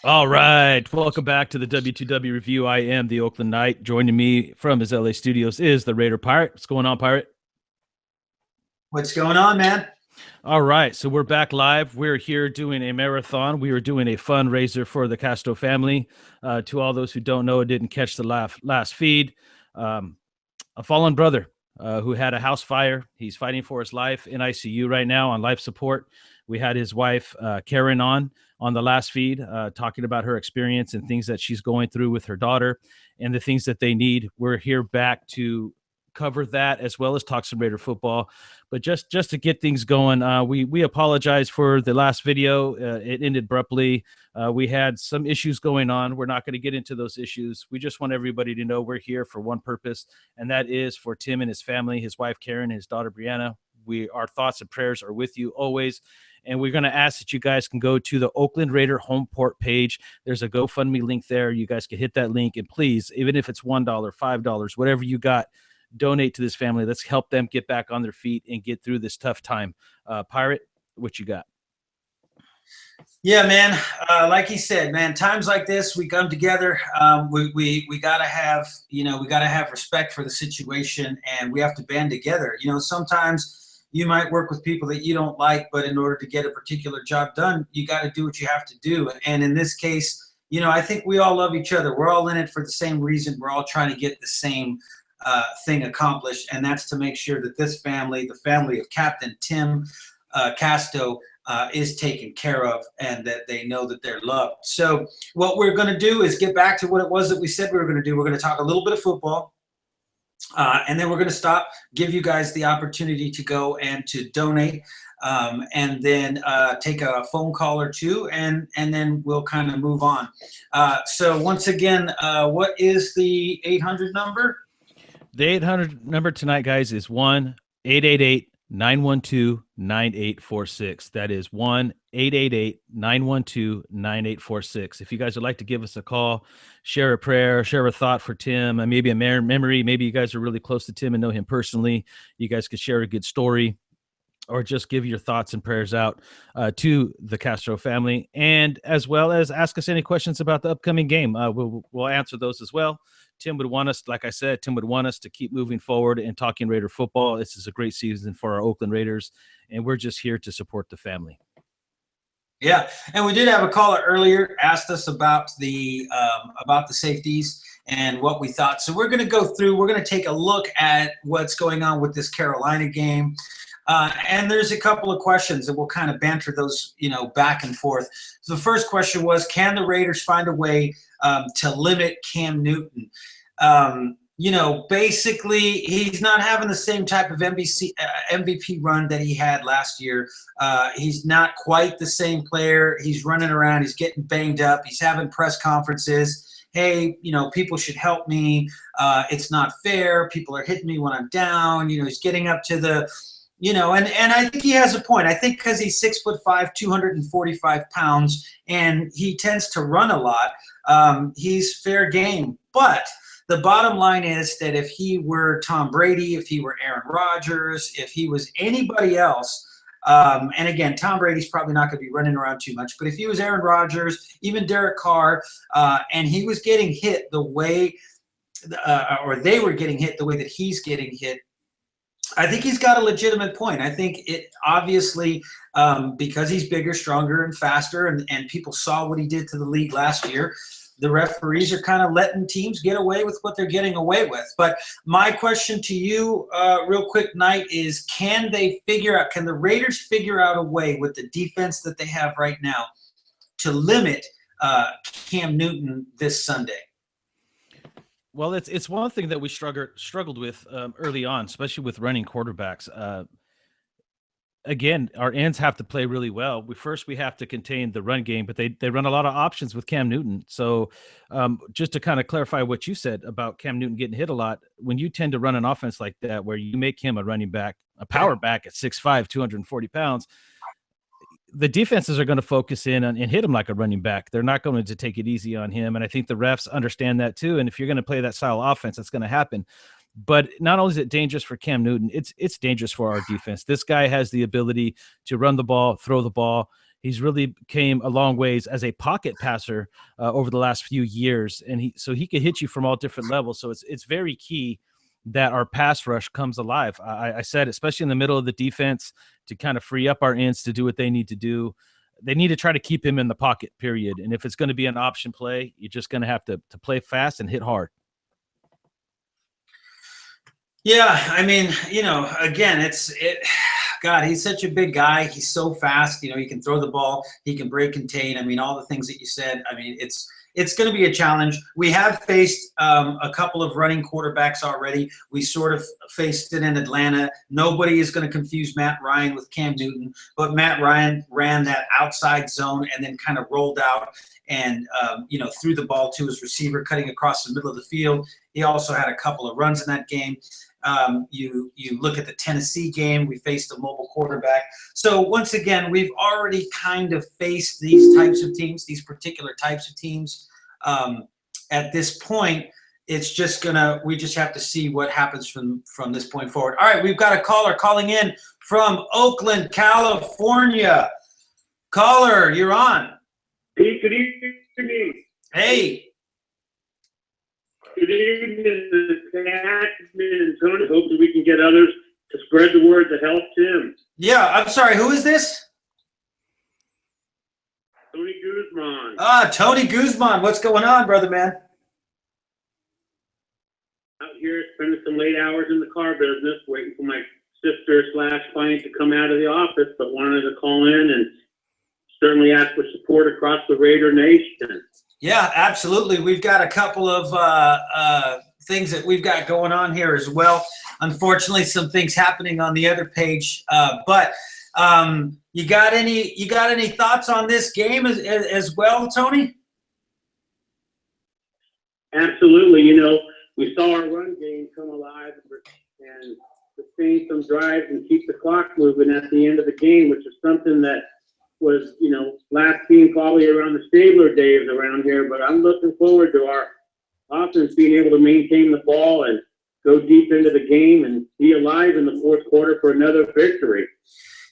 All right. Welcome back to the W2W review. I am the Oakland Knight. Joining me from his LA studios is the Raider Pirate. What's going on, Pirate? What's going on, man? All right. So we're back live. We're here doing a marathon. We were doing a fundraiser for the Castro family. To all those who don't know, didn't catch the last feed, um, a fallen brother who had a house fire. He's fighting for his life in ICU right now on life support. We had his wife, Karen, on the last feed, talking about her experience and things that she's going through with her daughter and the things that they need. We're here back to cover that as well as talk some Raider football. But just to get things going, we apologize for the last video. It ended abruptly. We had some issues going on. We're not going to get into those issues. We just want everybody to know we're here for one purpose, and that is for Tim and his family, his wife Karen, and his daughter Brianna. Our thoughts and prayers are with you always. And we're going to ask that you guys can go to the Oakland Raider home port page. There's a GoFundMe link there. You guys can hit that link. And please, even if it's $1, $5, whatever you got, donate to this family. Let's help them get back on their feet and get through this tough time. Pirate, what you got? Yeah, man. Like he said, man, times like this, we come together. We gotta have, we gotta have respect for the situation, and we have to band together. Sometimes you might work with people that you don't like, but in order to get a particular job done, you got to do what you have to do. And in this case, I think we all love each other. We're all in it for the same reason. We're all trying to get the same thing accomplished, and that's to make sure that this family, the family of Captain Tim Casto, is taken care of, and that they know that they're loved. So what we're going to do is get back to what it was that we said we were going to do. We're going to talk a little bit of football, and then we're going to stop, give you guys the opportunity to go and to donate, and then take a phone call or two, and then we'll kind of move on. So once again, what is the 800 number? The 800 number tonight, guys, is 1-888-912-9846. That is 1-888-912-9846. If you guys would like to give us a call, share a prayer, share a thought for Tim, and maybe a memory, maybe you guys are really close to Tim and know him personally, you guys could share a good story, or just give your thoughts and prayers out to the Castro family, and as well as ask us any questions about the upcoming game. We'll answer those as well. Tim would want us, like I said, Tim would want us to keep moving forward and talking Raider football. This is a great season for our Oakland Raiders, and we're just here to support the family. Yeah, and we did have a caller earlier, asked us about the safeties and what we thought. So we're going to go through. We're going to take a look at what's going on with this Carolina game. And there's a couple of questions, and we'll kind of banter those, back and forth. So the first question was, can the Raiders find a way to limit Cam Newton? Basically, he's not having the same type of MVP run that he had last year. He's not quite the same player. He's running around. He's getting banged up. He's having press conferences. Hey, people should help me. It's not fair. People are hitting me when I'm down. He's getting up to the – and I think he has a point. I think because he's 6'5", 245 pounds, and he tends to run a lot, he's fair game. But the bottom line is that if he were Tom Brady, if he were Aaron Rodgers, if he was anybody else, and again, Tom Brady's probably not going to be running around too much, but if he was Aaron Rodgers, even Derek Carr, and he was getting hit the way, or they were getting hit the way that he's getting hit, I think he's got a legitimate point. I think it obviously, because he's bigger, stronger, and faster, and people saw what he did to the league last year, the referees are kind of letting teams get away with what they're getting away with. But my question to you, real quick, Knight, is can the Raiders figure out a way with the defense that they have right now to limit Cam Newton this Sunday? Well, it's one thing that we struggled with early on, especially with running quarterbacks. Again, our ends have to play really well. We have to contain the run game, but they run a lot of options with Cam Newton. So just to kind of clarify what you said about Cam Newton getting hit a lot, when you tend to run an offense like that where you make him a running back, a power back at 6'5", 240 pounds, the defenses are going to focus in and hit him like a running back. They're not going to take it easy on him. And I think the refs understand that too. And if you're going to play that style of offense, that's going to happen. But not only is it dangerous for Cam Newton, it's dangerous for our defense. This guy has the ability to run the ball, throw the ball. He's really came a long ways as a pocket passer over the last few years, and he can hit you from all different levels. So it's very key that our pass rush comes alive. I said, especially in the middle of the defense, to kind of free up our ends to do what they need to do. They need to try to keep him in the pocket, period. And if it's going to be an option play, you're just going to have to play fast and hit hard. Yeah, I mean, again, God, he's such a big guy. He's so fast. He can throw the ball. He can break contain. I mean, all the things that you said. I mean, it's going to be a challenge. We have faced a couple of running quarterbacks already. We sort of faced it in Atlanta. Nobody is going to confuse Matt Ryan with Cam Newton, but Matt Ryan ran that outside zone and then kind of rolled out and threw the ball to his receiver, cutting across the middle of the field. He also had a couple of runs in that game. You look at the Tennessee game, we faced a mobile quarterback. So once again, we've already kind of faced these types of teams, these particular types of teams. At this point, it's just we just have to see what happens from this point forward. All right, we've got a caller calling in from Oakland, California. Caller, you're on. Hey, good evening. Hey. Good evening, and Tony. Hopefully we can get others to spread the word to help Tim. Yeah, I'm sorry. Who is this? Tony Guzman. Tony Guzman. What's going on, brother man? Out here spending some late hours in the car business, waiting for my sister/client to come out of the office, but wanted to call in and certainly ask for support across the Raider Nation. Yeah, absolutely. We've got a couple of things that we've got going on here as well. Unfortunately, some things happening on the other page. But you got any thoughts on this game as well, Tony? Absolutely. We saw our run game come alive and sustain some drives and keep the clock moving at the end of the game, which is something that was, last seen probably around the Stabler days around here, but I'm looking forward to our offense being able to maintain the ball and go deep into the game and be alive in the fourth quarter for another victory.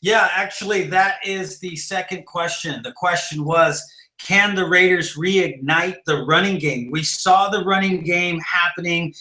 Yeah, actually, that is the second question. The question was, can the Raiders reignite the running game? We saw the running game happening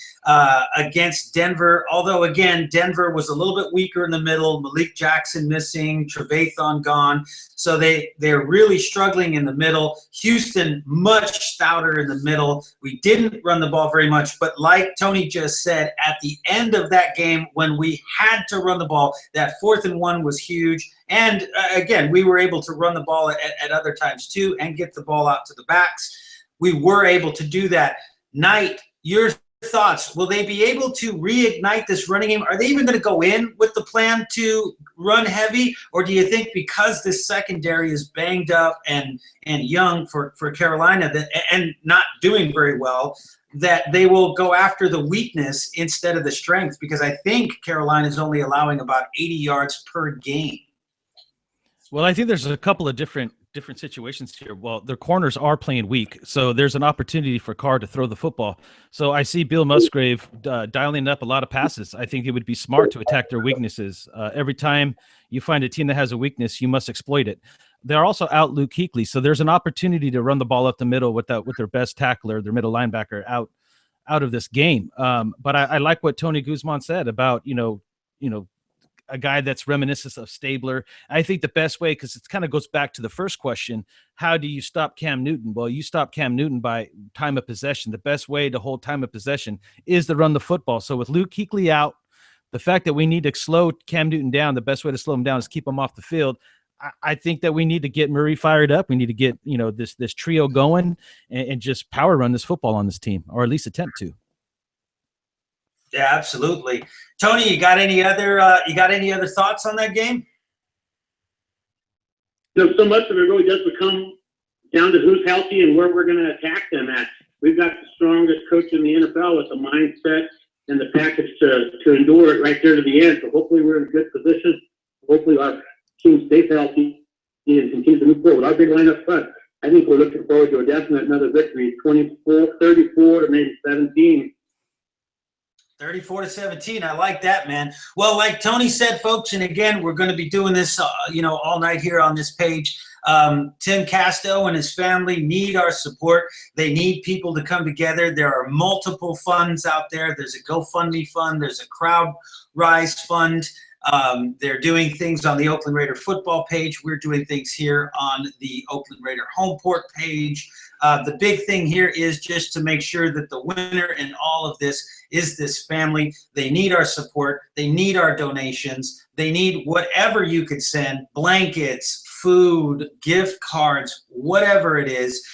against Denver, although, again, Denver was a little bit weaker in the middle. Malik Jackson missing, Trevathan gone. So they're really struggling in the middle. Houston, much stouter in the middle. We didn't run the ball very much, but like Tony just said, at the end of that game, when we had to run the ball, that 4th and 1 was huge. And again, we were able to run the ball at other times too and get the ball out to the backs. We were able to do that. Knight, your thoughts, will they be able to reignite this running game? Are they even going to go in with the plan to run heavy? Or do you think because this secondary is banged up and young for Carolina and not doing very well, that they will go after the weakness instead of the strength? Because I think Carolina is only allowing about 80 yards per game. Well, I think there's a couple of different situations here. Well, their corners are playing weak, so there's an opportunity for Carr to throw the football. So I see Bill Musgrave dialing up a lot of passes. I think it would be smart to attack their weaknesses. Every time you find a team that has a weakness, you must exploit it. They're also out Luke Kuechly, so there's an opportunity to run the ball up the middle with their best tackler, their middle linebacker, out of this game. But I like what Tony Guzman said about a guy that's reminiscent of Stabler. I think the best way, because it kind of goes back to the first question, how do you stop Cam Newton? Well, you stop Cam Newton by time of possession. The best way to hold time of possession is to run the football. So with Luke Kuechly out, the fact that we need to slow Cam Newton down, the best way to slow him down is keep him off the field. I think that we need to get Murray fired up. We need to get this trio going and just power run this football on this team, or at least attempt to. Yeah, absolutely. Tony, you got any other thoughts on that game? So much of it really does become down to who's healthy and where we're going to attack them at. We've got the strongest coach in the NFL with the mindset and the package to endure it right there to the end. So hopefully we're in a good position. Hopefully our team stays healthy and continues to move forward. Our big line up front, I think we're looking forward to a definite another victory, 34 to maybe 17. 34-17. I like that, man. Well, like Tony said, folks, and again, we're going to be doing this, all night here on this page. Tim Casto and his family need our support. They need people to come together. There are multiple funds out there. There's a GoFundMe fund. There's a CrowdRise fund. They're doing things on the Oakland Raider football page. We're doing things here on the Oakland Raider home port page. The big thing here is just to make sure that the winner in all of this is this family. They need our support. They need our donations. They need whatever you could send, blankets, food, gift cards, whatever it is.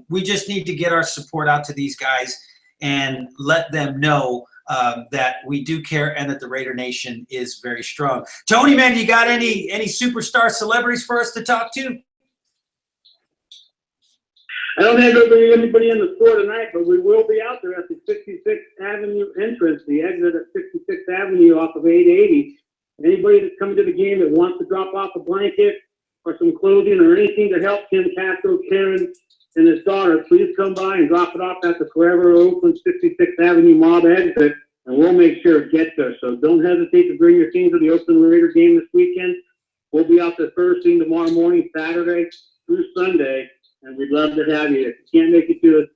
We just need to get our support out to these guys and let them know that we do care and that the Raider Nation is very strong. Tony, man, you got any superstar celebrities for us to talk to? I don't have anybody in the store tonight, but we will be out there at the 66th Avenue entrance, the exit at 66th Avenue off of 880. Anybody that's coming to the game that wants to drop off a blanket or some clothing or anything to help Tim Castro, Karen, and his daughter, please come by and drop it off at the Forever Oakland 66th Avenue mob exit, and we'll make sure it gets there. So don't hesitate to bring your team to the Oakland Raider game this weekend. We'll be out there first thing tomorrow morning, Saturday through Sunday, and we'd love to have you. If you can't make it to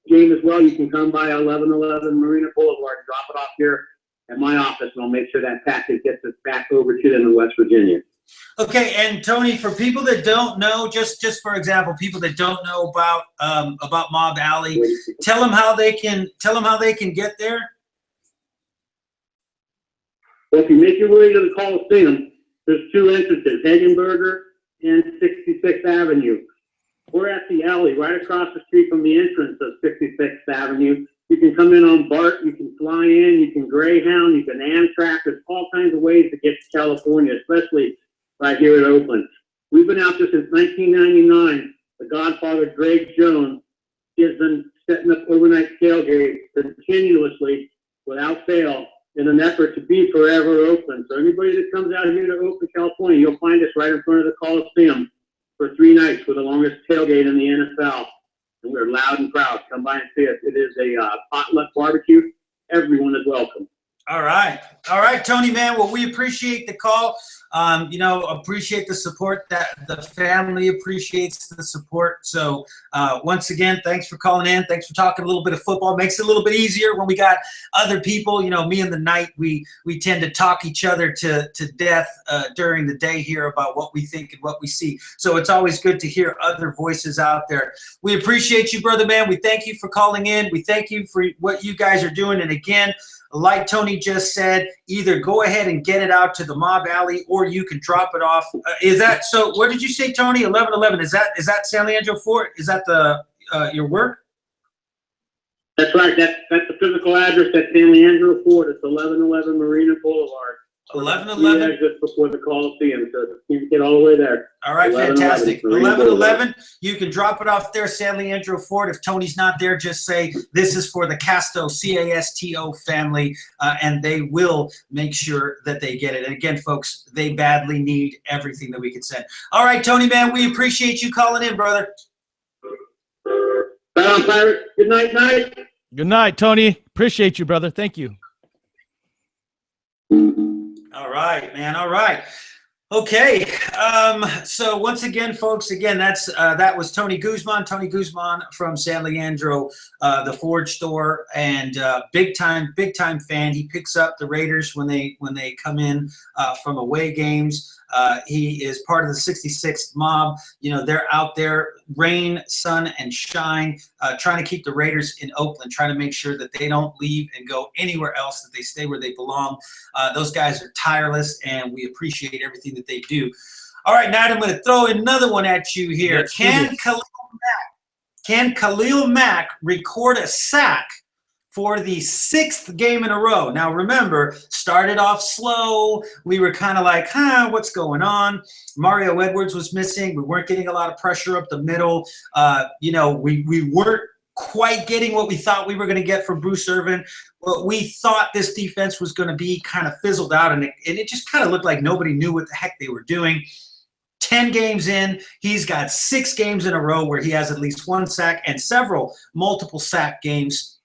the game as well, you can come by 1111 Marina Boulevard and drop it off here at my office, and I'll make sure that package gets us back over to them in West Virginia. Okay, and Tony, for people that don't know, just for example, people that don't know about Mob Alley, tell them how they can get there. Well, if you make your way to the Coliseum, there's two entrances, Hagenberger and 66th Avenue. We're at the alley right across the street from the entrance of 66th Avenue. You can come in on BART, you can fly in, you can Greyhound, you can Amtrak. There's all kinds of ways to get to California, especially right here at Oakland. We've been out there since 1999. The Godfather, Greg Jones, has been setting up overnight tailgates continuously, without fail, in an effort to be Forever Oakland. So anybody that comes out here to Oakland, California, you'll find us right in front of the Coliseum for 3 nights with the longest tailgate in the NFL. And we're loud and proud. Come by and see us. It is a potluck barbecue. Everyone is welcome. All right, Tony, man. Well, we appreciate the call. Appreciate the support. That the family appreciates the support. So once again, thanks for calling in. Thanks for talking a little bit of football. Makes it a little bit easier when we got other people. Me and the Knight, we tend to talk each other to death during the day here about what we think and what we see. So it's always good to hear other voices out there. We appreciate you, brother, man. We thank you for calling in. We thank you for what you guys are doing. And again, like Tony just said, either go ahead and get it out to the Mob Alley, or you can drop it off. Is that so? What did you say, Tony? 1111. Is that San Leandro Fort? Is that the your work? That's right. That's the physical address at San Leandro Fort. It's 1111 Marina Boulevard. 1111. Just before the Coliseum, so you can get all the way there. All right, fantastic. 1111. You can drop it off there, San Leandro Fort. If Tony's not there, just say this is for the Casto, Casto family, and they will make sure that they get it. And again, folks, they badly need everything that we can send. All right, Tony, man, we appreciate you calling in, brother. Right on, Pirate. Good night, night. Good night, Tony. Appreciate you, brother. Thank you. All right, man. All right. Okay. So once again, folks, that was Tony Guzman. Tony Guzman from San Leandro, the Ford store, and big time fan. He picks up the Raiders when they come in from away games. He is part of the 66th mob. They're out there, rain, sun, and shine, trying to keep the Raiders in Oakland, trying to make sure that they don't leave and go anywhere else, that they stay where they belong. Those guys are tireless, and we appreciate everything that they do. All right, Nat, I'm going to throw another one at you here. Can Khalil Mack record a sack for the 6th game in a row? Now, remember, started off slow. We were kind of like, what's going on? Mario Edwards was missing. We weren't getting a lot of pressure up the middle. We weren't quite getting what we thought we were going to get from Bruce Irvin. But we thought this defense was going to be kind of fizzled out, and it just kind of looked like nobody knew what the heck they were doing. 10 games in, he's got 6 games in a row where he has at least 1 sack and several multiple sack games.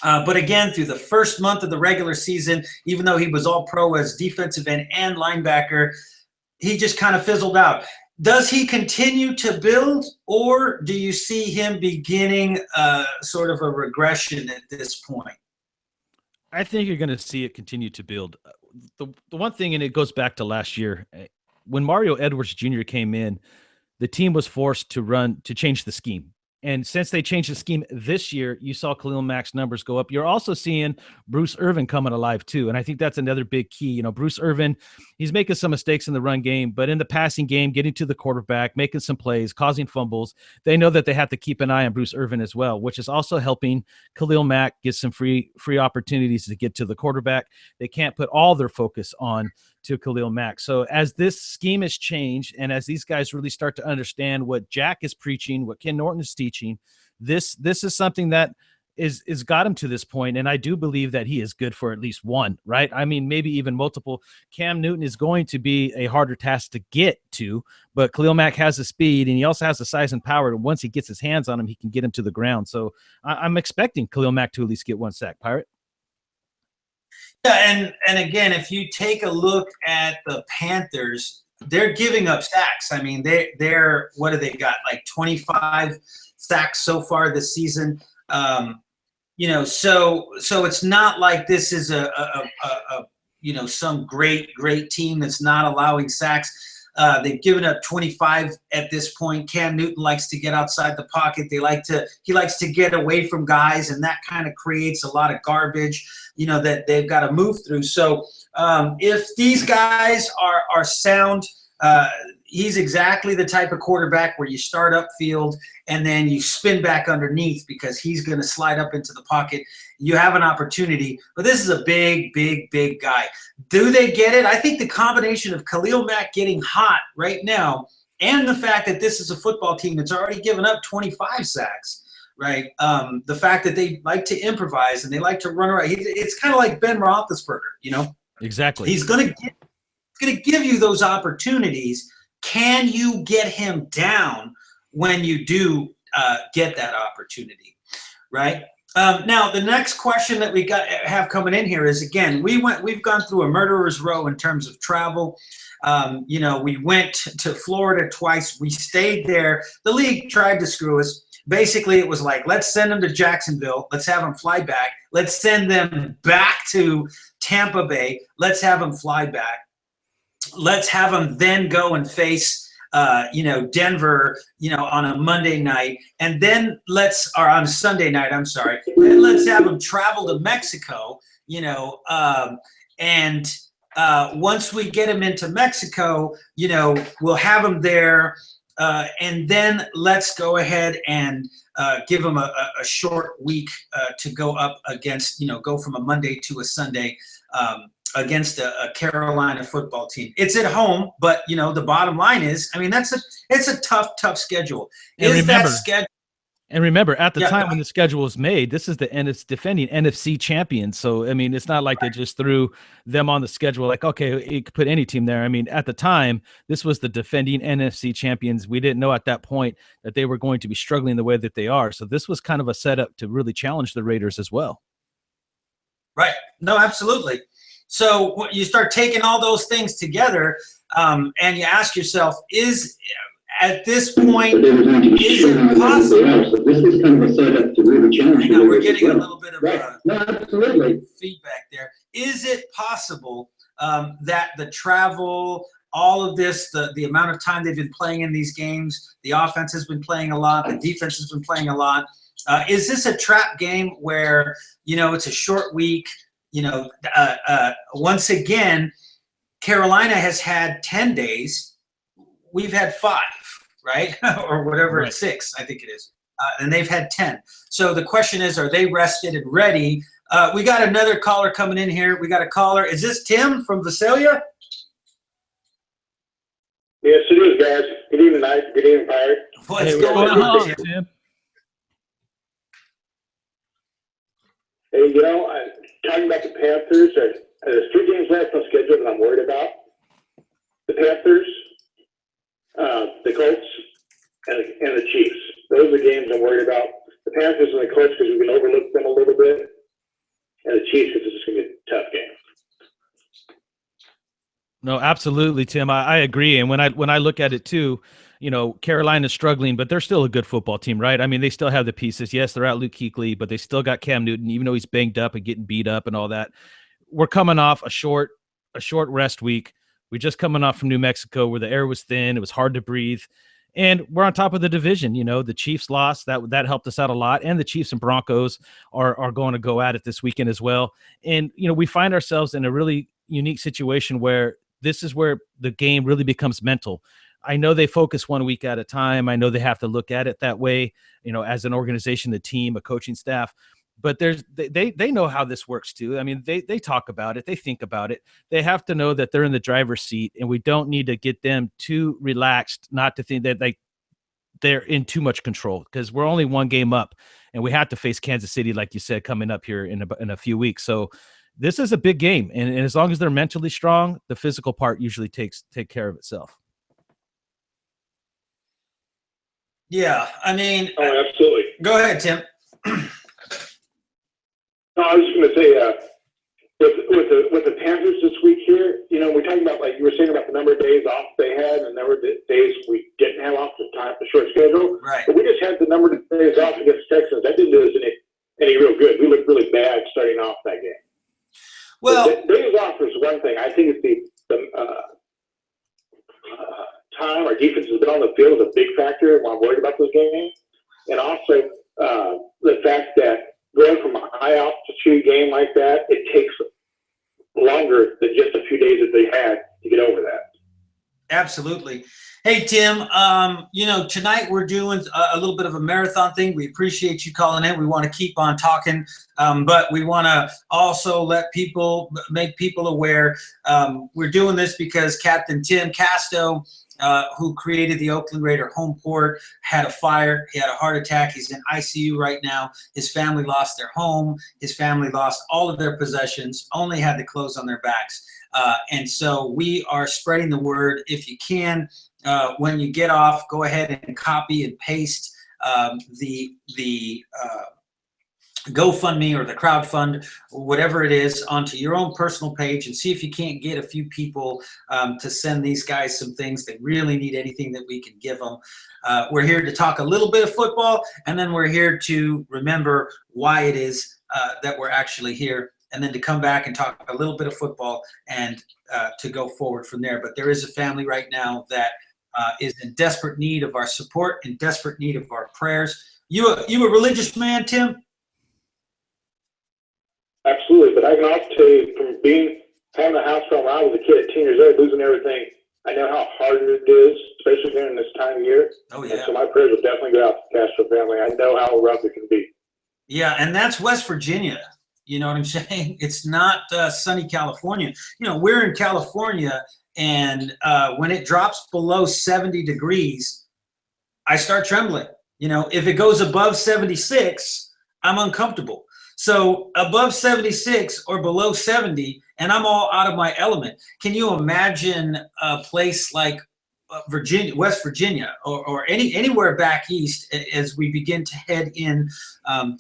But again, through the first month of the regular season, even though he was all pro as defensive end and linebacker, he just kind of fizzled out. Does he continue to build, or do you see him beginning sort of a regression at this point? I think you're going to see it continue to build. The one thing, and it goes back to last year, when Mario Edwards Jr. came in, the team was forced to change the scheme. And since they changed the scheme this year, you saw Khalil Mack's numbers go up. You're also seeing Bruce Irvin coming alive too. And I think that's another big key. You know, Bruce Irvin, he's making some mistakes in the run game, but in the passing game, getting to the quarterback, making some plays, causing fumbles, they know that they have to keep an eye on Bruce Irvin as well, which is also helping Khalil Mack get some free opportunities to get to the quarterback. They can't put all their focus on to Khalil Mack. So as this scheme has changed, and as these guys really start to understand what Jack is preaching, what Ken Norton is teaching, this is something that is got him to this point. And I do believe that he is good for at least one, right? I mean, maybe even multiple. Cam Newton is going to be a harder task to get to, but Khalil Mack has the speed, and he also has the size and power. And once he gets his hands on him, he can get him to the ground. So I'm expecting Khalil Mack to at least get one sack. Pirate. Yeah, and again, if you take a look at the Panthers, they're giving up sacks. I mean, they're what do they got? Like 25 sacks so far this season. You know, so it's not like this is a you know, some great team that's not allowing sacks. They've given up 25 at this point. Cam Newton likes to get outside the pocket. He likes to get away from guys, and that kind of creates a lot of garbage, you know, that they've got to move through. So if these guys are sound, he's exactly the type of quarterback where you start upfield and then you spin back underneath because he's going to slide up into the pocket. You have an opportunity, but this is a big guy. Do they get it? I think the combination of Khalil Mack getting hot right now and the fact that this is a football team that's already given up 25 sacks, right? The fact that they like to improvise and they like to run around. It's kind of like Ben Roethlisberger, you know? Exactly. He's going to give you those opportunities. Can you get him down when you do get that opportunity, right? Now, the next question that we have coming in here is, again, we've gone through a murderer's row in terms of travel. You know, we went to Florida twice. We stayed there. The league tried to screw us. Basically, it was like, let's send them to Jacksonville. Let's have them fly back. Let's send them back to Tampa Bay. Let's have them fly back. Let's have them then go and face you know, Denver, you know, on a Monday night, and then or on a Sunday night, I'm sorry. Then let's have them travel to Mexico, you know, and once we get them into Mexico, you know, we'll have them there, and then let's go ahead and give them a short week to go up against, you know, go from a Monday to a Sunday, against a Carolina football team. It's at home, but you know, the bottom line is, I mean, it's a tough schedule. And remember, at the time when the schedule was made, this is the defending NFC champions. So I mean, it's not like they just threw them on the schedule like, okay, you could put any team there. I mean, at the time, this was the defending NFC champions. We didn't know at that point that they were going to be struggling the way that they are. So this was kind of a setup to really challenge the Raiders as well. Right. No, absolutely. So you start taking all those things together, and you ask yourself, at this point, is it possible? This is kind of a setup to really challenge. I know we're getting a little bit of feedback there. Is it possible that the travel, all of this, the amount of time they've been playing in these games, the offense has been playing a lot, the defense has been playing a lot. Is this a trap game where, you know, it's a short week? You know, once again, Carolina has had 10 days. We've had 5, right? Or whatever, right. 6, I think it is. And they've had 10. So the question is, are they rested and ready? We got another caller coming in here. We got a caller. Is this Tim from Visalia? Yes, it is, guys. Good evening, Mike. Good evening, Pirate. What's going on, Tim? Hey, you know, talking about the Panthers, there's 3 games left on schedule that I'm worried about. The Panthers, the Colts, and the Chiefs. Those are the games I'm worried about. The Panthers and the Colts because we can overlook them a little bit, and the Chiefs because it's just going to be a tough game. No, absolutely, Tim. I agree. And when I look at it too, Carolina's struggling, but they're still a good football team, right? I mean, they still have the pieces. Yes, they're out Luke Kuechly, but they still got Cam Newton, even though he's banged up and getting beat up and all that. We're coming off a short rest week. We just coming off from New Mexico where the air was thin. It was hard to breathe. And we're on top of the division. The Chiefs lost. That helped us out a lot. And the Chiefs and Broncos are going to go at it this weekend as well. And, we find ourselves in a really unique situation where this is where the game really becomes mental. I know they focus 1 week at a time. I know they have to look at it that way, as an organization, the team, a coaching staff. But they know how this works too. I mean, they talk about it. They think about it. They have to know that they're in the driver's seat, and we don't need to get them too relaxed, not to think that they're in too much control, because we're only one game up, and we have to face Kansas City, like you said, coming up here in a few weeks. So this is a big game, and as long as they're mentally strong, the physical part usually take care of itself. Yeah, I mean, Oh, absolutely. go ahead, Tim. No, I was just going to say, with the Panthers this week here, we're talking about, like you were saying, about the number of days off they had, and there were days we didn't have off the short schedule. Right. But we just had the number of days off against Texans. That didn't do us any real good. We looked really bad starting off that game. Well, days off is one thing. I think it's the time our defense has been on the field is a big factor when I'm worried about this game, and also the fact that going from a high altitude game like that, it takes longer than just a few days that they had to get over that. absolutely. Hey, Tim, tonight we're doing a little bit of a marathon thing. We appreciate you calling in. We want to keep on talking, but we want to also make people aware. We're doing this because Captain Tim Casto, who created the Oakland Raider home port, had a fire. He had a heart attack. He's in ICU right now. His family lost their home. His family lost all of their possessions, only had the clothes on their backs. And so we are spreading the word. If you can, when you get off, go ahead and copy and paste the GoFundMe or the crowdfund, whatever it is, onto your own personal page, and see if you can't get a few people to send these guys some things. They really need anything that we can give them. We're here to talk a little bit of football, and then we're here to remember why it is that we're actually here, and then to come back and talk a little bit of football and to go forward from there. But there is a family right now that is in desperate need of our support, in desperate need of our prayers. You a religious man, Tim? Absolutely, but I can also tell you, from having a house phone when I was a kid at 10 years old, losing everything, I know how hard it is, especially during this time of year. Oh, yeah. And so my prayers will definitely go out to the Castro family. I know how rough it can be. Yeah, and that's West Virginia. You know what I'm saying? It's not sunny California. We're in California, and when it drops below 70 degrees, I start trembling. If it goes above 76, I'm uncomfortable. So above 76 or below 70, and I'm all out of my element. Can you imagine a place like Virginia, West Virginia, or anywhere back east as we begin to head in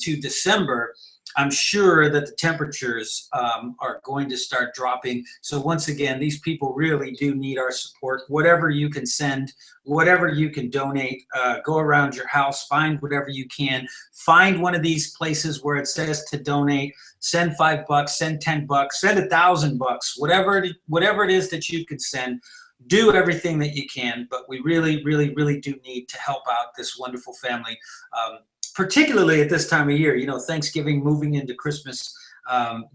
to December? I'm sure that the temperatures are going to start dropping. So once again, these people really do need our support. Whatever you can send, whatever you can donate, go around your house, find whatever you can. Find one of these places where it says to donate. Send $5, send $10, send $1,000, whatever it is that you can send. Do everything that you can, but we really, really, really do need to help out this wonderful family. Particularly at this time of year, Thanksgiving, moving into Christmas,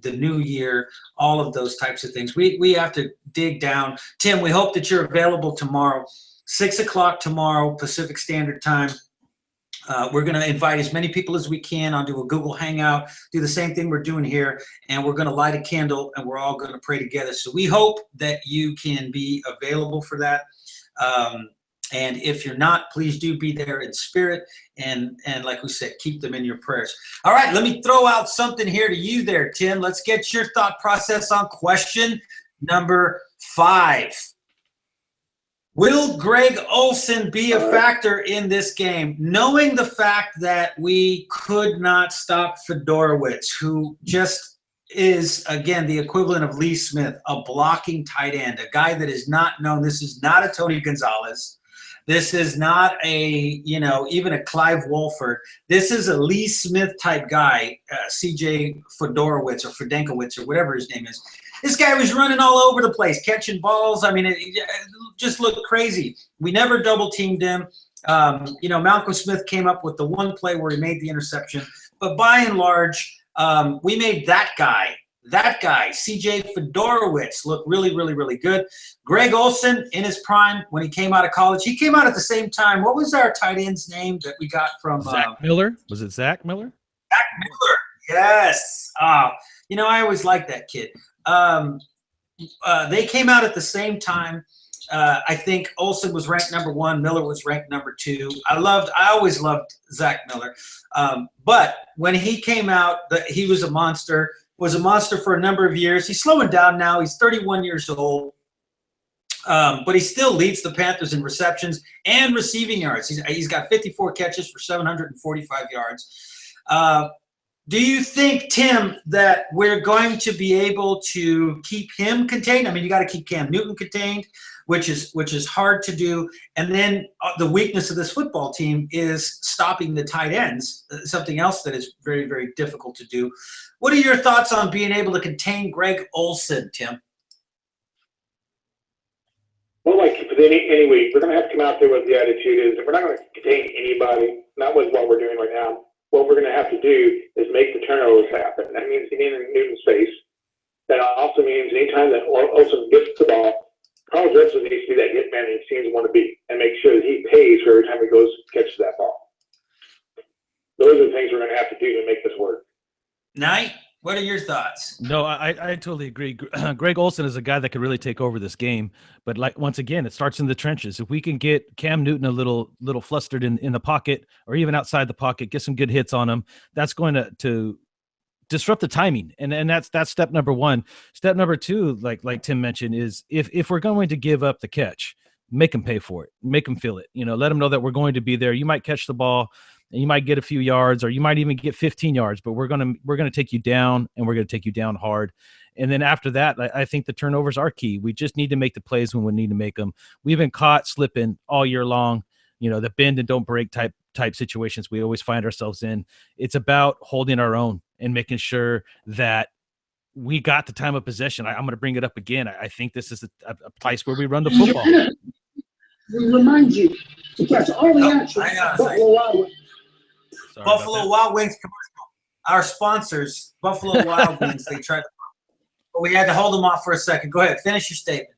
the new year, all of those types of things. We have to dig down. Tim, we hope that you're available tomorrow, 6 o'clock tomorrow, Pacific Standard Time. We're going to invite as many people as we can onto a Google Hangout, do the same thing we're doing here, and we're going to light a candle, and we're all going to pray together. So we hope that you can be available for that. And if you're not, please do be there in spirit. And like we said, keep them in your prayers. All right, let me throw out something here to you there, Tim. Let's get your thought process on question number 5. Will Greg Olsen be a factor in this game? Knowing the fact that we could not stop Fedorowicz, who just is, again, the equivalent of Lee Smith, a blocking tight end, a guy that is not known. This is not a Tony Gonzalez. This is not a, even a Clive Wolford. This is a Lee Smith type guy, CJ Fedorowicz or Fedenkowicz or whatever his name is. This guy was running all over the place, catching balls. I mean, it just looked crazy. We never double teamed him. Malcolm Smith came up with the one play where he made the interception. But by and large, we made that guy, CJ Fedorowicz, look really, really, really good. Greg Olsen in his prime when he came out of college. He came out at the same time. What was our tight end's name that we got from Zach Miller? Was it Zach Miller? Zach Miller. Yes. I always liked that kid. They came out at the same time. I think Olsen was ranked number 1. Miller was ranked number 2. I always loved Zach Miller. But when he came out, he was a monster for a number of years. He's slowing down now. He's 31 years old. But he still leads the Panthers in receptions and receiving yards. He's got 54 catches for 745 yards. Do you think, Tim, that we're going to be able to keep him contained? I mean, you got to keep Cam Newton contained, which is hard to do. And then the weakness of this football team is stopping the tight ends, something else that is very, very difficult to do. What are your thoughts on being able to contain Greg Olsen, Tim? Well, like any week, we're going to have to come out there with the attitude is we're not going to contain anybody, not with what we're doing right now. What we're going to have to do is make the turnovers happen. That means getting in Newton's face. That also means anytime that Olsen gets the ball, Carl Judson needs to be that hit man that he seems to want to be and make sure that he pays for every time he goes catches that ball. Those are the things we're going to have to do to make this work. Knight, what are your thoughts? No, I totally agree. Greg Olsen is a guy that could really take over this game. But once again, it starts in the trenches. If we can get Cam Newton a little flustered in the pocket or even outside the pocket, get some good hits on him, that's going to disrupt the timing. And that's step number 1. Step number 2, like Tim mentioned, is if we're going to give up the catch, make them pay for it. Make them feel it. Let them know that we're going to be there. You might catch the ball and you might get a few yards, or you might even get 15 yards, but we're going to take you down, and we're going to take you down hard. And then after that, I think the turnovers are key. We just need to make the plays when we need to make them. We've been caught slipping all year long, the bend and don't break type situations we always find ourselves in. It's about holding our own and making sure that we got the time of possession. I'm going to bring it up again. I think this is a place where we run the football. We remind you to catch all the action. Buffalo Wild Wings commercial. Our sponsors, Buffalo Wild Wings, they tried to, but we had to hold them off for a second. Go ahead, finish your statement.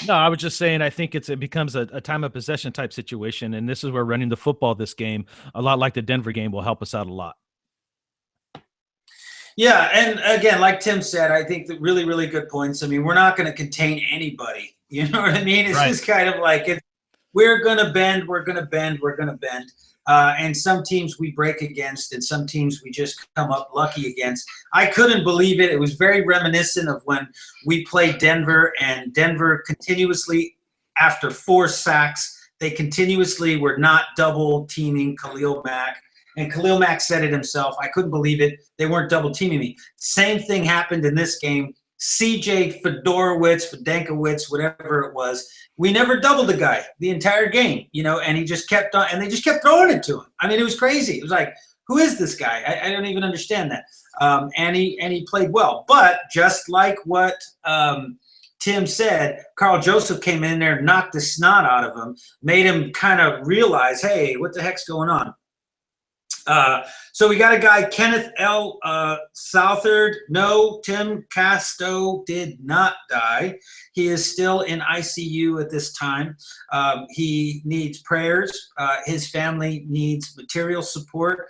No, I was just saying I think it becomes a time of possession type situation, and this is where running the football this game, a lot like the Denver game, will help us out a lot. Yeah, and again, like Tim said, I think that really, really good points. I mean, we're not going to contain anybody. You know what I mean? It's just kind of like we're going to bend, we're going to bend, we're going to bend. And some teams we break against, and some teams we just come up lucky against. I couldn't believe it. It was very reminiscent of when we played Denver, and Denver continuously, after 4 sacks, they continuously were not double teaming Khalil Mack. And Khalil Mack said it himself. I couldn't believe it. They weren't double teaming me. Same thing happened in this game. CJ Fedenkowicz, whatever it was, we never doubled the guy the entire game, and he just kept on, and they just kept throwing it to him. I mean, it was crazy. It was like, who is this guy? I don't even understand that. And he played well. But just like what Tim said, Carl Joseph came in there, knocked the snot out of him, made him kind of realize, hey, what the heck's going on? So we got a guy, Kenneth L. Southard. No, Tim Casto did not die. He is still in ICU at this time. He needs prayers. His family needs material support.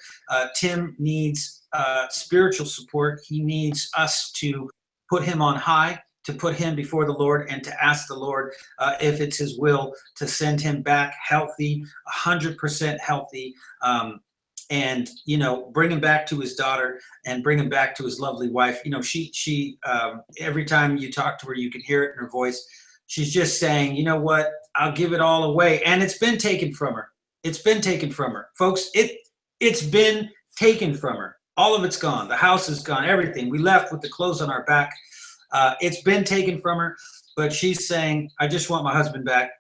Tim needs spiritual support. He needs us to put him on high, to put him before the Lord, and to ask the Lord if it's his will to send him back healthy, 100% healthy, and bring him back to his daughter and bring him back to his lovely wife. She every time you talk to her, you can hear it in her voice. She's just saying, you know what, I'll give it all away. And it's been taken from her. It's been taken from her, folks. It's been taken from her. All of it's gone. The house is gone. Everything. We left with the clothes on our back. It's been taken from her, but she's saying, I just want my husband back.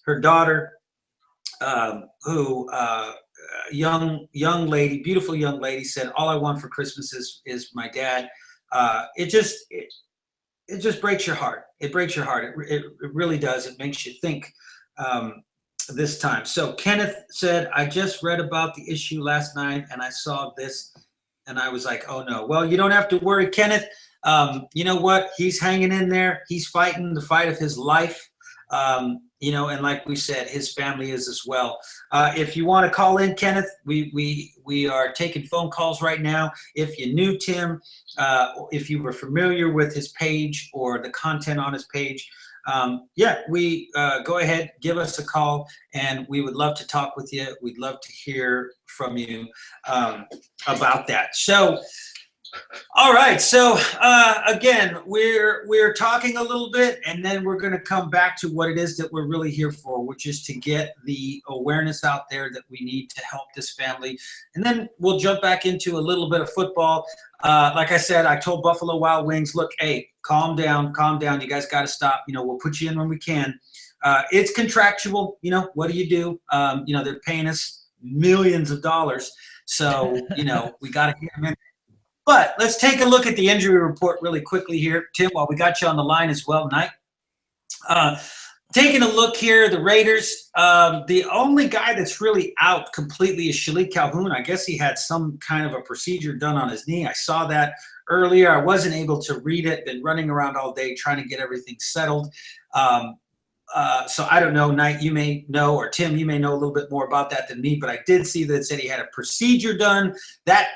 Her daughter, young lady, beautiful young lady, said, all I want for Christmas is my dad. It just breaks your heart. It breaks your heart. It really does. It makes you think this time. So Kenneth said, I just read about the issue last night and I saw this and I was like, oh no. Well, you don't have to worry, Kenneth. You know what? He's hanging in there. He's fighting the fight of his life. You know, and like we said, his family is as well. If you want to call in, Kenneth, we are taking phone calls right now. If you knew Tim, if you were familiar with his page or the content on his page, go ahead, give us a call, and we would love to talk with you. We'd love to hear from you about that. So, all right. So again, we're talking a little bit, and then we're going to come back to what it is that we're really here for, which is to get the awareness out there that we need to help this family. And then we'll jump back into a little bit of football. Like I said, I told Buffalo Wild Wings, look, hey, calm down. You guys got to stop. You know, we'll put you in when we can. It's contractual. You know, what do? You know, they're paying us millions of dollars. So, you know, we got to get them in. But let's take a look at the injury report really quickly here, Tim, while we got you on the line as well, Knight. Taking a look here, the Raiders, the only guy that's really out completely is Khalil Calhoun. I guess he had some kind of a procedure done on his knee. I saw that earlier. I wasn't able to read it. Been running around all day trying to get everything settled. So I don't know, Knight, you may know, or Tim, you may know a little bit more about that than me, but I did see that it said he had a procedure done. That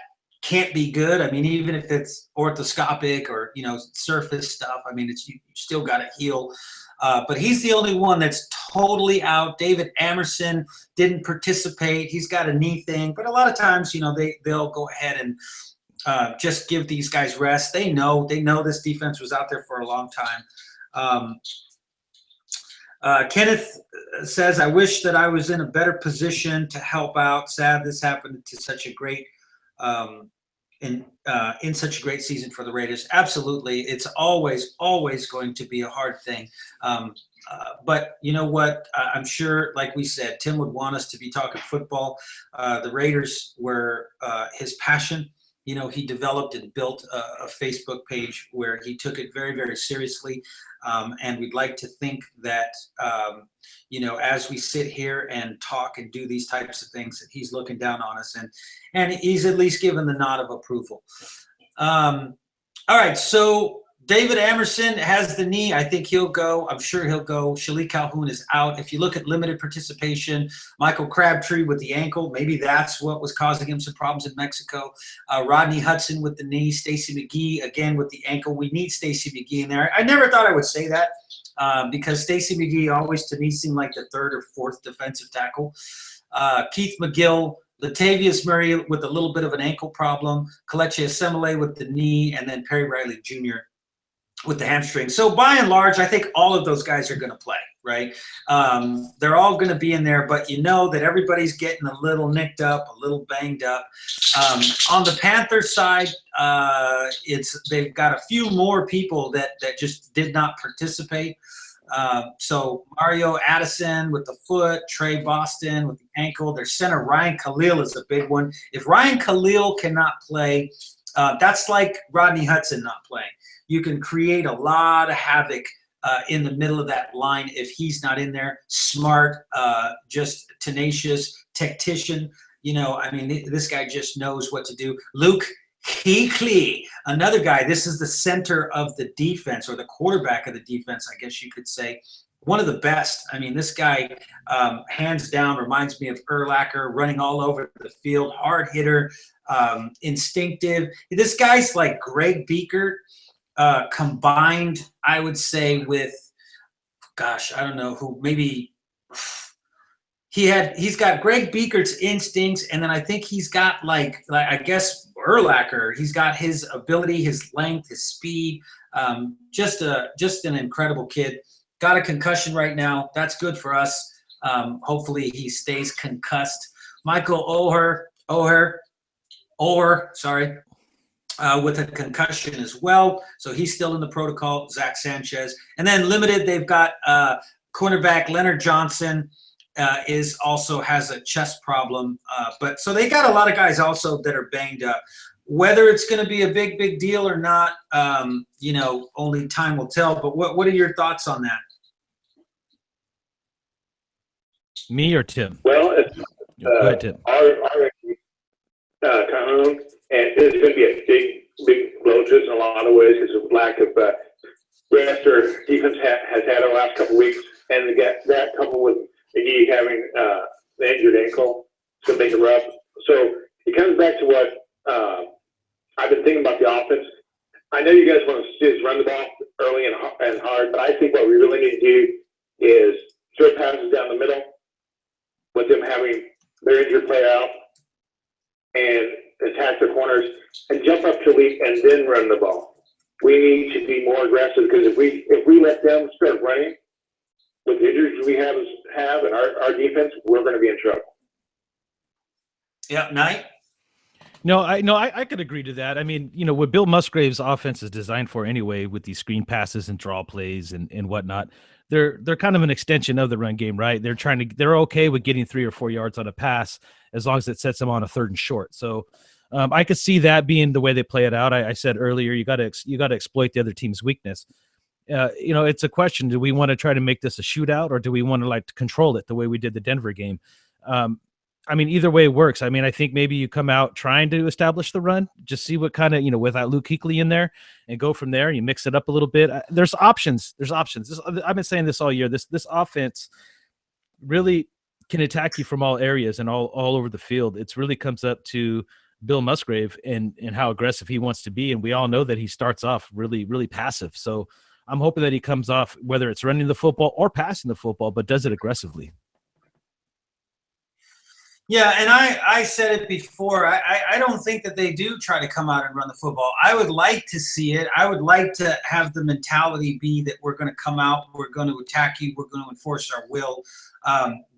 can't be good. I mean, even if it's orthoscopic or, you know, surface stuff, I mean, you still got to heal. But he's the only one that's totally out. David Amerson didn't participate. He's got a knee thing. But a lot of times, you know, they'll go ahead and just give these guys rest. They know this defense was out there for a long time. Kenneth says, I wish that I was in a better position to help out. Sad this happened to such a great in such a great season for the Raiders. Absolutely. It's always going to be a hard thing. But you know what? I'm sure, like we said, Tim would want us to be talking football. The Raiders were his passion. You know, he developed and built a Facebook page where he took it very, very seriously. And we'd like to think that, you know, as we sit here and talk and do these types of things, that he's looking down on us and he's at least given the nod of approval. All right. So David Amerson has the knee. I think he'll go. I'm sure he'll go. Khalil Calhoun is out. If you look at limited participation, Michael Crabtree with the ankle, maybe that's what was causing him some problems in Mexico. Rodney Hudson with the knee. Stacey McGee, again, with the ankle. We need Stacey McGee in there. I never thought I would say that because Stacey McGee always, to me, seemed like the third or fourth defensive tackle. Keith McGill, Latavius Murray with a little bit of an ankle problem. Kelechi Asemele with the knee, and then Perry Riley Jr. with the hamstring. So by and large, I think all of those guys are going to play, right? They're all going to be in there, but you know that everybody's getting a little nicked up, a little banged up. On the Panthers side, they've got a few more people that just did not participate. So Mario Addison with the foot, Trey Boston with the ankle. Their center Ryan Khalil is a big one. If Ryan Khalil cannot play, that's like Rodney Hudson not playing. You can create a lot of havoc in the middle of that line if he's not in there. Smart, just tenacious, tactician. You know, I mean, this guy just knows what to do. Luke Kuechly, another guy. This is the center of the defense, or the quarterback of the defense, I guess you could say. One of the best. I mean, this guy, hands down, reminds me of Urlacher, running all over the field, hard hitter, instinctive. This guy's like Greg Biekert, combined, I would say, with, gosh, I don't know who, maybe he's got Greg Biekert's instincts, and then I think he's got like I guess Urlacher. He's got his ability, his length, his speed. Just an incredible kid. Got a concussion right now. That's good for us. Hopefully he stays concussed. Michael Oher, sorry. with a concussion as well. So he's still in the protocol, Zach Sanchez. And then limited, they've got cornerback Leonard Johnson also has a chest problem. But so they got a lot of guys also that are banged up. Whether it's going to be a big deal or not, only time will tell. But what are your thoughts on that? Me or Tim? Well, Go ahead, Tim. Our Cajon, and it's going to be a big blow to us in a lot of ways because of lack of rest our defense has had over the last couple of weeks, and that coupled with McGee having the injured ankle, it's going to make it rough. So it comes back to what I've been thinking about the offense. I know you guys want to see us run the ball early and hard, but I think what we really need to do is throw passes down the middle with them having their injured player out and attack their corners and jump up to lead and then run the ball. We need to be more aggressive because if we let them start running with the injuries we have and our defense, we're going to be in trouble. Yep, Knight. No, I could agree to that. I mean, what Bill Musgrave's offense is designed for anyway, with these screen passes and draw plays and whatnot, they're kind of an extension of the run game, right? They're okay with getting 3 or 4 yards on a pass as long as it sets them on a 3rd and short. So I could see that being the way they play it out. I said earlier, you got to exploit the other team's weakness. It's a question: do we want to try to make this a shootout, or do we want to control it the way we did the Denver game? I mean, either way works. I mean, I think maybe you come out trying to establish the run, just see what kind of, without Luke Kuechly in there, and go from there. You mix it up a little bit. There's options. I've been saying this all year. This offense really can attack you from all areas and all over the field. It really comes up to Bill Musgrave and how aggressive he wants to be. And we all know that he starts off really, really passive. So I'm hoping that he comes off, whether it's running the football or passing the football, but does it aggressively. Yeah, and I said it before. I don't think that they do try to come out and run the football. I would like to see it. I would like to have the mentality be that we're going to come out, we're going to attack you, we're going to enforce our will.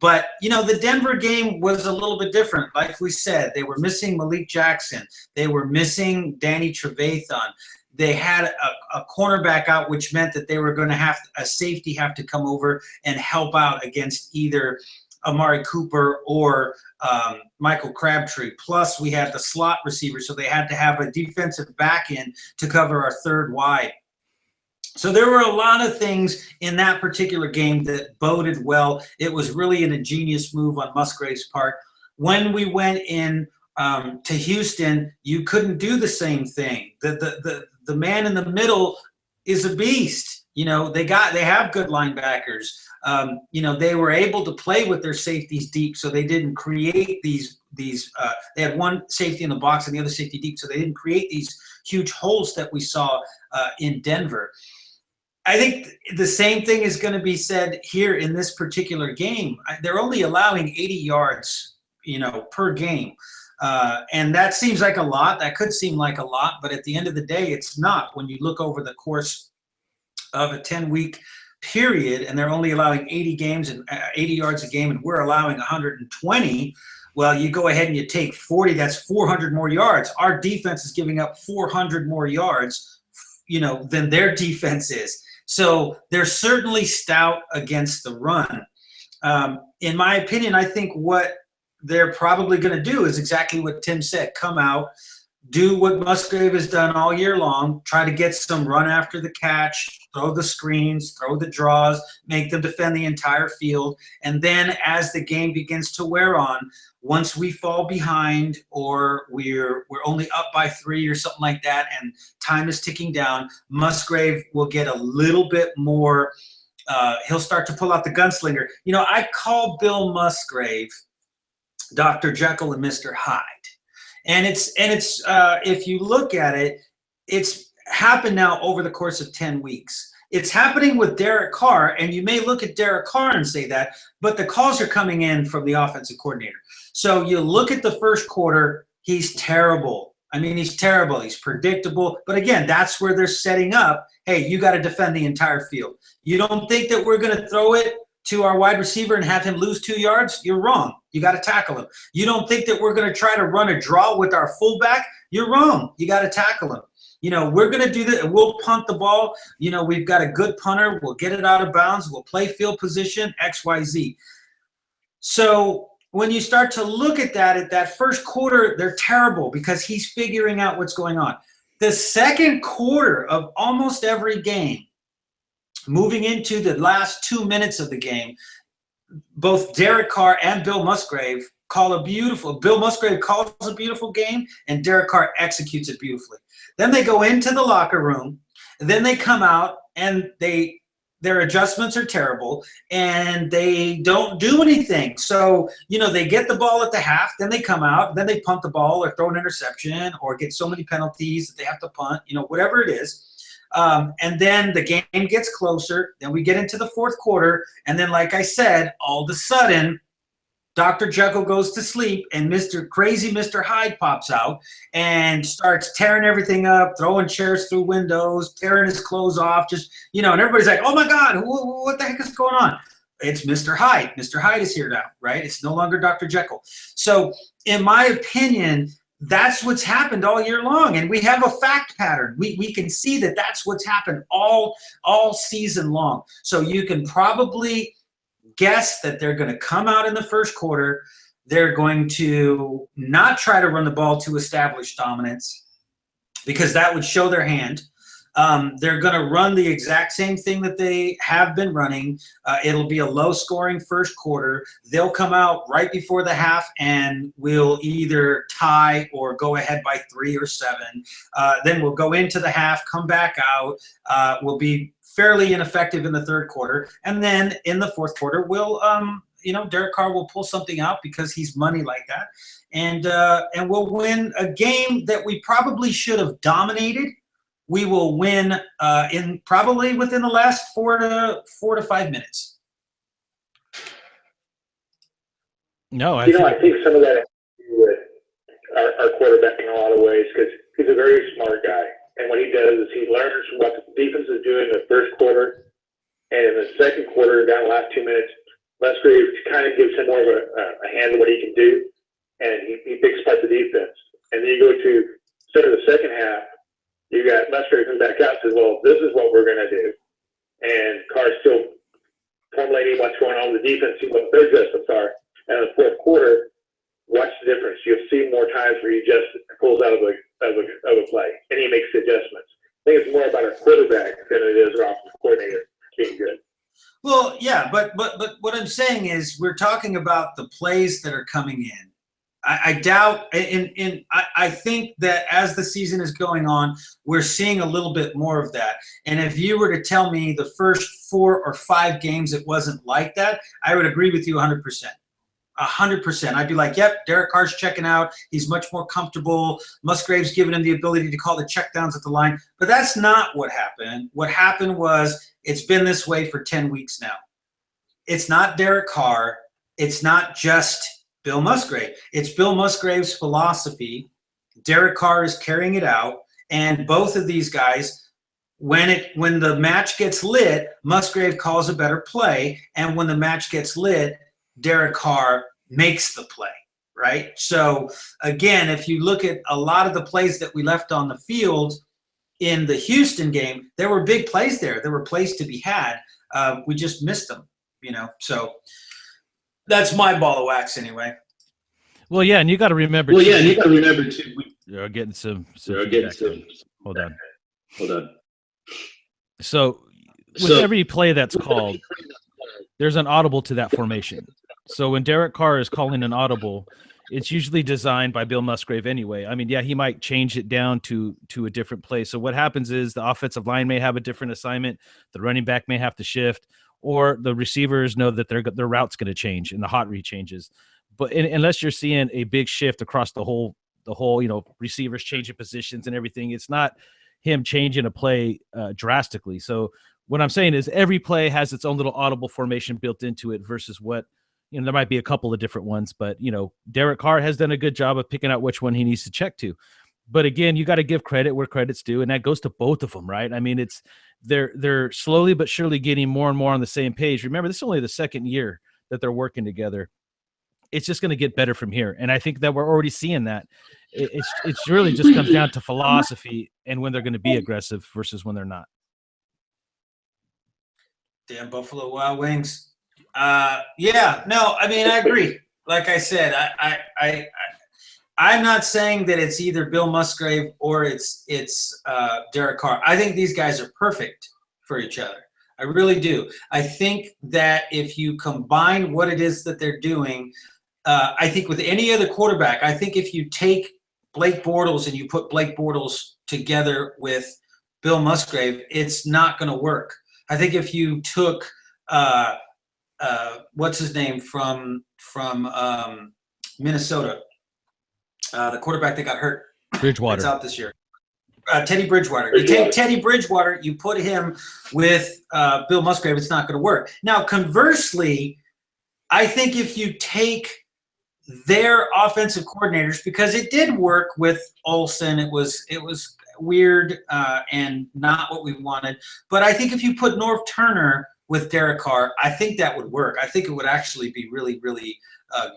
But, the Denver game was a little bit different. Like we said, they were missing Malik Jackson. They were missing Danny Trevathan. They had a cornerback out, which meant that they were going to have a safety have to come over and help out against either Amari Cooper or Michael Crabtree. Plus, we had the slot receiver, so they had to have a defensive back end to cover our 3rd wide. So there were a lot of things in that particular game that boded well. It was really an ingenious move on Musgrave's part. When we went in to Houston, you couldn't do the same thing. The man in the middle is a beast. They have good linebackers. They were able to play with their safeties deep, so they didn't create these. They had one safety in the box and the other safety deep, so they didn't create these huge holes that we saw in Denver. I think the same thing is going to be said here in this particular game. They're only allowing 80 yards, per game. And that seems like a lot. That could seem like a lot, but at the end of the day, it's not. When you look over the course of a 10-week period, and they're only allowing 80 yards a game, and we're allowing 120. Well, you go ahead and you take 40. That's 400 more yards. Our defense is giving up 400 more yards, than their defense is. So they're certainly stout against the run. In my opinion, I think what they're probably going to do is exactly what Tim said: come out, do what Musgrave has done all year long, try to get some run after the catch, throw the screens, throw the draws, make them defend the entire field. And then as the game begins to wear on, once we fall behind or we're only up by 3 or something like that and time is ticking down, Musgrave will get a little bit more he'll start to pull out the gunslinger. I call Bill Musgrave Dr. Jekyll and Mr. Hyde. And it's if you look at it, it's happened now over the course of 10 weeks. It's happening with Derek Carr, and you may look at Derek Carr and say that, but the calls are coming in from the offensive coordinator. So you look at the first quarter, he's terrible. I mean, he's terrible. He's predictable. But again, that's where they're setting up, hey, you got to defend the entire field. You don't think that we're going to throw it to our wide receiver and have him lose 2 yards? You're wrong. You got to tackle him. You don't think that we're going to try to run a draw with our fullback you're wrong. You got to tackle him. We're going to do that. We'll punt the ball. We've got a good punter. We'll get it out of bounds. We'll play field position, X, Y, Z. So when you start to look at that first quarter, they're terrible because he's figuring out what's going on. The second quarter of almost every game, moving into the last 2 minutes of the game, both Derek Carr and Bill Musgrave Bill Musgrave calls a beautiful game, and Derek Carr executes it beautifully. Then they go into the locker room, and then they come out, and their adjustments are terrible, and they don't do anything. So, they get the ball at the half, then they come out, then they punt the ball or throw an interception or get so many penalties that they have to punt, whatever it is. And then the game gets closer. Then we get into the fourth quarter. And then, like I said, all of a sudden, Dr. Jekyll goes to sleep and Mr. Hyde pops out and starts tearing everything up, throwing chairs through windows, tearing his clothes off, and everybody's like, oh my God, what the heck is going on? It's Mr. Hyde. Mr. Hyde is here now, right? It's no longer Dr. Jekyll. So in my opinion, that's what's happened all year long. And we have a fact pattern. We can see that that's what's happened all season long. So you can probably guess that they're going to come out in the first quarter. They're going to not try to run the ball to establish dominance because that would show their hand. They're going to run the exact same thing that they have been running. It'll be a low-scoring first quarter. They'll come out right before the half and we'll either tie or go ahead by 3 or 7. Then we'll go into the half, come back out. We'll be fairly ineffective in the third quarter. And then in the fourth quarter, we'll Derek Carr will pull something out because he's money like that. And we'll win a game that we probably should have dominated. We will win in probably within the last 4 to 5 minutes. No, I think some of that has to do with our quarterback in a lot of ways because he's a very smart guy. And what he does is he learns what the defense is doing in the first quarter. And in the second quarter, down the last 2 minutes, Musgrave kind of gives him more of a hand of what he can do. And he picks apart the defense. And then you go to start of the second half, you got Musgrave comes back out and says, well, this is what we're going to do. And Carr's still formulating what's going on with the defense, see what their adjustments are. And in the fourth quarter, watch the difference. You'll see more times where he just pulls out of a play and he makes the adjustments. I think it's more about our quarterback than it is our offensive coordinator being good. Well, yeah, but what I'm saying is we're talking about the plays that are coming in. I doubt, and I think that as the season is going on, we're seeing a little bit more of that. And if you were to tell me the first 4 or 5 games it wasn't like that, I would agree with you 100%. 100%. I'd be like, yep, Derek Carr's checking out. He's much more comfortable. Musgrave's giving him the ability to call the checkdowns at the line. But that's not what happened. What happened was it's been this way for 10 weeks now. It's not Derek Carr. It's not just Bill Musgrave. It's Bill Musgrave's philosophy. Derek Carr is carrying it out. And both of these guys, when the match gets lit, Musgrave calls a better play. And when the match gets lit, Derek Carr makes the play, right? So, again, if you look at a lot of the plays that we left on the field in the Houston game, there were big plays there. There were plays to be had. We just missed them, So that's my ball of wax anyway. Well, yeah, and you got to remember. Well, yeah, and you got to remember too. You're getting some. Hold on. So, with every play that's called, there's an audible to that formation. So when Derek Carr is calling an audible, it's usually designed by Bill Musgrave anyway. I mean, yeah, he might change it down to a different play. So what happens is the offensive line may have a different assignment, the running back may have to shift, or the receivers know that their route's going to change and the hot read changes. But unless you're seeing a big shift across the whole, receivers changing positions and everything, it's not him changing a play drastically. So what I'm saying is every play has its own little audible formation built into it versus what, there might be a couple of different ones, but, Derek Carr has done a good job of picking out which one he needs to check to. But again, you got to give credit where credit's due, and that goes to both of them, right? I mean, they're slowly but surely getting more and more on the same page. Remember, this is only the second year that they're working together. It's just going to get better from here. And I think that we're already seeing that. It's really just comes down to philosophy and when they're going to be aggressive versus when they're not. Damn Buffalo Wild Wings. Yeah, no, I mean, I agree. Like I said, I'm not saying that it's either Bill Musgrave or it's Derek Carr. I think these guys are perfect for each other. I really do. I think that if you combine what it is that they're doing, I think with any other quarterback, I think if you take Blake Bortles and you put Blake Bortles together with Bill Musgrave, it's not going to work. I think if you took what's his name from Minnesota, the quarterback that got hurt, Bridgewater. It's out this year. Teddy Bridgewater. You take Teddy Bridgewater, you put him with Bill Musgrave, it's not going to work. Now, conversely, I think if you take their offensive coordinators, because it did work with Olsen, it was weird and not what we wanted. But I think if you put Norv Turner with Derek Carr, I think that would work. I think it would actually be really, really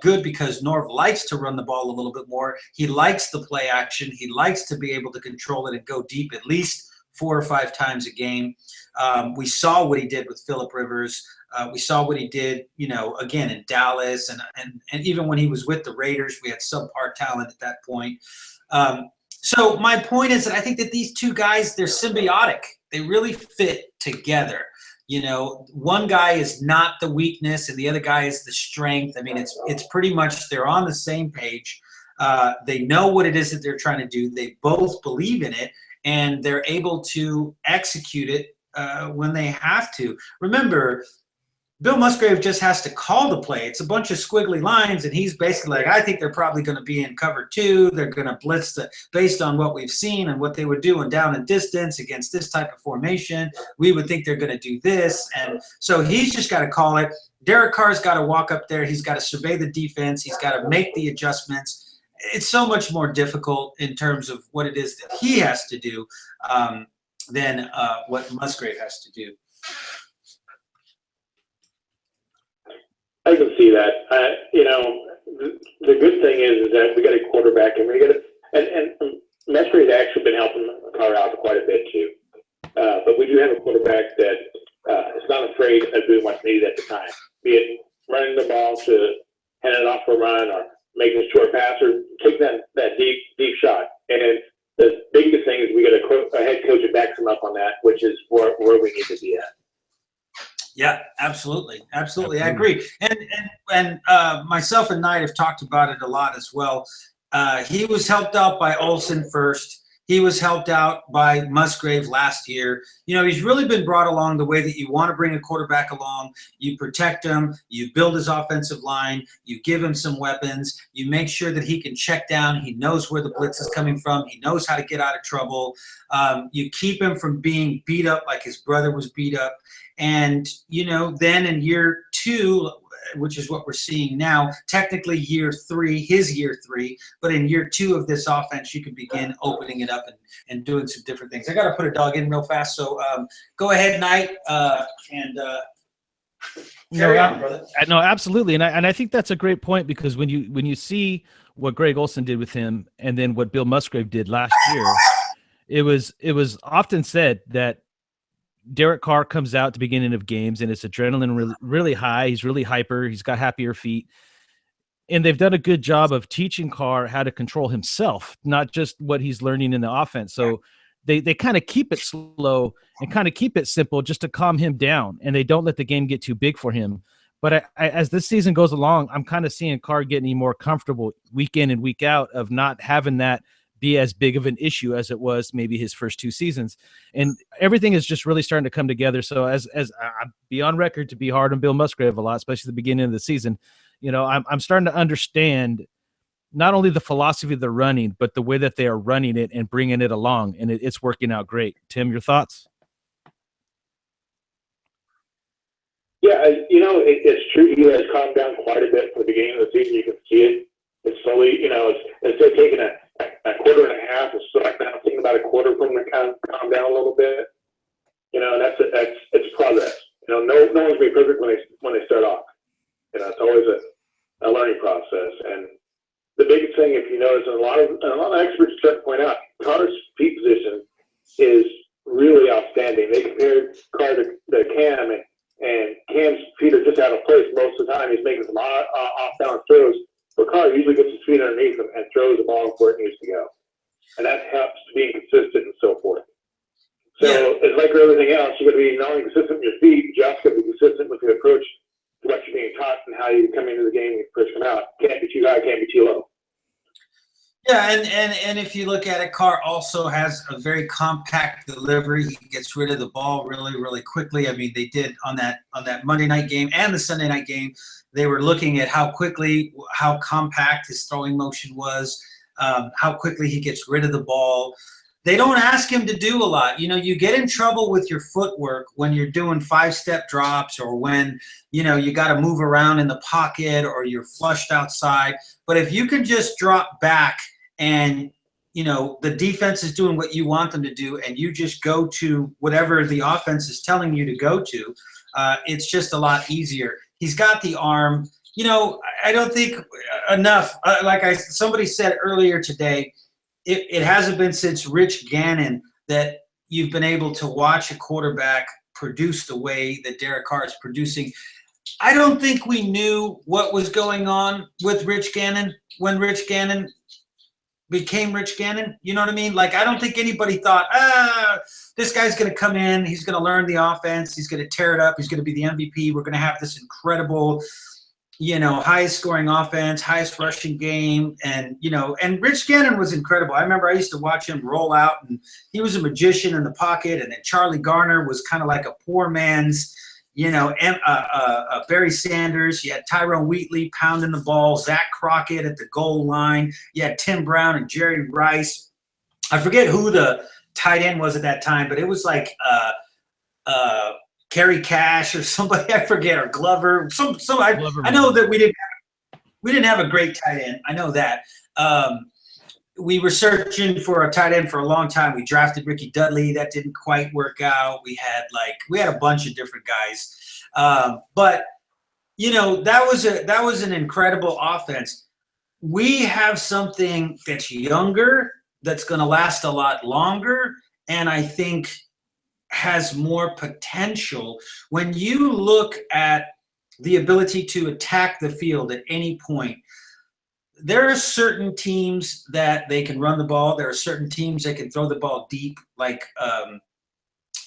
good because Norv likes to run the ball a little bit more. He likes the play action. He likes to be able to control it and go deep at least 4 or 5 times a game. We saw what he did with Phillip Rivers. We saw what he did, again in Dallas, and even when he was with the Raiders, we had subpar talent at that point. So my point is that I think that these two guys, they're symbiotic. They really fit together. One guy is not the weakness and the other guy is the strength. I mean, it's pretty much they're on the same page. They know what it is that they're trying to do. They both believe in it, and they're able to execute it when they have to. Remember, Bill Musgrave just has to call the play. It's a bunch of squiggly lines, and he's basically like, I think they're probably going to be in cover 2. They're going to blitz based on what we've seen and what they would do in down and distance against this type of formation. We would think they're going to do this. And so he's just got to call it. Derek Carr's got to walk up there. He's got to survey the defense. He's got to make the adjustments. It's so much more difficult in terms of what it is that he has to do than what Musgrave has to do. I can see that. The good thing is that we got a quarterback, and and Musgrave's actually been helping Carr out quite a bit too. But we do have a quarterback that is not afraid of doing what's needed at the time, be it running the ball to hand it off for a run or making a short pass or taking that deep shot. And the biggest thing is we got a head coach that backs him up on that, which is where we need to be at. Yeah, absolutely. I agree. And myself and Knight have talked about it a lot as well. He was helped out by Olsen first. He was helped out by Musgrave last year. He's really been brought along the way that you want to bring a quarterback along. You protect him. You build his offensive line. You give him some weapons. You make sure that he can check down. He knows where the blitz is coming from. He knows how to get out of trouble. You keep him from being beat up like his brother was beat up. And, then in year 2, which is what we're seeing now, technically year 3, his year 3, but in year 2 of this offense, you can begin opening it up and doing some different things. I got to put a dog in real fast. So go ahead, Knight, and carry on, brother. No, absolutely. And I think that's a great point because when you see what Greg Olsen did with him and then what Bill Musgrave did last year, it was often said that Derek Carr comes out at the beginning of games and it's adrenaline really, really high. He's really hyper. He's got happier feet. And they've done a good job of teaching Carr how to control himself, not just what he's learning in the offense. So they kind of keep it slow and kind of keep it simple just to calm him down. And they don't let the game get too big for him. But as this season goes along, I'm kind of seeing Carr getting more comfortable week in and week out of not having that be as big of an issue as it was maybe his first 2 seasons. And everything is just really starting to come together. So as I'm be on record to be hard on Bill Musgrave a lot, especially at the beginning of the season, I'm starting to understand not only the philosophy of the running, but the way that they are running it and bringing it along. And it's working out great. Tim, your thoughts? Yeah, it's true. He has calmed down quite a bit from the beginning of the season. You can see it. It's slowly, instead of taking a quarter and a half, it's like now thinking about a quarter from the kind of calm down a little bit. And it's progress. No one's gonna be perfect when they start off. It's always a learning process. And the biggest thing, if you noticed, and a lot of experts try to point out, Carr's feet position is really outstanding. They compared Carr to Cam, and Cam's feet are just out of place most of the time. He's making some off-balance throws, but Carr usually gets his feet underneath him and throws the ball where it needs to go. And that helps to being consistent and so forth. So it's like with everything else, you're going to be not only consistent with your feet, but you also got to be consistent with your approach to what you're being taught and how you come into the game and first come out. Can't be too high, can't be too low. Yeah, and if you look at it, Carr also has a very compact delivery. He gets rid of the ball really, really quickly. I mean, they did on that Monday night game and the Sunday night game. They were looking at how compact his throwing motion was, how quickly he gets rid of the ball. They don't ask him to do a lot. You know, you get in trouble with your footwork when you're doing 5-step drops or when, you know, you got to move around in the pocket or you're flushed outside. But if you can just drop back and, you know, the defense is doing what you want them to do and you just go to whatever the offense is telling you to go to, it's just a lot easier. He's got the arm. You know, I don't think enough. Somebody said earlier today, it hasn't been since Rich Gannon that you've been able to watch a quarterback produce the way that Derek Carr is producing. I don't think we knew what was going on with Rich Gannon when Rich Gannon became Rich Gannon. You know what I mean? Like, I don't think anybody thought, this guy's going to come in, he's going to learn the offense, he's going to tear it up, he's going to be the MVP, we're going to have this incredible, you know, highest scoring offense, highest rushing game. And, you know, and Rich Gannon was incredible. I remember I used to watch him roll out and he was a magician in the pocket. And then Charlie Garner was kind of like a poor man's, you know, Barry Sanders. You had Tyrone Wheatley pounding the ball, Zach Crockett at the goal line. You had Tim Brown and Jerry Rice. I forget who the tight end was at that time, but it was like Kerry Cash or somebody, I forget, or Glover. I know that we didn't have a great tight end. I know that. We were searching for a tight end for a long time. We drafted Ricky Dudley. That didn't quite work out. We had a bunch of different guys. But you know, that was an incredible offense. We have something that's younger, that's going to last a lot longer, and I think has more potential. When you look at the ability to attack the field at any point, there are certain teams that they can run the ball. There are certain teams that can throw the ball deep, like,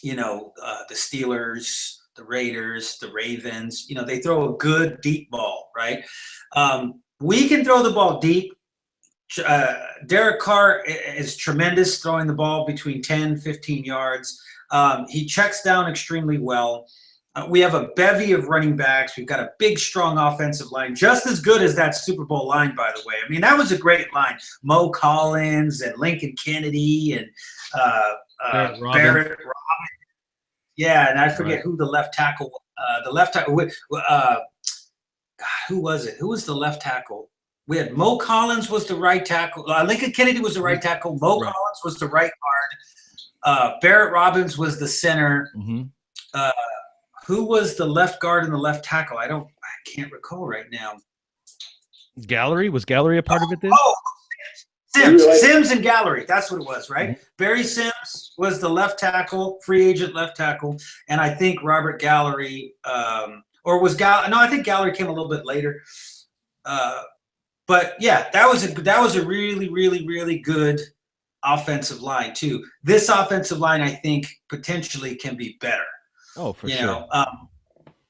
you know, the Steelers, the Raiders, the Ravens. You know, they throw a good deep ball, right? We can throw the ball deep. Derek Carr is tremendous throwing the ball between 10, 15 yards. He checks down extremely well. We have a bevy of running backs. We've got a big, strong offensive line, just as good as that Super Bowl line, by the way. I mean, that was a great line. Mo Collins and Lincoln Kennedy and Barrett Robin. Yeah, and I forget who the left tackle. Who was it? Who was the left tackle? We had Mo Collins was the right tackle. Lincoln Kennedy was the right tackle. Mo Collins was the right guard. Barrett Robbins was the center. Mm-hmm. Who was the left guard and the left tackle? I can't recall right now. Gallery? Was Gallery a part of it then? Oh, Sims and Gallery. That's what it was, right? Mm-hmm. Barry Sims was the left tackle, free agent left tackle, and I think Robert Gallery, I think Gallery came a little bit later. But yeah, that was a really, really, really good offensive line too. This offensive line, I think, potentially can be better. Oh, for sure.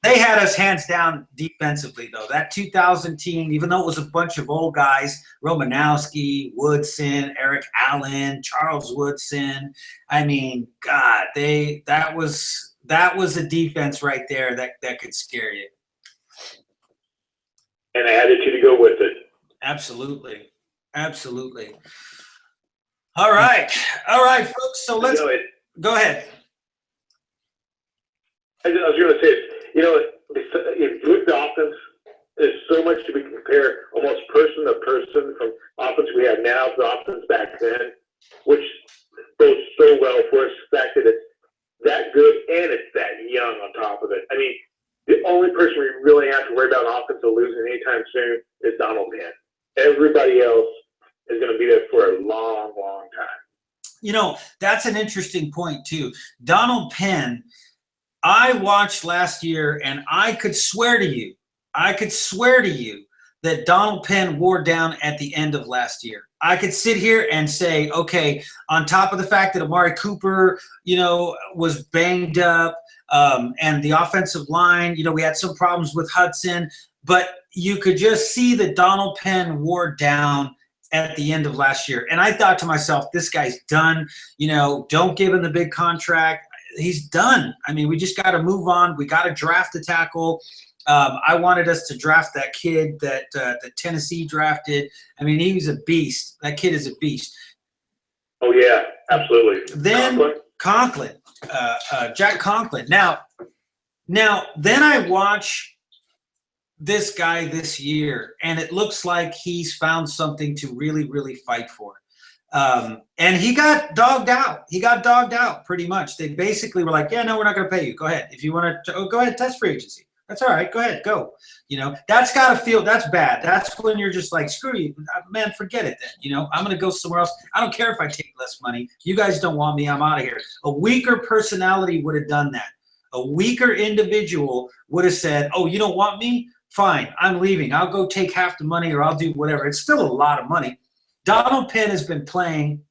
They had us hands down defensively, though. That 2000 team, even though it was a bunch of old guys, Romanowski, Woodson, Eric Allen, Charles Woodson. I mean, God, that was a defense right there that could scare you. And an attitude to go with it. Absolutely. Absolutely. All right, folks. So let's go ahead. I was going to say, you know, if you look at the offense, there's so much to be compared, almost person to person, from offense we have now to the offense back then, which bodes so well for us. The fact that it's that good and it's that young on top of it. I mean, the only person we really have to worry about offense losing anytime soon is Donald Penn. Everybody else is going to good for a long, long time. That's an interesting point too. Donald Penn, I watched last year, and I could swear to you that Donald Penn wore down at the end of last year. I could sit here and say, okay, on top of the fact that Amari Cooper, was banged up, and the offensive line, we had some problems with Hudson, but you could just see that Donald Penn wore down at the end of last year. And I thought to myself, this guy's done. Don't give him the big contract. He's done. I mean, we just got to move on. We got to draft a tackle. I wanted us to draft that kid that Tennessee drafted. I mean, he was a beast. That kid is a beast. Oh, yeah, absolutely. Then Conklin, Jack Conklin. Now, then I watch this guy this year, and it looks like he's found something to really, really fight for. And he got dogged out. Pretty much. They basically were like, yeah, no, we're not going to pay you. Go ahead. If you want to, go ahead, test free agency. That's all right. Go ahead. Go. That's got to feel, that's bad. That's when you're just like, screw you, man, forget it then. I'm going to go somewhere else. I don't care if I take less money. You guys don't want me. I'm out of here. A weaker personality would have done that. A weaker individual would have said, oh, you don't want me? Fine. I'm leaving. I'll go take half the money, or I'll do whatever. It's still a lot of money. Donald Penn has been playing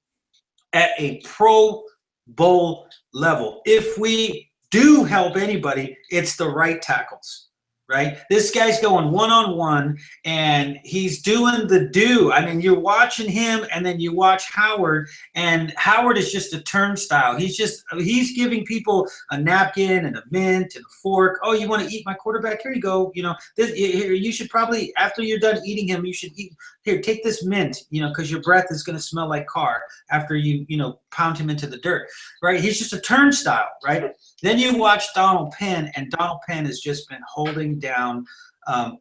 at a Pro Bowl level. If we do help anybody, it's the right tackles, right? This guy's going one-on-one, and he's doing the do. I mean, you're watching him, and then you watch Howard, and Howard is just a turnstile. He's giving people a napkin and a mint and a fork. Oh, you want to eat my quarterback? Here you go. You should probably, after you're done eating him, you should eat. Here, take this mint, because your breath is going to smell like car after you pound him into the dirt, right? He's just a turnstile, right? Then you watch Donald Penn, and Donald Penn has just been holding down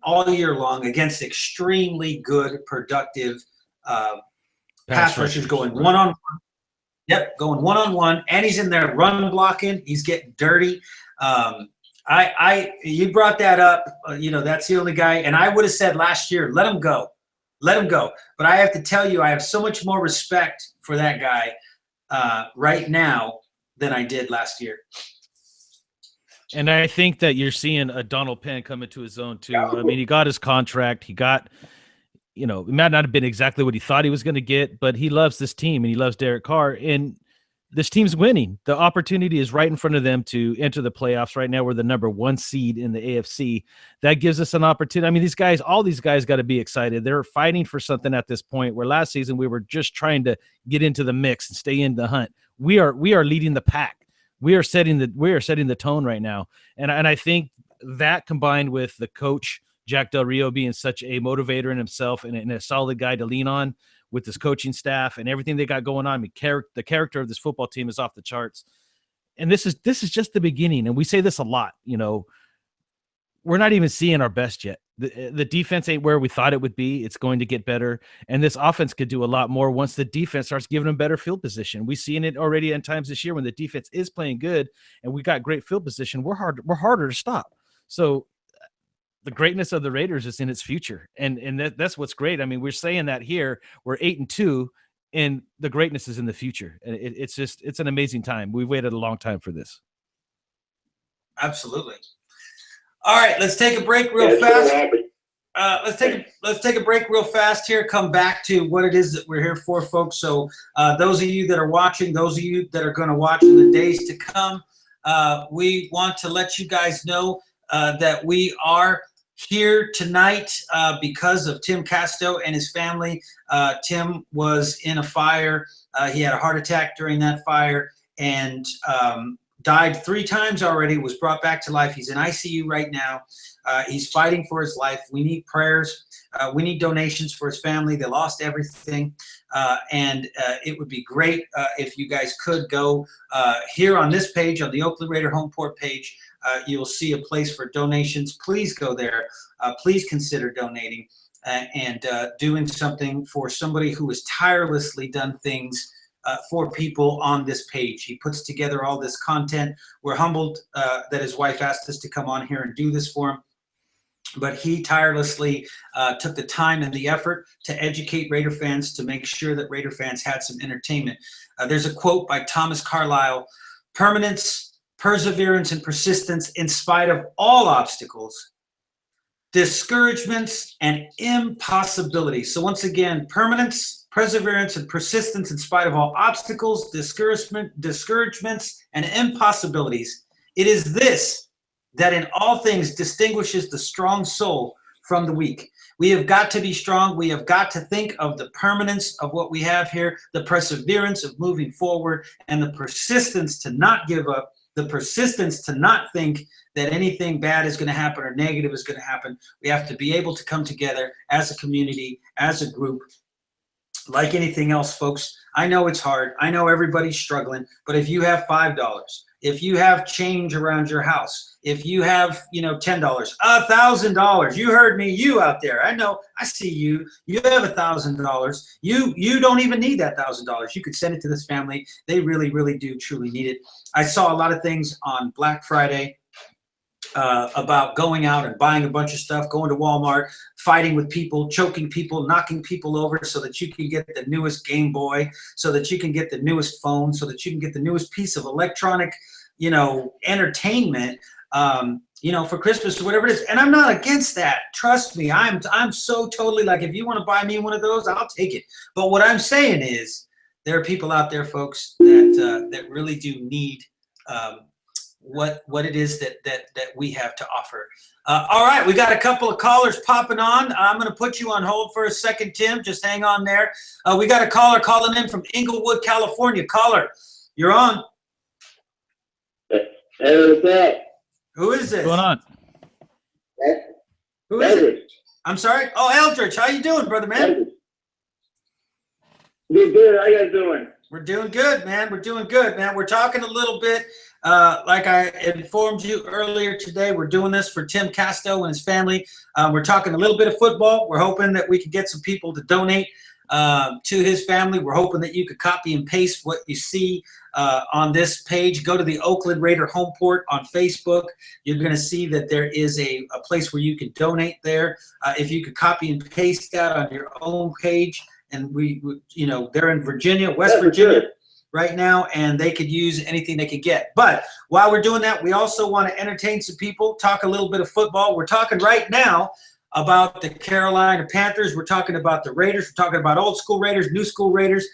all year long against extremely good, productive pass rushers going one-on-one. Yep, going one-on-one, and he's in there run blocking. He's getting dirty. You brought that up. That's the only guy, and I would have said last year, let him go. But I have to tell you, I have so much more respect for that guy right now than I did last year. And I think that you're seeing a Donald Penn come into his own too. I mean, he got his contract. He got, it might not have been exactly what he thought he was going to get, but he loves this team and he loves Derek Carr. And this team's winning. The opportunity is right in front of them to enter the playoffs. Right now, we're the number 1 seed in the AFC. That gives us an opportunity. I mean, all these guys got to be excited. They're fighting for something at this point, where last season we were just trying to get into the mix and stay in the hunt. We are leading the pack. We are setting the tone right now. And I think that, combined with the coach, Jack Del Rio, being such a motivator in himself and a solid guy to lean on, with this coaching staff and everything they got going on. I mean, the character of this football team is off the charts. And this is just the beginning. And we say this a lot, we're not even seeing our best yet. The defense ain't where we thought it would be. It's going to get better. And this offense could do a lot more once the defense starts giving them better field position. We've seen it already at times this year when the defense is playing good and we got great field position. We're harder to stop. So the greatness of the Raiders is in its future. And that's what's great. I mean, we're saying that here, we're 8-2 and the greatness is in the future. And it's an amazing time. We've waited a long time for this. Absolutely. All right, let's take a break real fast. Let's take a break real fast here. Come back to what it is that we're here for, folks. So those of you that are watching, those of you that are going to watch in the days to come, we want to let you guys know that we are here tonight because of Tim Casto and his family. Tim was in a fire. He had a heart attack during that fire and died 3 times already, was brought back to life. He's in ICU right now. He's fighting for his life. We need prayers. We need donations for his family. They lost everything. And it would be great if you guys could go here on this page, on the Oakland Raider home port page. You'll see a place for donations. Please go there. Please consider donating and doing something for somebody who has tirelessly done things for people on this page. He puts together all this content. We're humbled that his wife asked us to come on here and do this for him. but he tirelessly took the time and the effort to educate Raider fans, to make sure that Raider fans had some entertainment. There's a quote by Thomas Carlyle: "Permanence, perseverance, and persistence in spite of all obstacles, discouragements, and impossibilities." So once again, permanence, perseverance, and persistence in spite of all obstacles, discouragements, and impossibilities. It is this that in all things distinguishes the strong soul from the weak. We have got to be strong. We have got to think of the permanence of what we have here, the perseverance of moving forward, and the persistence to not give up, the persistence to not think that anything bad is going to happen or negative is going to happen. We have to be able to come together as a community, as a group. Like anything else, folks, I know it's hard. I know everybody's struggling, but if you have $5, if you have change around your house, if you have, $10, $1,000, you heard me, you out there, I know, I see you, you have $1,000, you don't even need that $1,000. You could send it to this family. They really, really do truly need it. I saw a lot of things on Black Friday about going out and buying a bunch of stuff, going to Walmart, fighting with people, choking people, knocking people over so that you can get the newest Game Boy, so that you can get the newest phone, so that you can get the newest piece of electronic, entertainment, for Christmas or whatever it is. And I'm not against that. Trust me, I'm so totally like, if you want to buy me one of those, I'll take it. But what I'm saying is there are people out there, folks, that really do need what it is that we have to offer. All right, we got a couple of callers popping on. I'm going to put you on hold for a second, Tim. Just hang on there. We got a caller calling in from Inglewood, California. Caller, you're on. Hey, what's up? Who is this? What's going on? Who is it? I'm sorry? Oh, Eldridge. How you doing, brother, man? Doing good. How you guys doing? We're doing good, man. We're doing good, man. We're talking a little bit, like I informed you earlier today, we're doing this for Tim Casto and his family. We're talking a little bit of football. We're hoping that we can get some people to donate to his family. We're hoping that you could copy and paste what you see on this page. Go to the Oakland Raider home port on Facebook. You're going to see that there is a place where you can donate there. If you could copy and paste that on your own page. And they're in Virginia, West Virginia right now, and they could use anything they could get. But while we're doing that, we also want to entertain some people, talk a little bit of football. We're talking right now about the Carolina Panthers. We're talking about the Raiders. We're talking about old school Raiders, new school Raiders.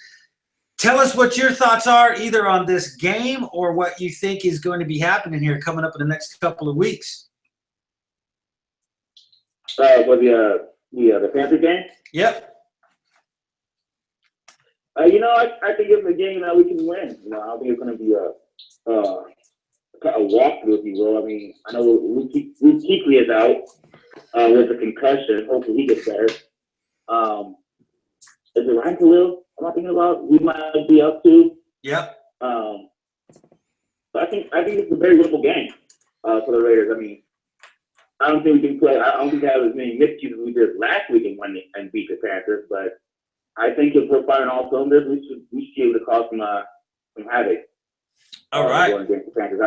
Tell us what your thoughts are either on this game or what you think is going to be happening here coming up in the next couple of weeks. The Panther game? Yep. I think it's a game that we can win. I don't think it's going to be a walkthrough, if you will. I mean, I know Luke Kuechly is out with a concussion. Hopefully he gets better. Is it Ryan Khalil? Am I thinking about? We might be up to. Yep. But I think it's a very winnable game for the Raiders. I mean, I don't think we can play. I don't think they have as many miscues as we did last week and beat the Panthers, but I think if we're firing all cylinders, we should be able to cause some havoc. All right. Against the Panthers.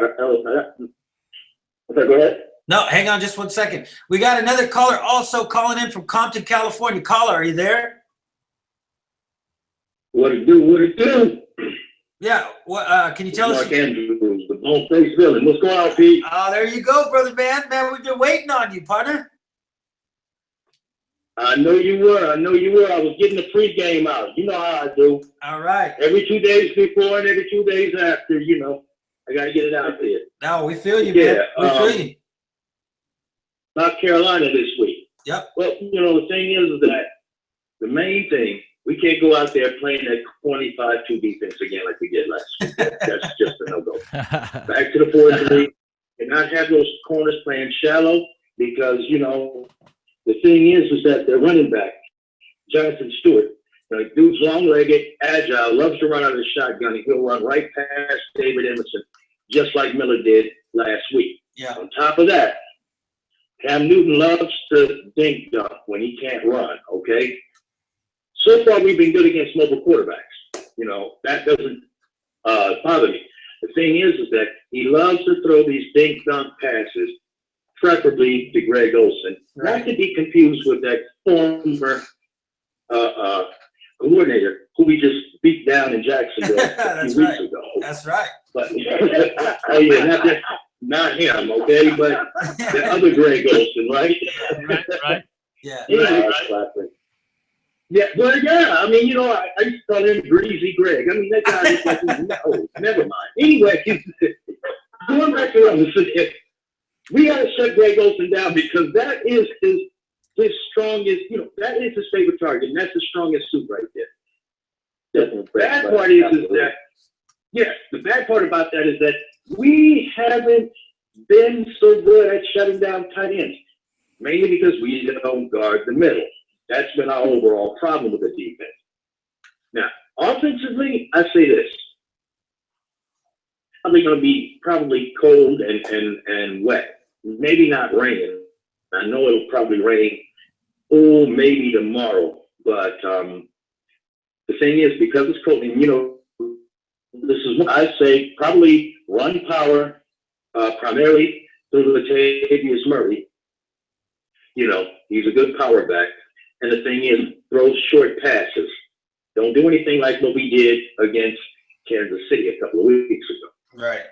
Go ahead. No, hang on just 1 second. We got another caller also calling in from Compton, California. Caller, are you there? What it do? Yeah. What? Can you tell us? Mark Andrews, the bone-faced villain. What's going on, Pete? Oh, there you go, brother man. Man, we've been waiting on you, partner. I know you were. I was getting the pregame out. You know how I do. All right. Every 2 days before and every 2 days after, I got to get it out there. No, we feel you, man. We feel you. South Carolina this week. Yep. Well, the thing is that the main thing, we can't go out there playing that 25-2 defense again like we did last week. That's just a no-go. Back to the 4-3 and not have those corners playing shallow because, the thing is that their running back, Jonathan Stewart, dude's long-legged, agile, loves to run out of the shotgun. And he'll run right past David Emerson, just like Miller did last week. Yeah. On top of that, Cam Newton loves to dink dunk when he can't run, okay? So far, we've been good against mobile quarterbacks. That doesn't bother me. The thing is that he loves to throw these dink dunk passes preferably to Greg Olsen. Not to be confused with that former coordinator who we just beat down in Jacksonville a few weeks ago. That's right. But not him, okay? But the other Greg Olsen, right? Right. Yeah. Yeah, well, yeah. I mean, I used to call him Greasy Greg. I mean, that guy is like, no, never mind. Anyway, going back to what I was saying, we got to shut Greg Olsen down because that is his strongest, that is his favorite target, and that's the strongest suit right there. The bad part is that, yes, the bad part about that is that we haven't been so good at shutting down tight ends, mainly because we don't guard the middle. That's been our overall problem with the defense. Now, offensively, I say this. Probably going to be cold and wet. Maybe not raining. I know it'll probably rain, maybe tomorrow. But the thing is, because it's cold, and this is what I say, probably run power, primarily through Latavius Murray. He's a good power back. And the thing is, throw short passes. Don't do anything like what we did against Kansas City a couple of weeks ago. Right.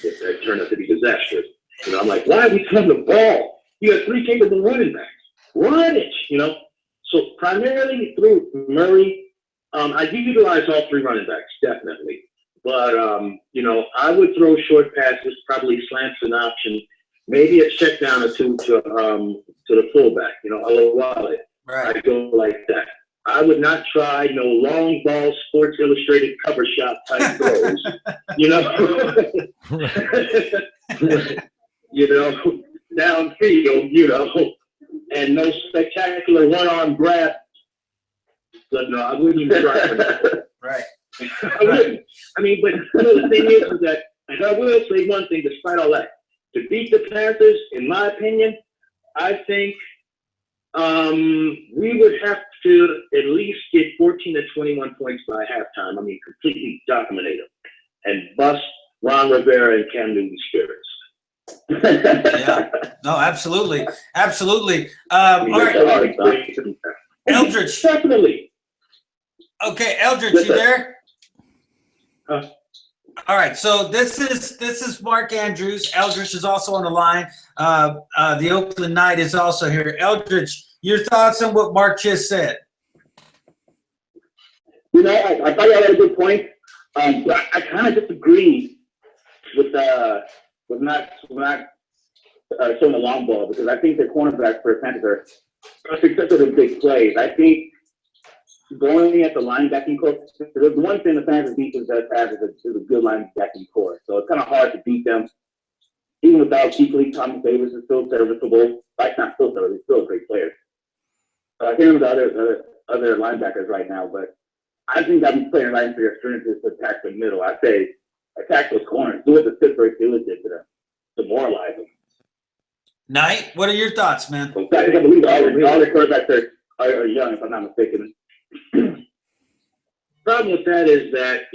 That turned out to be disastrous. I'm like, why are we throwing the ball? You got 3 capable running backs. Run it, So primarily through Murray, I do utilize all 3 running backs, definitely. But, I would throw short passes, probably slants an option, maybe a check down or two to the fullback, a wallet. Right. I go like that. I would not try no long ball Sports Illustrated cover shot type throws, downfield, and no spectacular one-arm grab. But no, I wouldn't even try for that. Right. I wouldn't. I mean, but the thing is that, and I will say one thing, despite all that, to beat the Panthers, in my opinion, I think we would have to at least get 14 to 21 points by halftime. I mean, completely dominate them and bust Ron Rivera and Cam Newton's spirits. Yeah. No, absolutely. Absolutely. All right. Eldridge. Definitely. Okay, Eldridge, you there? All right, so this is Mark Andrews. Eldridge is also on the line. The Oakland Knight is also here. Eldridge, your thoughts on what Mark just said? I thought you had a good point. I kind of disagree with not showing the long ball because I think the cornerbacks for Panthers are successful with big plays. I think going at the linebacking core, there's one thing the Panthers defense does have is a good linebacking core. So it's kind of hard to beat them. Even without Keekly, Thomas Davis is still serviceable. Like, not still serviceable, he's still a great player. I can't remember the other linebackers right now, but I think I'd be playing right into your strength is to attack the middle. I say attack those corners. Do what the Pittsburgh Steelers did to them. Demoralize them. Knight, what are your thoughts, man? So I believe all the quarterbacks are young, if I'm not mistaken. Problem with that is that,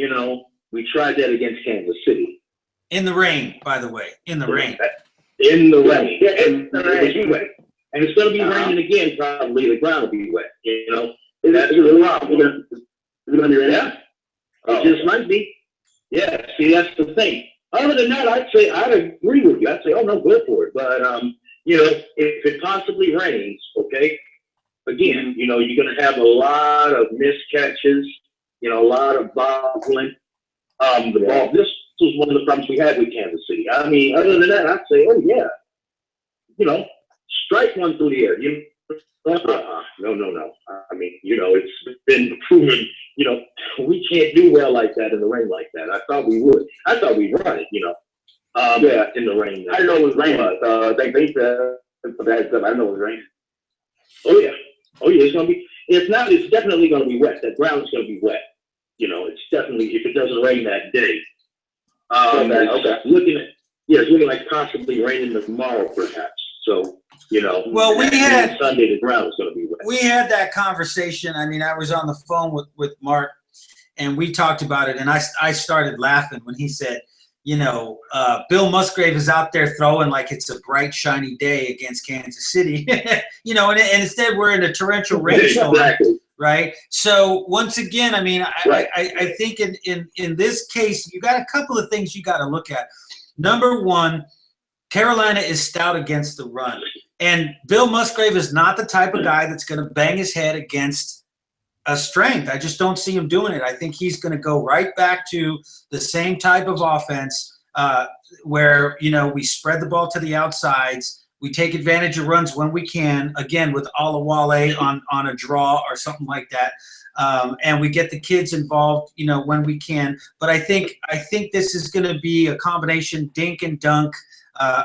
we tried that against Kansas City. In the rain, by the way. In the rain. In the rain. Yeah, in the rain. And it's going to be raining again, probably. The ground will be wet, That's the problem. Is it going to be raining? Yeah. It just might be. Yeah, see, that's the thing. Other than that, I'd agree with you. I'd say, oh, no, go for it. But, if it possibly rains, okay, again, you're going to have a lot of missed catches, a lot of bobbling. The ball, this was one of the problems we had with Kansas City. I mean, other than that, I'd say, oh, yeah, strike one through the air. No. I mean, it's been proven, we can't do well like that in the rain like that. I thought we would. I thought we'd run it, in the rain. I didn't know it was raining. They said for that stuff. I know it was raining. Oh yeah, it's gonna be. It's definitely gonna be wet. That ground is gonna be wet. It's definitely, if it doesn't rain that day. It's looking like possibly raining tomorrow, perhaps. So, well, we had Sunday. The ground is gonna be wet. We had that conversation. I mean, I was on the phone with Mark, and we talked about it. And I started laughing when he said, Bill Musgrave is out there throwing like it's a bright, shiny day against Kansas City, and instead we're in a torrential rainstorm, Exactly. right? So once again, I mean, Right. I think in this case, you got a couple of things you got to look at. Number one, Carolina is stout against the run, and Bill Musgrave is not the type of guy that's going to bang his head against a strength. I just don't see him doing it. I think he's going to go right back to the same type of offense where, we spread the ball to the outsides. We take advantage of runs when we can, again, with Olawale on a draw or something like that. And we get the kids involved, when we can. But I think this is going to be a combination dink and dunk,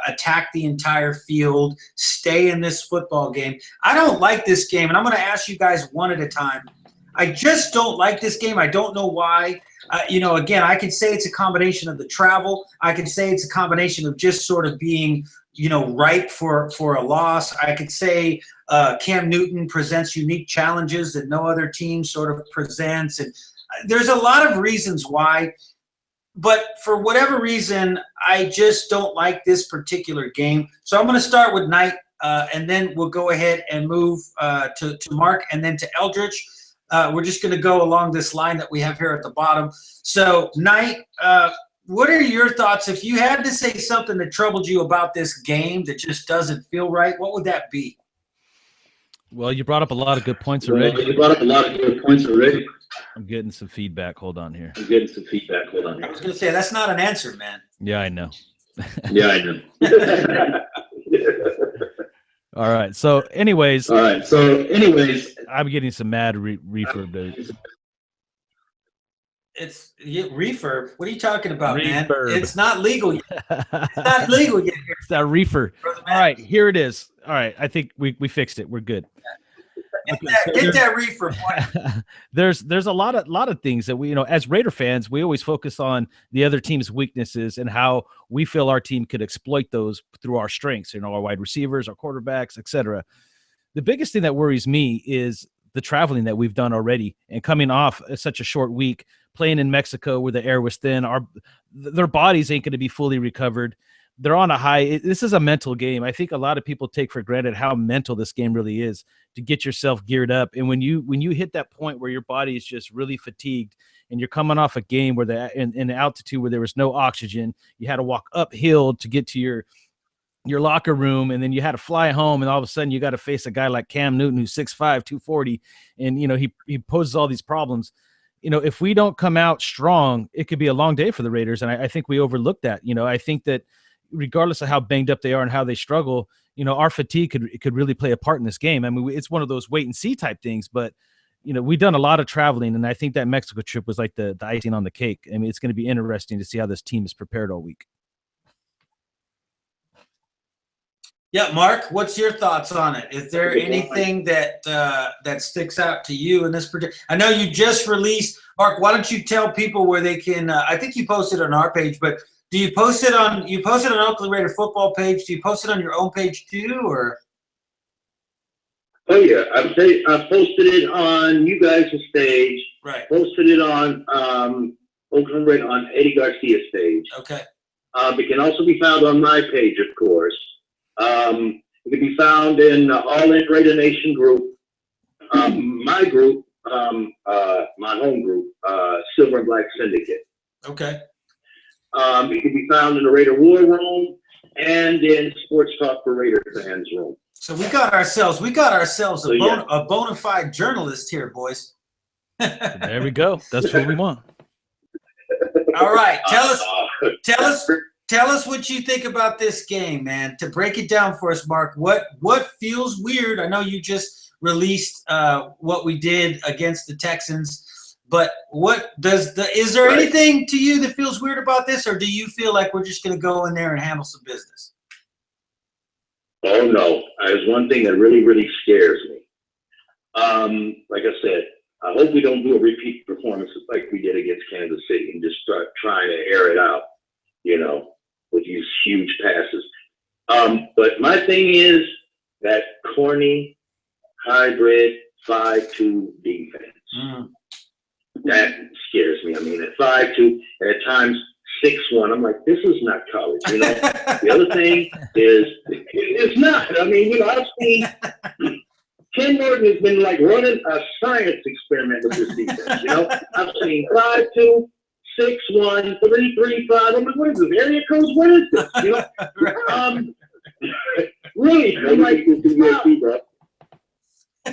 attack the entire field, stay in this football game. I don't like this game, and I'm going to ask you guys one at a time. I just don't like this game. I don't know why. Again, I could say it's a combination of the travel. I could say it's a combination of just sort of being, ripe for a loss. I could say Cam Newton presents unique challenges that no other team sort of presents. And there's a lot of reasons why. But for whatever reason, I just don't like this particular game. So I'm going to start with Knight, and then we'll go ahead and move to Mark and then to Eldridge. We're just going to go along this line that we have here at the bottom. So, Knight, what are your thoughts? If you had to say something that troubled you about this game that just doesn't feel right, what would that be? Well, you brought up a lot of good points already. I'm getting some feedback. Hold on here. I was going to say, that's not an answer, man. Yeah, I know. I know. All right. So, anyways, I'm getting some mad refurb. It's refurb. What are you talking about, man? Refurb. It's not legal yet. It's not legal yet. It's that reefer. Brother, All right, here it is. All right, I think we fixed it. We're good. Get that reefer point. There's a lot of things that we, as Raider fans, we always focus on the other team's weaknesses and how we feel our team could exploit those through our strengths, our wide receivers, our quarterbacks, etc. The biggest thing that worries me is the traveling that we've done already and coming off such a short week, playing in Mexico where the air was thin. Their bodies ain't going to be fully recovered. They're on a high. This is a mental game. I think a lot of people take for granted how mental this game really is to get yourself geared up. And when you hit that point where your body is just really fatigued and you're coming off a game where in altitude where there was no oxygen, you had to walk uphill to get to your locker room, and then you had to fly home, and all of a sudden you got to face a guy like Cam Newton who's 6'5", 240, and he poses all these problems. If we don't come out strong, it could be a long day for the Raiders, and I think we overlooked that. I think that regardless of how banged up they are and how they struggle, our fatigue could really play a part in this game. I mean, it's one of those wait and see type things, but we've done a lot of traveling, and I think that Mexico trip was like the icing on the cake. I mean, it's going to be interesting to see how this team is prepared all week. Yeah, Mark, what's your thoughts on it? Is there anything that sticks out to you in this particular? I know you just released, Mark. Why don't you tell people where they can? I think you posted on our page, but do you post it on? You posted on Oakland Raider football page. Do you post it on your own page too, or? Oh yeah, I posted it on you guys' stage. Right. Posted it on Oakland Raider on Eddie Garcia's stage. Okay. It can also be found on my page, of course. It can be found in All In Raider Nation group, my group, my home group, Silver and Black Syndicate. Okay. It can be found in the Raider War Room and in Sports Talk for Raider Fans Room. So we got ourselves a bona fide journalist here, boys. There we go. That's what we want. All right, tell us what you think about this game, man. To break it down for us, Mark, what feels weird? I know you just released what we did against the Texans, but is there anything to you that feels weird about this, or do you feel like we're just going to go in there and handle some business? Oh no, there's one thing that really, really scares me. Like I said, I hope we don't do a repeat performance like we did against Kansas City and just start trying to air it out, with these huge passes. But my thing is that corny, hybrid 5-2 defense. That scares me. I mean, at 5-2, and at times 6'1". I'm like, this is not college, you know. The other thing is, it's not. I mean, you know, I've seen Ken Norton has been like running a science experiment with this defense. You know, I've seen 5'2", 6'1", 3'5". I'm like, what is this? Area codes? What is this? You know, really, I'm like, wow.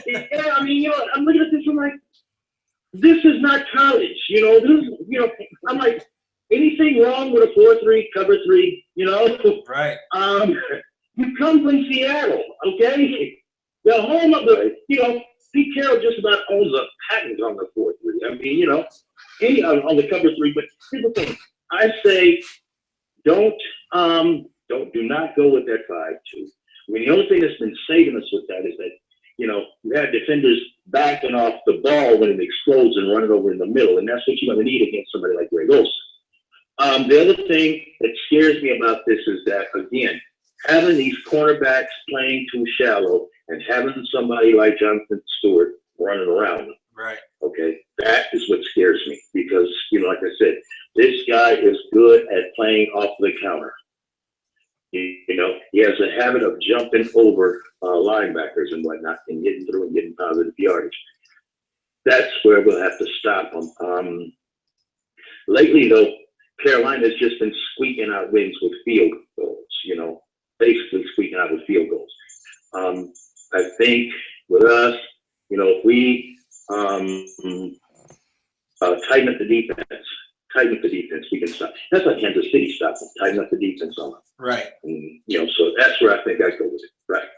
Yeah, I mean, you know, I'm looking at this. I'm like, this is not college. You know, this is, you know, I'm like, anything wrong with a 4-3 cover 3? You know, Right. You come from Seattle, okay? The home of the, you know, Pete Carroll just about owns a patent on the 4-3. I mean, you know, any on the cover 3. But here's the thing: I say, do not go with that 5-2. I mean, the only thing that's been saving us with that is that, you know, you have defenders backing off the ball when it explodes and running over in the middle, and that's what you're going to need against somebody like Greg Olsen. The other thing that scares me about this is that, again, having these cornerbacks playing too shallow and having somebody like Jonathan Stewart running around them. Right. Okay, that is what scares me because, you know, like I said, this guy is good at playing off the counter. You know, he has a habit of jumping over linebackers and whatnot and getting through and getting positive yardage. That's where we'll have to stop him. Lately, though, Carolina's just been squeaking out wins with field goals, you know, basically squeaking out with field goals. I think with us, you know, if we tighten up the defense, we can stop. That's like Kansas City stopped them, tighten up the defense on them. Right. And, you know, so that's where I think I go with it. Right.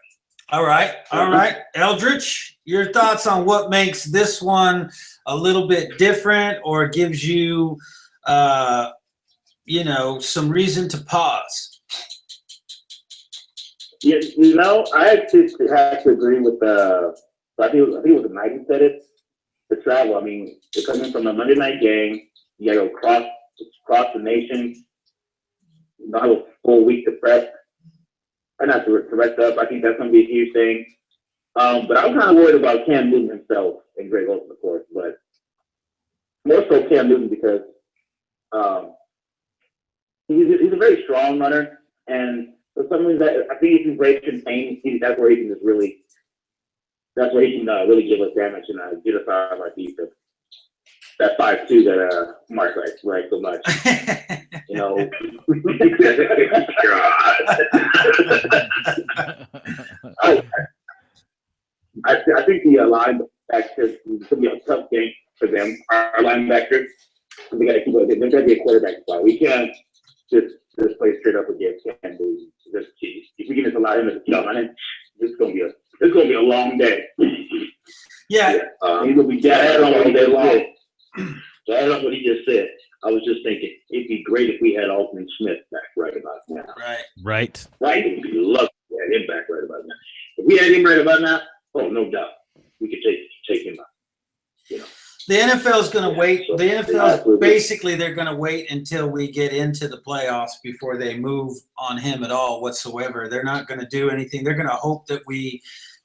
All right. All right. Eldridge, your thoughts on what makes this one a little bit different or gives you, you know, some reason to pause? Yeah, you know, I actually have to agree with I think it was the night he said it. The travel. I mean, they're coming from a Monday night game. You got to go across the nation. You know, have a full week to prep. Or not to rest up. I think that's going to be a huge thing. But I'm kind of worried about Cam Newton himself and Greg Olsen, of course. But more so Cam Newton because he's a very strong runner, and for some reason, I think he can break contain. That's where he can really give us damage and get us out of our defense. That 5'2" that Mark likes so much, you know. I think the linebackers is going to be a tough game for them. Our linebackers, we got to keep it. There's got to be a quarterback spot. We can't just play straight up against Cam Newton. If we give us a lot of him, it's going to be a long day. Yeah. He's going to be jazzed all day long. So I don't know what he just said. I was just thinking it'd be great if we had Alton Smith back right about now. Right. Right? It'd be lovely to have him back right about now. If we had him right about now, oh, no doubt, we could take him out. You know. The NFL is going to wait. So, the NFL is basically they're going to wait until we get into the playoffs before they move on him at all whatsoever. They're not going to do anything. They're going to hope that we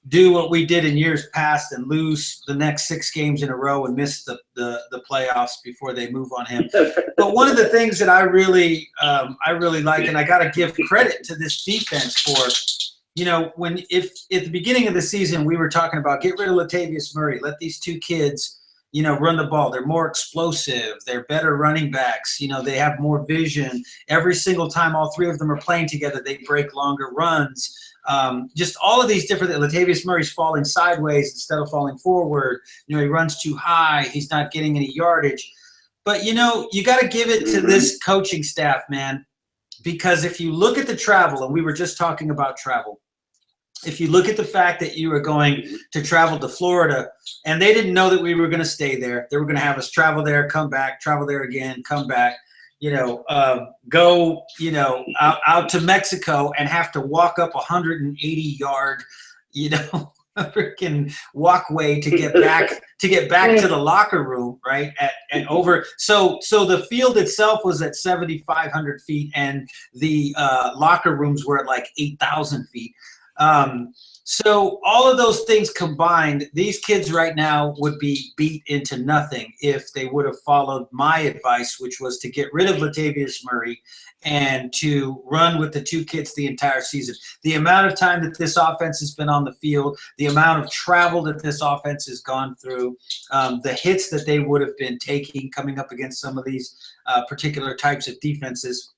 do what we did in years past and lose the next 6 games in a row and miss the playoffs before they move on him. But one of the things that I really like, and I got to give credit to this defense for, you know, if at the beginning of the season we were talking about get rid of Latavius Murray, let these 2 kids, you know, run the ball. They're more explosive. They're better running backs. You know, they have more vision. Every single time all 3 of them are playing together, they break longer runs. Just all of these different. Latavius Murray's falling sideways instead of falling forward. You know, he runs too high. He's not getting any yardage. But, you know, you got to give it to this coaching staff, man, because if you look at the travel, and we were just talking about travel, if you look at the fact that you were going to travel to Florida and they didn't know that we were going to stay there, they were going to have us travel there, come back, travel there again, come back, you know, go, you know, out to Mexico and have to walk up 180-yard, you know, freaking walkway to get back to the locker room, right? And over. So the field itself was at 7,500 feet and the locker rooms were at like 8,000 feet. So all of those things combined, these kids right now would be beat into nothing if they would have followed my advice, which was to get rid of Latavius Murray and to run with the two kids the entire season. The amount of time that this offense has been on the field, the amount of travel that this offense has gone through, the hits that they would have been taking coming up against some of these particular types of defenses.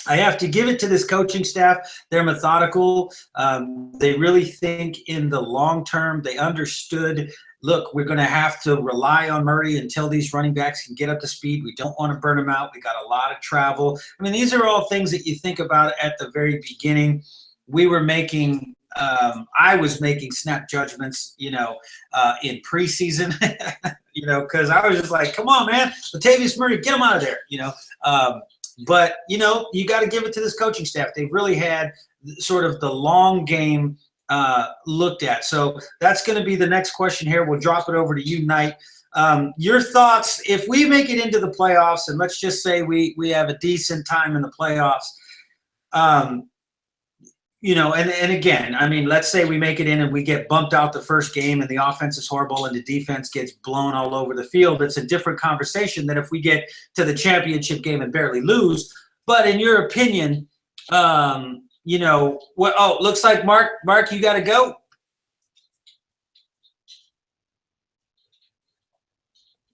I have to give it to this coaching staff. They're methodical. They really think in the long term. They understood, look, we're going to have to rely on Murray until these running backs can get up to speed. We don't want to burn them out. We got a lot of travel. I mean, these are all things that you think about at the very beginning. We were making I was making snap judgments, in preseason, because I was just like, come on, man, Latavius Murray, get him out of there, But, you got to give it to this coaching staff. They've really had sort of the long game looked at. So that's going to be the next question here. We'll drop it over to you, Knight. Your thoughts, if we make it into the playoffs, and let's just say we have a decent time in the playoffs, and again, I mean, let's say we make it in and we get bumped out the first game and the offense is horrible and the defense gets blown all over the field. It's a different conversation than if we get to the championship game and barely lose. But in your opinion, looks like Mark, you got to go.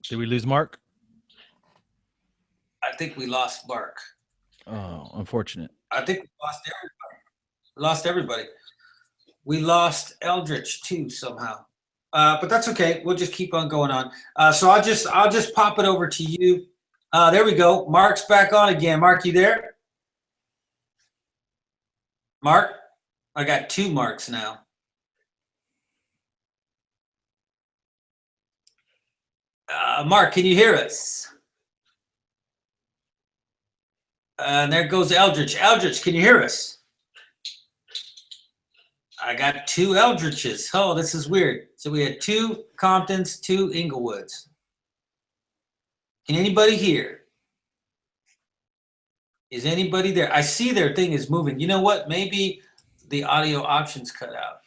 Did we lose Mark? I think we lost Mark. Oh, unfortunate. I think we lost everybody. We lost Eldritch too somehow, but that's okay. We'll just keep on going on. So I'll just pop it over to you. There we go. Mark's back on again. Mark, you there? Mark, I got two Marks now. Mark, can you hear us? And there goes Eldritch. Eldritch, can you hear us? I got two Eldritches. Oh, this is weird. So we had two Comptons, two Inglewoods. Can anybody hear? Is anybody there? I see their thing is moving. You know what? Maybe the audio options cut out.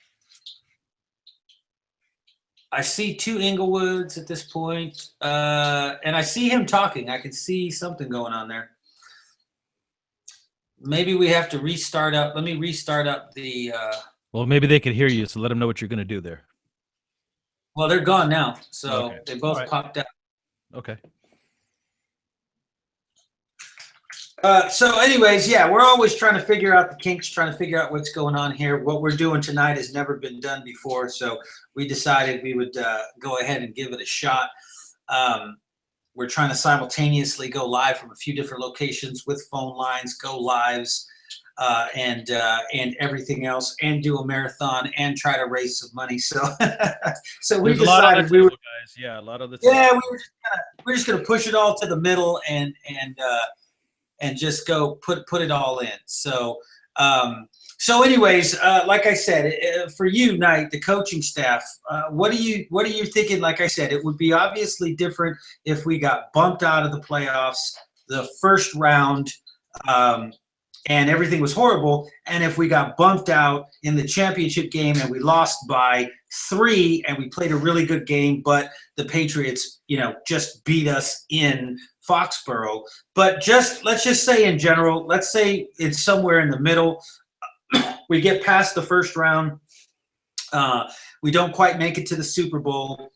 I see two Inglewoods at this point, and I see him talking. I can see something going on there. Maybe we have to restart up. Let me restart up the Well, maybe they could hear you, so let them know what you're going to do there. well, they're gone now, so Okay. they both All right. popped out. Okay. So anyways, yeah, we're always trying to figure out the kinks, trying to figure out what's going on here. What we're doing tonight has never been done before, so we decided we would go ahead and give it a shot. We're trying to simultaneously go live from a few different locations with phone lines, go lives, and everything else, and do a marathon and try to raise some money. So, so we There's a lot on the decided we were, table, guys. Yeah, a lot of the yeah, we're just gonna push it all to the middle and just go put it all in. So, so anyways, like I said, for you, Knight, the coaching staff, what are you thinking? Like I said, it would be obviously different if we got bumped out of the playoffs, the first round, and everything was horrible. And if we got bumped out in the championship game and we lost by 3 and we played a really good game, but the Patriots, just beat us in Foxborough. But let's just say in general, let's say it's somewhere in the middle. We get past the first round. We don't quite make it to the Super Bowl.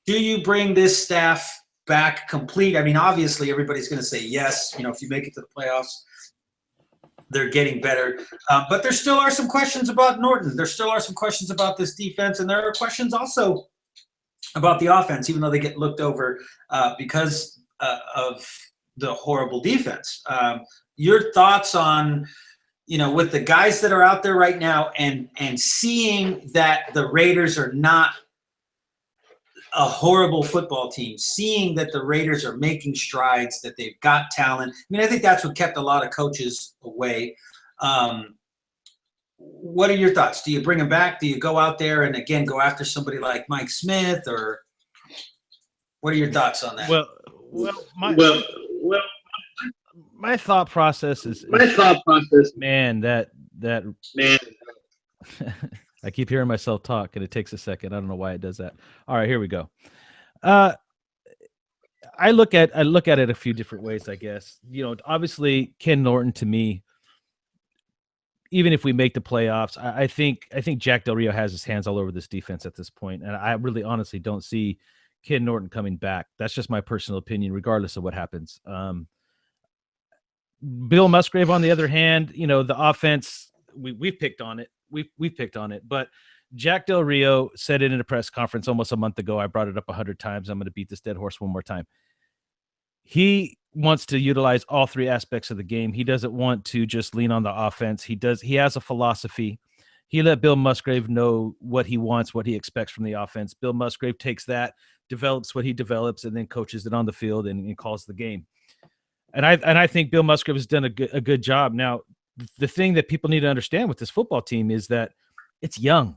Do you bring this staff back complete? I mean, obviously everybody's going to say yes. If you make it to the playoffs, they're getting better. But there still are some questions about Norton. There still are some questions about this defense. And there are questions also about the offense, even though they get looked over because of the horrible defense. Your thoughts on, with the guys that are out there right now and seeing that the Raiders are not a horrible football team, seeing that the Raiders are making strides, that they've got talent. I mean, I think that's what kept a lot of coaches away. What are your thoughts? Do you bring them back? Do you go out there and, again, go after somebody like Mike Smith? Or what are your thoughts on that? My thought process is My thought process, man, that I keep hearing myself talk, and it takes a second. I don't know why it does that. All right, here we go. I look at it a few different ways, I guess. Obviously, Ken Norton, to me, even if we make the playoffs, I think Jack Del Rio has his hands all over this defense at this point, and I really honestly don't see Ken Norton coming back. That's just my personal opinion, regardless of what happens. Bill Musgrave, on the other hand, the offense, we've picked on it. We've picked on it, but Jack Del Rio said it in a press conference almost a month ago. I brought it up 100 times. I'm going to beat this dead horse one more time. He wants to utilize all three aspects of the game. He doesn't want to just lean on the offense. He has a philosophy. He let Bill Musgrave know what he wants, what he expects from the offense. Bill Musgrave takes that, develops what he develops, and then coaches it on the field and calls the game. And I think Bill Musgrave has done a good job. Now, the thing that people need to understand with this football team is that it's young.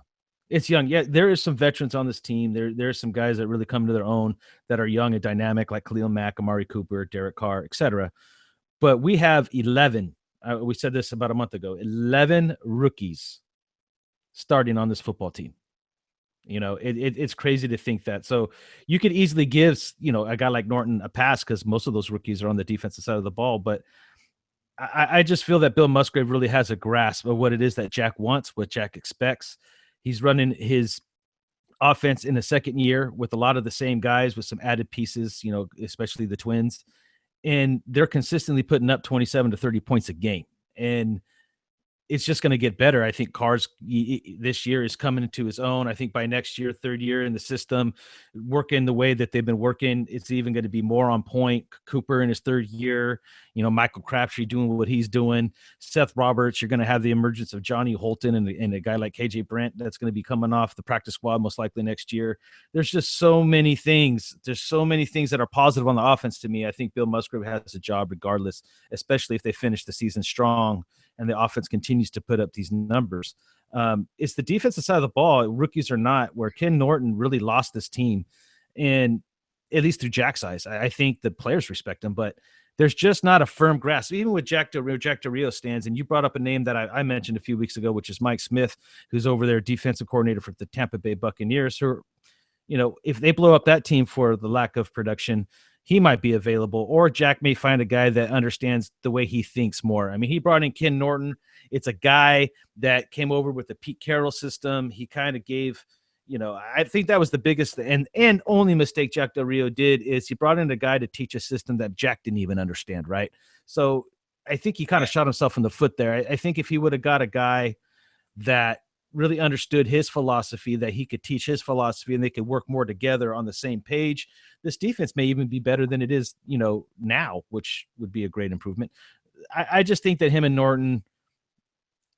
It's young. Yeah, there is some veterans on this team. There are some guys that really come to their own that are young and dynamic, like Khalil Mack, Amari Cooper, Derek Carr, etc. But we have 11. We said this about a month ago. 11 rookies starting on this football team. It's crazy to think that. So you could easily give, a guy like Norton a pass because most of those rookies are on the defensive side of the ball. But I just feel that Bill Musgrave really has a grasp of what it is that Jack wants, what Jack expects. He's running his offense in the second year with a lot of the same guys with some added pieces, especially the twins. And they're consistently putting up 27 to 30 points a game. And it's just going to get better. I think Carr's this year is coming into his own. I think by next year, third year in the system, working the way that they've been working, it's even going to be more on point. Cooper in his third year, Michael Crabtree doing what he's doing. Seth Roberts, you're going to have the emergence of Johnny Holton and a guy like KJ Brent that's going to be coming off the practice squad most likely next year. There's just so many things. There's so many things that are positive on the offense to me. I think Bill Musgrave has a job regardless, especially if they finish the season strong and the offense continues to put up these numbers. It's the defensive side of the ball, rookies or not, where Ken Norton really lost this team. And at least through Jack's eyes, I think the players respect him, but there's just not a firm grasp. Even with Jack Del Rio stands, and you brought up a name that I mentioned a few weeks ago, which is Mike Smith, who's over there defensive coordinator for the Tampa Bay Buccaneers, who, if they blow up that team for the lack of production, he might be available, or Jack may find a guy that understands the way he thinks more. I mean, he brought in Ken Norton. It's a guy that came over with the Pete Carroll system. He kind of gave, I think that was the biggest and only mistake Jack Del Rio did is he brought in a guy to teach a system that Jack didn't even understand, right? So I think he kind of shot himself in the foot there. I think if he would have got a guy that really understood his philosophy, that he could teach his philosophy and they could work more together on the same page, this defense may even be better than it is, now, which would be a great improvement. I just think that him and Norton,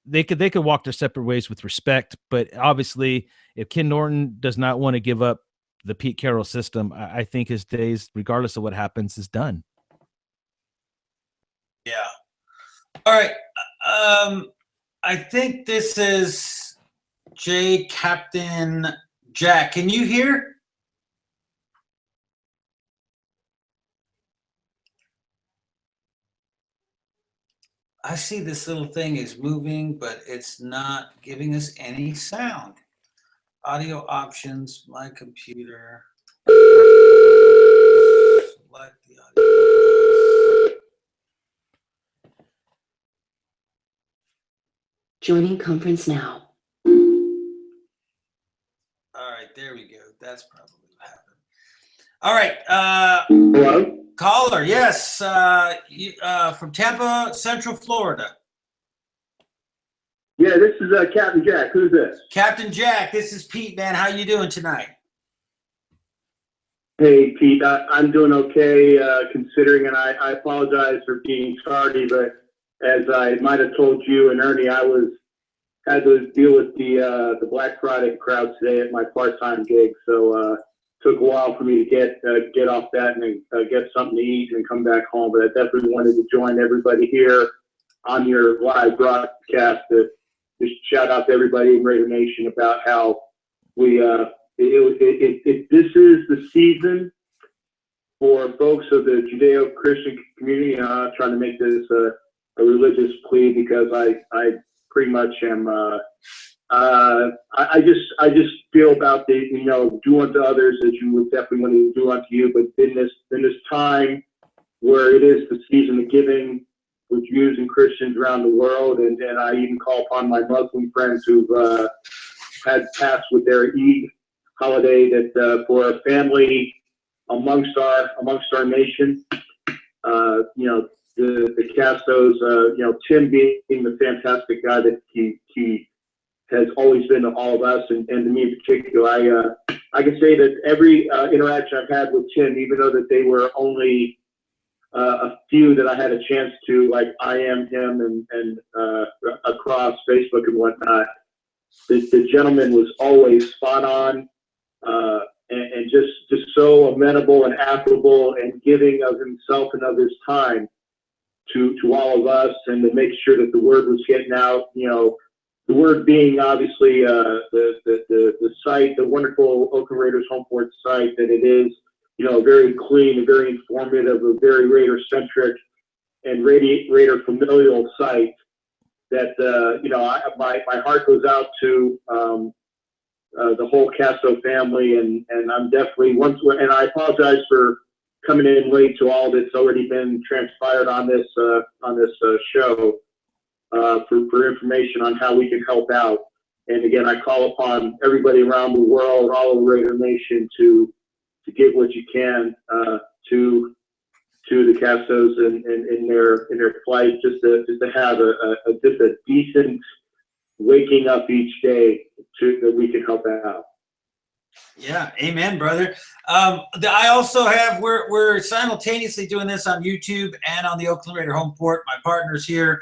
they could walk their separate ways with respect, but obviously if Ken Norton does not want to give up the Pete Carroll system, I think his days, regardless of what happens, is done. Yeah. All right. I think this is Captain Jack. Can you hear? I see this little thing is moving, but it's not giving us any sound. Audio options, my computer. Select the audio. Joining conference now. All right, there we go. That's probably what happened. All right. Hello? Caller, yes, from Tampa, Central Florida. Yeah, this is Captain Jack. Who's this? Captain Jack, this is Pete, man. How you doing tonight? Hey, Pete. I'm doing okay, considering, and I apologize for being tardy, but as I might have told you and Ernie, I had to deal with the Black Friday crowd today at my part-time gig, so took a while for me to get off that and get something to eat and come back home. But I definitely wanted to join everybody here on your live broadcast to just shout out to everybody in Raider Nation about how we this is the season for folks of the Judeo-Christian community. I'm not trying to make this a religious plea because I pretty much am I just feel about the, do unto others as you would definitely want to do unto you. But in this time where it is the season of giving with Jews and Christians around the world, and I even call upon my Muslim friends who've had passed with their Eid holiday, that for a family amongst our nation, the Castos, Tim being the fantastic guy that he has always been to all of us, and to me in particular, I can say that every interaction I've had with Tim, even though that they were only a few that I had a chance to, like, I am him and across Facebook and whatnot, the gentleman was always spot on, and just so amenable and affable and giving of himself and of his time to all of us, and to make sure that the word was getting out. The word being obviously the site, the wonderful Oakland Raiders home port site that it is. Very clean, and very informative, a very Raider-centric and Raider familial site that, my heart goes out to the whole Casto family, and I'm definitely and I apologize for coming in late to all that's already been transpired on this show for information on how we can help out. And again, I call upon everybody around the world, all of Raider Nation, to give what you can to the Castos in their flight, just to have a decent waking up each day that we can help out. Yeah, amen, brother. I also have, we're simultaneously doing this on YouTube and on the Oakland Raider home port. My partner's here.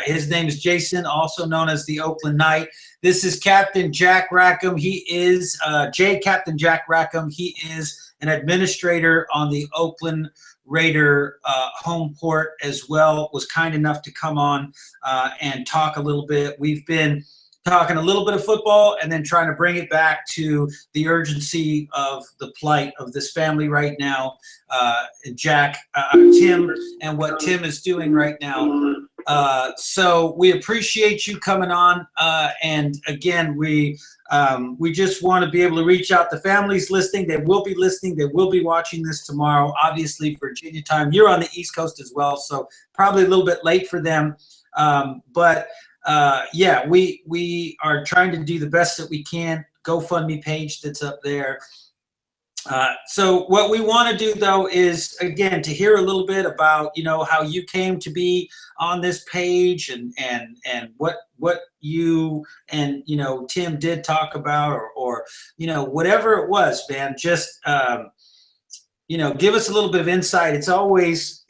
His name is Jason, also known as the Oakland Knight. This is Captain Jack Rackham. He is Captain Jack Rackham. He is an administrator on the Oakland Raider home port as well. Was kind enough to come on and talk a little bit. We've been talking a little bit of football and then trying to bring it back to the urgency of the plight of this family right now, Tim, and what Tim is doing right now. So we appreciate you coming on. And again, we just want to be able to reach out. The family's listening. They will be listening. They will be watching this tomorrow, obviously Virginia time. You're on the East Coast as well, so probably a little bit late for them. Yeah, we are trying to do the best that we can. GoFundMe page that's up there. So what we want to do, though, is, again, to hear a little bit about, how you came to be on this page and what you and, Tim did talk about or whatever it was, man. Just, give us a little bit of insight. It's always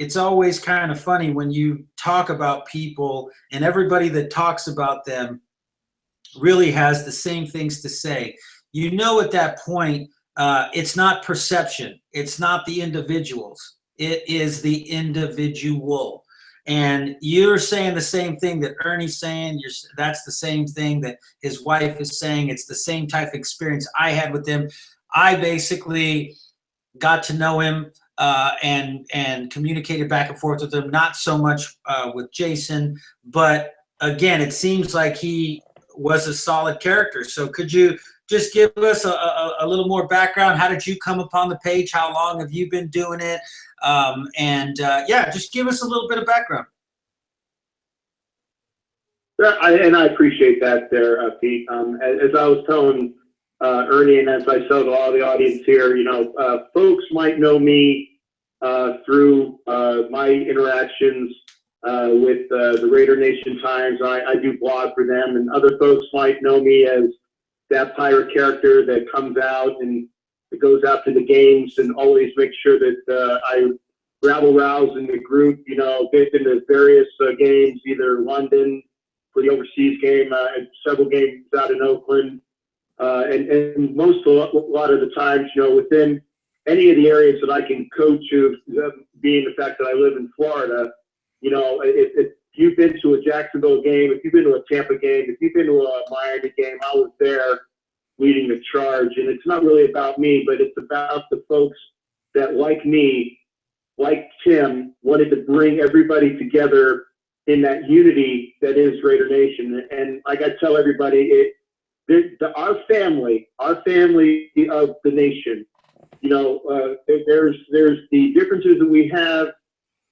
kind of funny when you talk about people and everybody that talks about them really has the same things to say. At that point, it's not perception. It's not the individuals. It is the individual. And you're saying the same thing that Ernie's saying. That's the same thing that his wife is saying. It's the same type of experience I had with him. I basically got to know him and communicated back and forth with him. Not so much with Jason, but again, it seems like he was a solid character. So could you just give us a little more background? How did you come upon the page? How long have you been doing it? Just give us a little bit of background. And I appreciate that there, Pete. As I was telling Ernie, and as I tell to all the audience here, folks might know me through my interactions with the Raider Nation Times. I do blog for them, and other folks might know me as that pirate character that comes out and goes out to the games and always makes sure that I rabble-rouse in the group. Been to various games, either London for the overseas game, and several games out in Oakland. And a lot of the times, within any of the areas that I can go to, being the fact that I live in Florida, if you've been to a Jacksonville game, if you've been to a Tampa game, if you've been to a Miami game, I was there leading the charge. And it's not really about me, but it's about the folks that, like me, like Tim, wanted to bring everybody together in that unity that is Raider Nation. And like I tell everybody, our family of the nation, you know, there's the differences that we have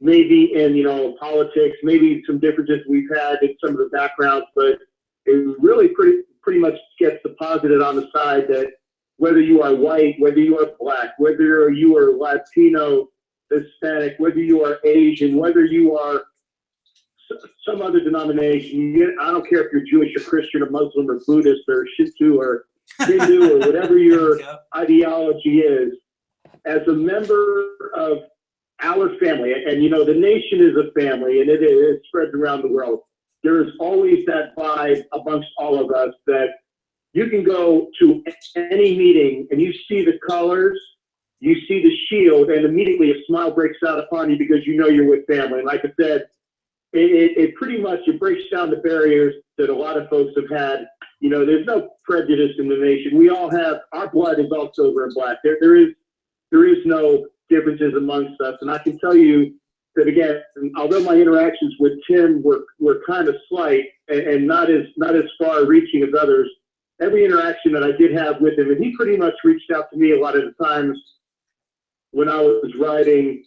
maybe in, you know, politics, maybe some differences we've had in some of the backgrounds, but it really pretty much gets deposited on the side that whether you are white, whether you are black, whether you are Latino, Hispanic, whether you are Asian, whether you are some other denomination, I don't care if you're Jewish or Christian or Muslim or Buddhist or Shinto or Hindu or whatever your ideology is, as a member of our family, and you know, the nation is a family and it spreads around the world. There is always that vibe amongst all of us that you can go to any meeting and you see the colors, you see the shield, and immediately a smile breaks out upon you because you know you're with family. And like I said, it pretty much, it breaks down the barriers that a lot of folks have had. You know, there's no prejudice in the nation. We all have, our blood is all silver and black. There is no differences amongst us. And I can tell you that, again, although my interactions with Tim were kind of slight and not as far reaching as others, every interaction that I did have with him, and he pretty much reached out to me a lot of the times when I was writing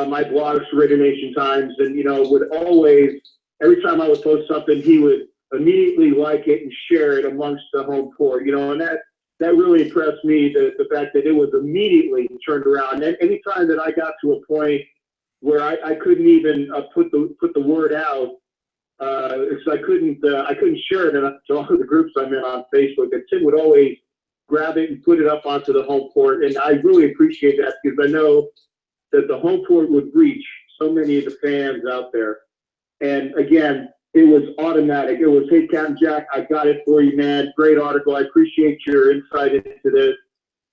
my blogs for Raider Nation Times, and, you know, would always, every time I would post something, he would immediately like it and share it amongst the home court, you know, and that really impressed me, the fact that it was immediately turned around. And any time that I got to a point where I couldn't even put the word out, because I couldn't share it to all of the groups I'm in on Facebook, and Tim would always grab it and put it up onto the home court. And I really appreciate that because I know that the home court would reach so many of the fans out there. And again, it was automatic. It was, hey, Captain Jack, I got it for you, man. Great article. I appreciate your insight into this.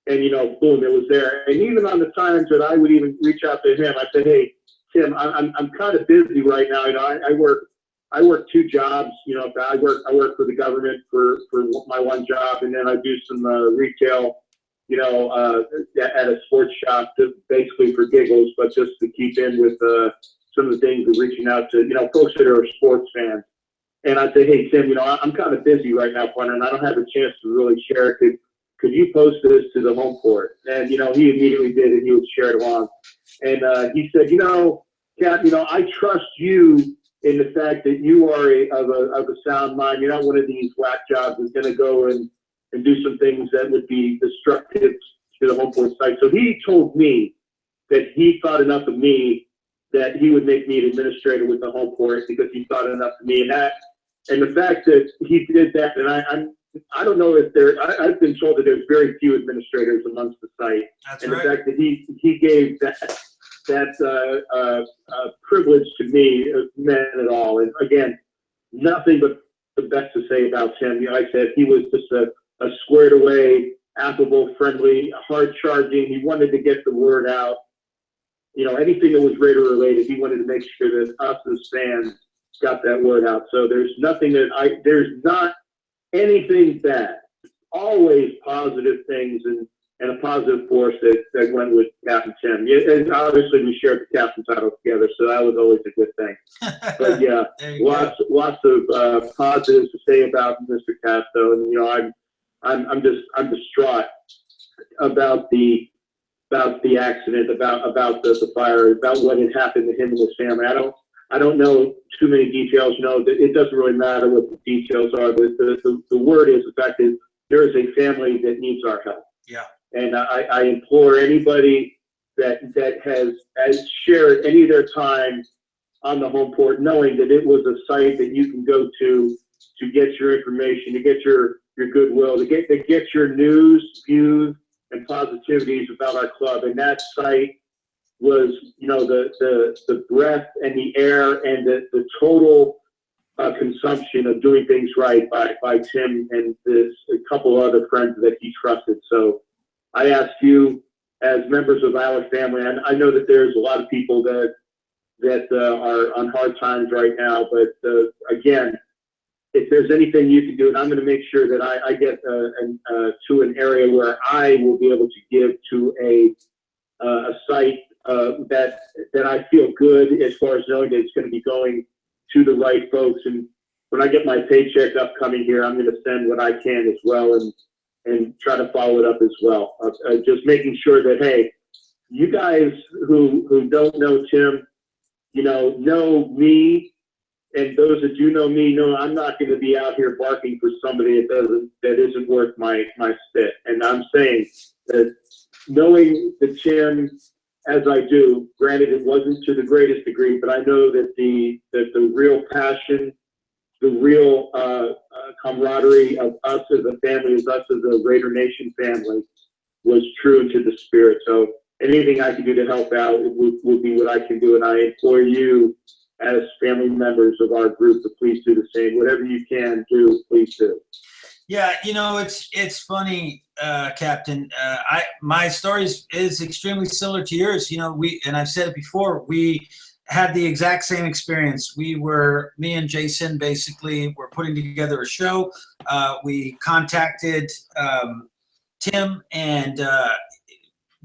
And, you know, boom, it was there. And even on the times that I would even reach out to him, I said, hey, Tim, I'm kind of busy right now. You know, I work two jobs. You know, I work for the government for my one job, and then I do some retail, you know, at a sports shop, just basically for giggles, but just to keep in with some of the things of reaching out to, you know, folks that are sports fans. And I say, hey, Tim, you know, I'm kind of busy right now, partner, and I don't have a chance to really share it. Could you post this to the home court? And, you know, he immediately did, and he would share it along. And he said, you know, Cap, you know, I trust you in the fact that you are of a sound mind. You're not one of these whack jobs that's going to go and do some things that would be destructive to the home court site. So he told me that he thought enough of me that he would make me an administrator with the home court because he thought enough of me. And the fact that he did that, and I don't know if I've been told that there's very few administrators amongst the site. That's and right. The fact that he gave that privilege to me meant it all. And again, nothing but the best to say about Tim. You know, like I said, he was just a squared away, affable, friendly, hard charging. He wanted to get the word out. You know, anything that was Raider related, he wanted to make sure that us as fans got that word out. So there's not anything bad. Always positive things and a positive force that went with Captain Tim. Yeah, and obviously we shared the captain title together, so that was always a good thing. But yeah, lots of positives to say about Mr. Casto, and you know, I'm distraught about the accident, about the fire, about what had happened to him and his family. I don't know too many details. You know, it doesn't really matter what the details are, but the word is, the fact is, there is a family that needs our help. Yeah. And I implore anybody that has shared any of their time on the home court, knowing that it was a site that you can go to get your information, to get your goodwill, to get your news, views, and positivities about our club. And that site was, you know, the breath and the air and the total consumption of doing things right by Tim and a couple other friends that he trusted. So I ask you, as members of our family, and I know that there's a lot of people that are on hard times right now, but again, if there's anything you can do, and I'm going to make sure that I get to an area where I will be able to give to a site that I feel good as far as knowing that it's going to be going to the right folks. And when I get my paycheck upcoming here, I'm going to send what I can as well and try to follow it up as well. Just making sure that, hey, you guys who don't know Tim, know me. And those that do know me know I'm not going to be out here barking for somebody that isn't worth my spit. And I'm saying that knowing the Tim as I do, granted it wasn't to the greatest degree, but I know that the real passion, the real camaraderie of us as a family, as us as a Raider Nation family, was true to the spirit. So anything I can do to help out would be what I can do. And I implore you, as family members of our group, to please do the same. Whatever you can do, please do. Yeah, it's funny, Captain. My story is extremely similar to yours. And I've said it before, we had the exact same experience. Me and Jason basically were putting together a show. We contacted Tim and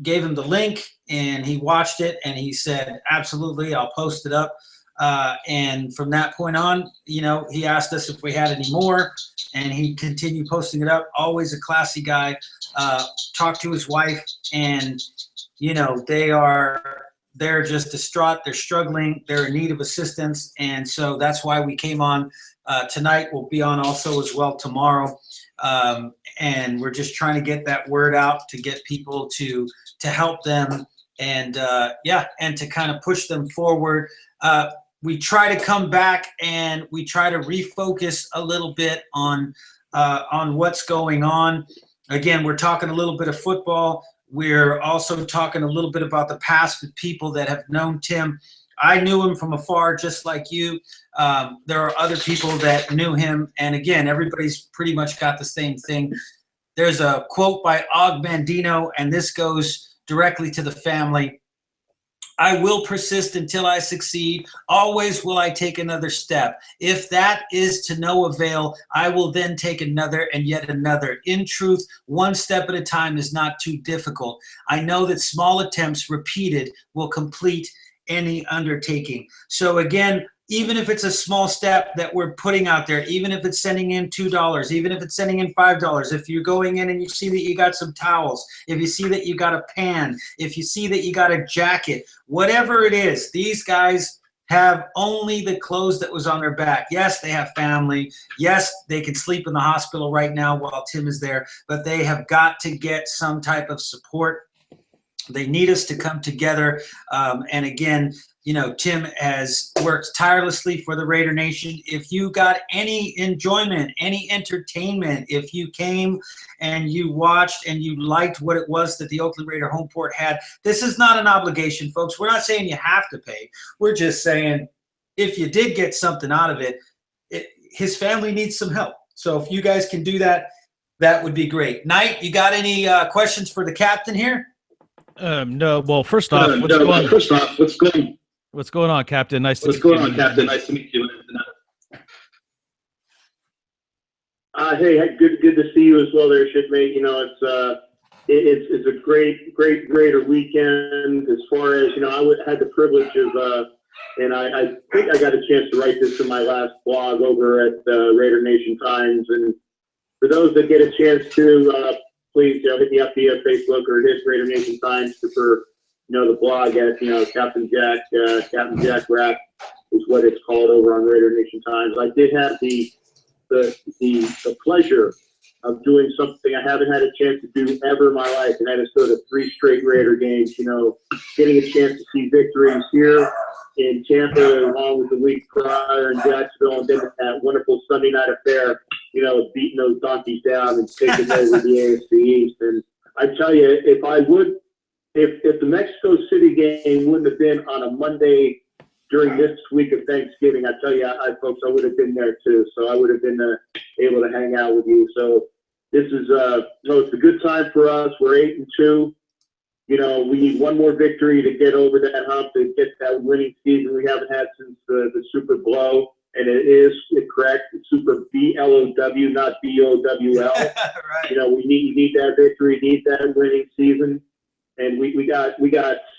gave him the link, and he watched it, and he said, absolutely, I'll post it up. And from that point on, he asked us if we had any more, and he continued posting it up. Always a classy guy. Talked to his wife, and they're just distraught. They're struggling. They're in need of assistance, and so that's why we came on tonight. We'll be on also as well tomorrow, and we're just trying to get that word out to get people to help them, and and to kind of push them forward. We try to come back and we try to refocus a little bit on what's going on. Again, we're talking a little bit of football. We're also talking a little bit about the past with people that have known Tim. I knew him from afar, just like you. There are other people that knew him. And again, everybody's pretty much got the same thing. There's a quote by Og Mandino, and this goes directly to the family. I will persist until I succeed. Always will I take another step. If that is to no avail, I will then take another and yet another. In truth, one step at a time is not too difficult. I know that small attempts repeated will complete any undertaking. So again, even if it's a small step that we're putting out there, even if it's sending in $2, even if it's sending in $5, if you're going in and you see that you got some towels, if you see that you got a pan, if you see that you got a jacket, whatever it is, these guys have only the clothes that was on their back. Yes, they have family. Yes, they can sleep in the hospital right now while Tim is there, but they have got to get some type of support. They need us to come together. And again, Tim has worked tirelessly for the Raider Nation. If you got any enjoyment, any entertainment, if you came and you watched and you liked what it was that the Oakland Raider home port had, this is not an obligation, folks. We're not saying you have to pay. We're just saying if you did get something out of it, his family needs some help. So if you guys can do that, that would be great. Knight, you got any questions for the captain here? No. Well, first off, what's going on, Captain? Nice to meet you. Nice to meet you. Hey, good to see you as well, there, shipmate. It's a great Raider weekend. As far as I had the privilege of, and I think I got a chance to write this in my last blog over at Raider Nation Times. And for those that get a chance to, please hit me up via Facebook or hit Raider Nation Times for the blog at Captain Jack Rack is what it's called over on Raider Nation Times. I did have the pleasure of doing something I haven't had a chance to do ever in my life, and that is go to 3 straight Raider games. Getting a chance to see victories here in Tampa, along with the week prior in Jacksonville, and then that wonderful Sunday night affair. Beating those donkeys down and taking over the AFC East. And I tell you, if the Mexico City game wouldn't have been on a Monday during this week of Thanksgiving, I tell you, folks, I would have been there too. So I would have been able to hang out with you. So this is, it's a good time for us. We're 8-2. We need one more victory to get over that hump, to get that winning season we haven't had since the Super Blow. And it is correct. It's Super BLOW, not BOWL. Right. We need that victory, need that winning season. And we got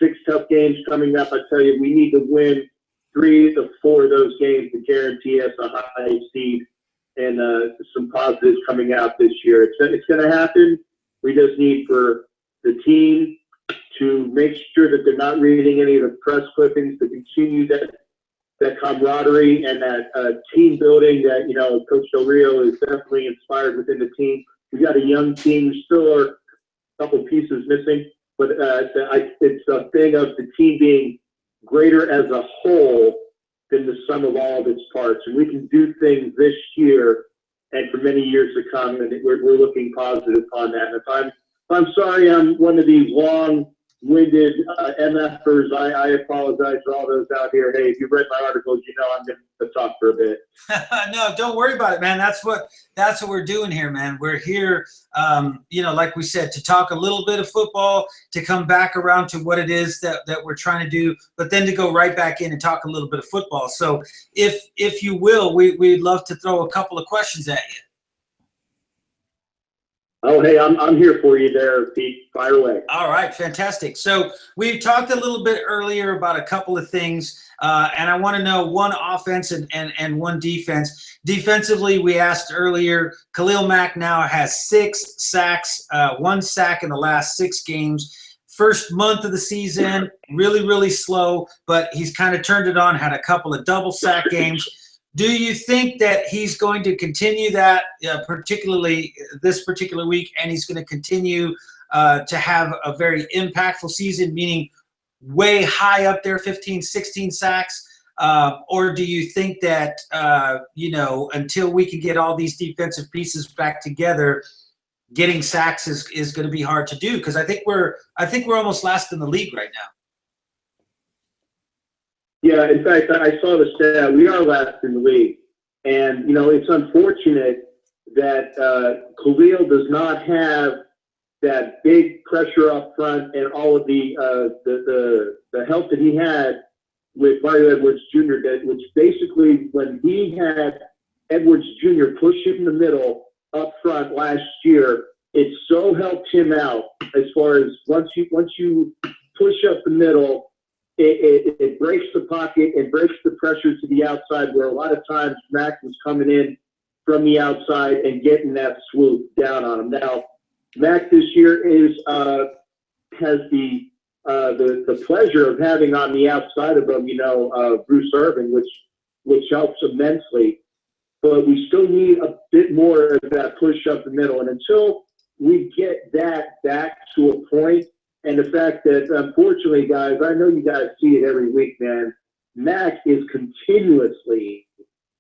6 tough games coming up. I tell you, we need to win 3 to 4 of those games to guarantee us a high seed and some positives coming out this year. It's going to happen. We just need for the team to make sure that they're not reading any of the press clippings, to continue that camaraderie and that team building that, you know, Coach Del Rio is definitely inspired within the team. We got a young team, still are a couple pieces missing, but it's a thing of the team being greater as a whole than the sum of all of its parts. And we can do things this year and for many years to come, and we're looking positive on that. And if I'm sorry I'm one of these long-winded MFers, I apologize for all those out here. Hey, if you've read my articles, you know I'm going to talk for a bit. No, don't worry about it, man. That's what we're doing here, man. We're here, you know, like we said, to talk a little bit of football, to come back around to what it is that we're trying to do, but then to go right back in and talk a little bit of football. So if you will, we'd love to throw a couple of questions at you. Oh, hey, I'm here for you there, Pete. Fire away. All right, fantastic. So we talked a little bit earlier about a couple of things, and I want to know one offense and one defense. Defensively, we asked earlier, Khalil Mack now has 6 sacks, 1 sack in the last 6 games. First month of the season, really, really slow, but he's kind of turned it on, had a couple of double sack games. Do you think that he's going to continue that, particularly this particular week, and he's going to continue to have a very impactful season, meaning way high up there, 15, 16 sacks? Or do you think that, you know, until we can get all these defensive pieces back together, getting sacks is going to be hard to do? Because I think we're almost last in the league right now. Yeah, in fact, I saw the stat. We are last in the league. And, you know, it's unfortunate that Khalil does not have that big pressure up front and all of the help that he had with Mario Edwards Jr., which basically when he had Edwards Jr. push him in the middle up front last year, it so helped him out as far as once you push up the middle, it breaks the pocket and breaks the pressure to the outside, where a lot of times Mack was coming in from the outside and getting that swoop down on him. Now, Mack this year has the pleasure of having on the outside of him, you know, Bruce Irvin, which helps immensely. But we still need a bit more of that push up the middle. And until we get that back to a point, and the fact that, unfortunately, guys, I know you guys see it every week, man, Mack is continuously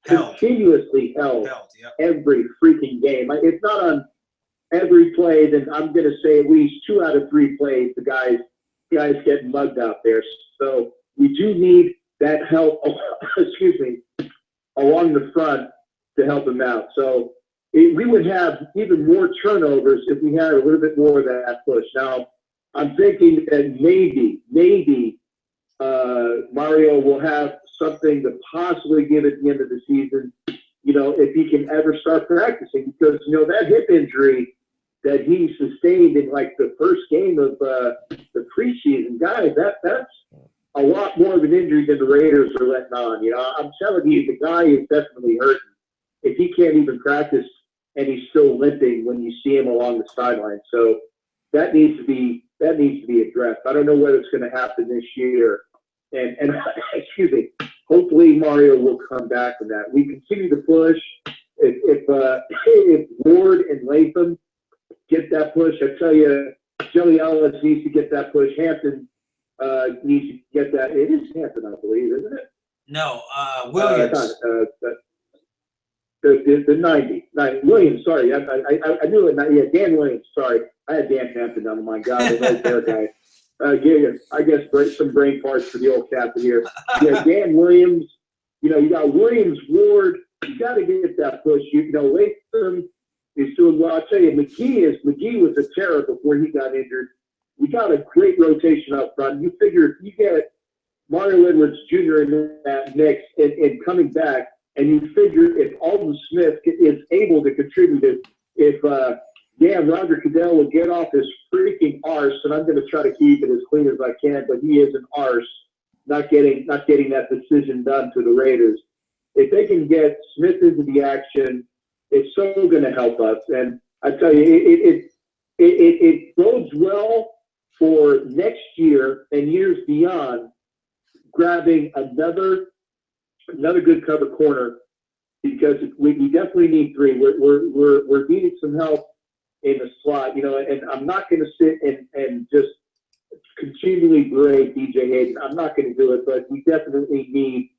held yep. Every freaking game. If not on every play, then I'm going to say at least 2 out of 3 plays, the guys get mugged out there. So we do need that help, along the front to help him out. So we would have even more turnovers if we had a little bit more of that push. Now, I'm thinking that maybe Mario will have something to possibly give at the end of the season, you know, if he can ever start practicing, because, you know, that hip injury that he sustained in like the first game of the preseason, guys, that's a lot more of an injury than the Raiders are letting on. You know, I'm telling you, the guy is definitely hurting. If he can't even practice and he's still limping when you see him along the sideline. So that needs to be addressed. I don't know whether it's going to happen this year. And excuse me, hopefully Mario will come back from that. We continue to push. If Ward and Latham get that push, I tell you, Jelly Ellis needs to get that push. Hampton needs to get that. It is Hampton, I believe, isn't it? No, Williams. The 90 Williams, sorry. I knew it. Yeah, Dan Williams, sorry. I had Dan Hampton on my God, the right there guy. I guess some brain parts for the old captain here. Yeah, Dan Williams. You know, you got Williams, Ward. You got to get that push. You know, Latham is doing well. I'll tell you, McGee was a terror before he got injured. We got a great rotation up front. You figure if you get Mario Edwards Jr. in that mix and coming back, and you figure if Alden Smith is able to contribute, if Roger Goodell will get off his freaking arse, and I'm going to try to keep it as clean as I can, but he is an arse. not getting that decision done to the Raiders. If they can get Smith into the action, it's so going to help us. And I tell you, it bodes well for next year and years beyond, grabbing another good cover corner, because we definitely need three. We're needing some help in the slot, and I'm not going to sit and just continually grade DJ Hayden. I'm not going to do it, but we definitely need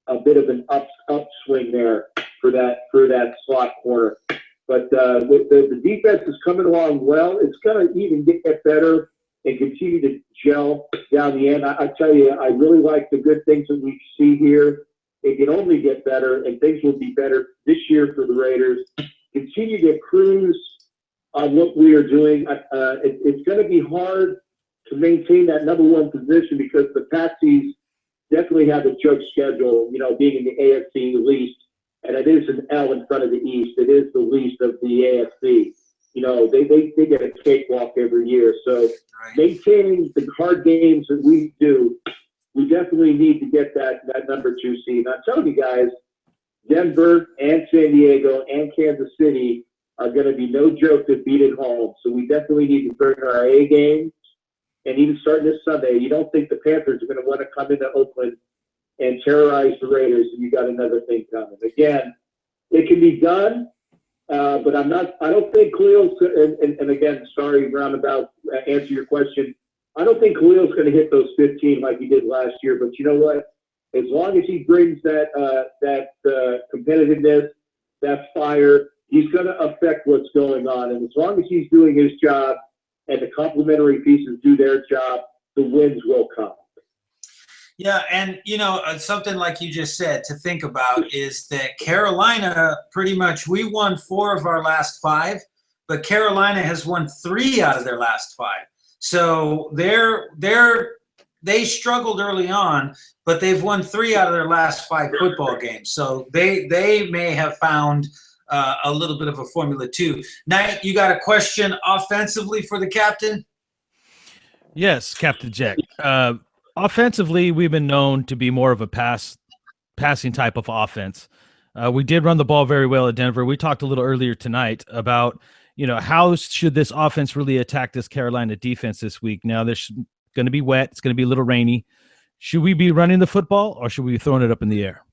a bit of an upswing there for that slot corner. But with the defense is coming along well. It's going to even get better and continue to gel down the end. I tell you, I really like the good things that we see here. It can only get better, and things will be better this year for the Raiders. Continue to cruise on what we are doing. It's going to be hard to maintain that number one position because the Patsies definitely have a joke schedule, being in the AFC least, and it is an L in front of the East. It is the least of the AFC. They get a cakewalk every year. So maintaining the hard games that we do, we definitely need to get that number 2 seed. I'm telling you guys, Denver and San Diego and Kansas City are going to be no joke to beat at home. So we definitely need to bring our A game. And even starting this Sunday, you don't think the Panthers are going to want to come into Oakland and terrorize the Raiders, and you got another thing coming. Again, it can be done, but I don't think Khalil's, and again, sorry, roundabout, answer your question. I don't think Khalil's going to hit those 15 like he did last year, but you know what? As long as he brings that competitiveness, that fire, he's going to affect what's going on. And as long as he's doing his job and the complementary pieces do their job, the wins will come. Yeah, and something like you just said to think about is that Carolina, pretty much, we won 4 of our last 5, but Carolina has won 3 out of their last 5. So they struggled early on, but they've won 3 out of their last 5 football games. So they may have found a little bit of a formula too. Knight, you got a question offensively for the captain? Yes, Captain Jack. Offensively, we've been known to be more of a passing type of offense. We did run the ball very well at Denver. We talked a little earlier tonight about, how should this offense really attack this Carolina defense this week? Now, there's going to be wet. It's going to be a little rainy. Should we be running the football, or should we be throwing it up in the air?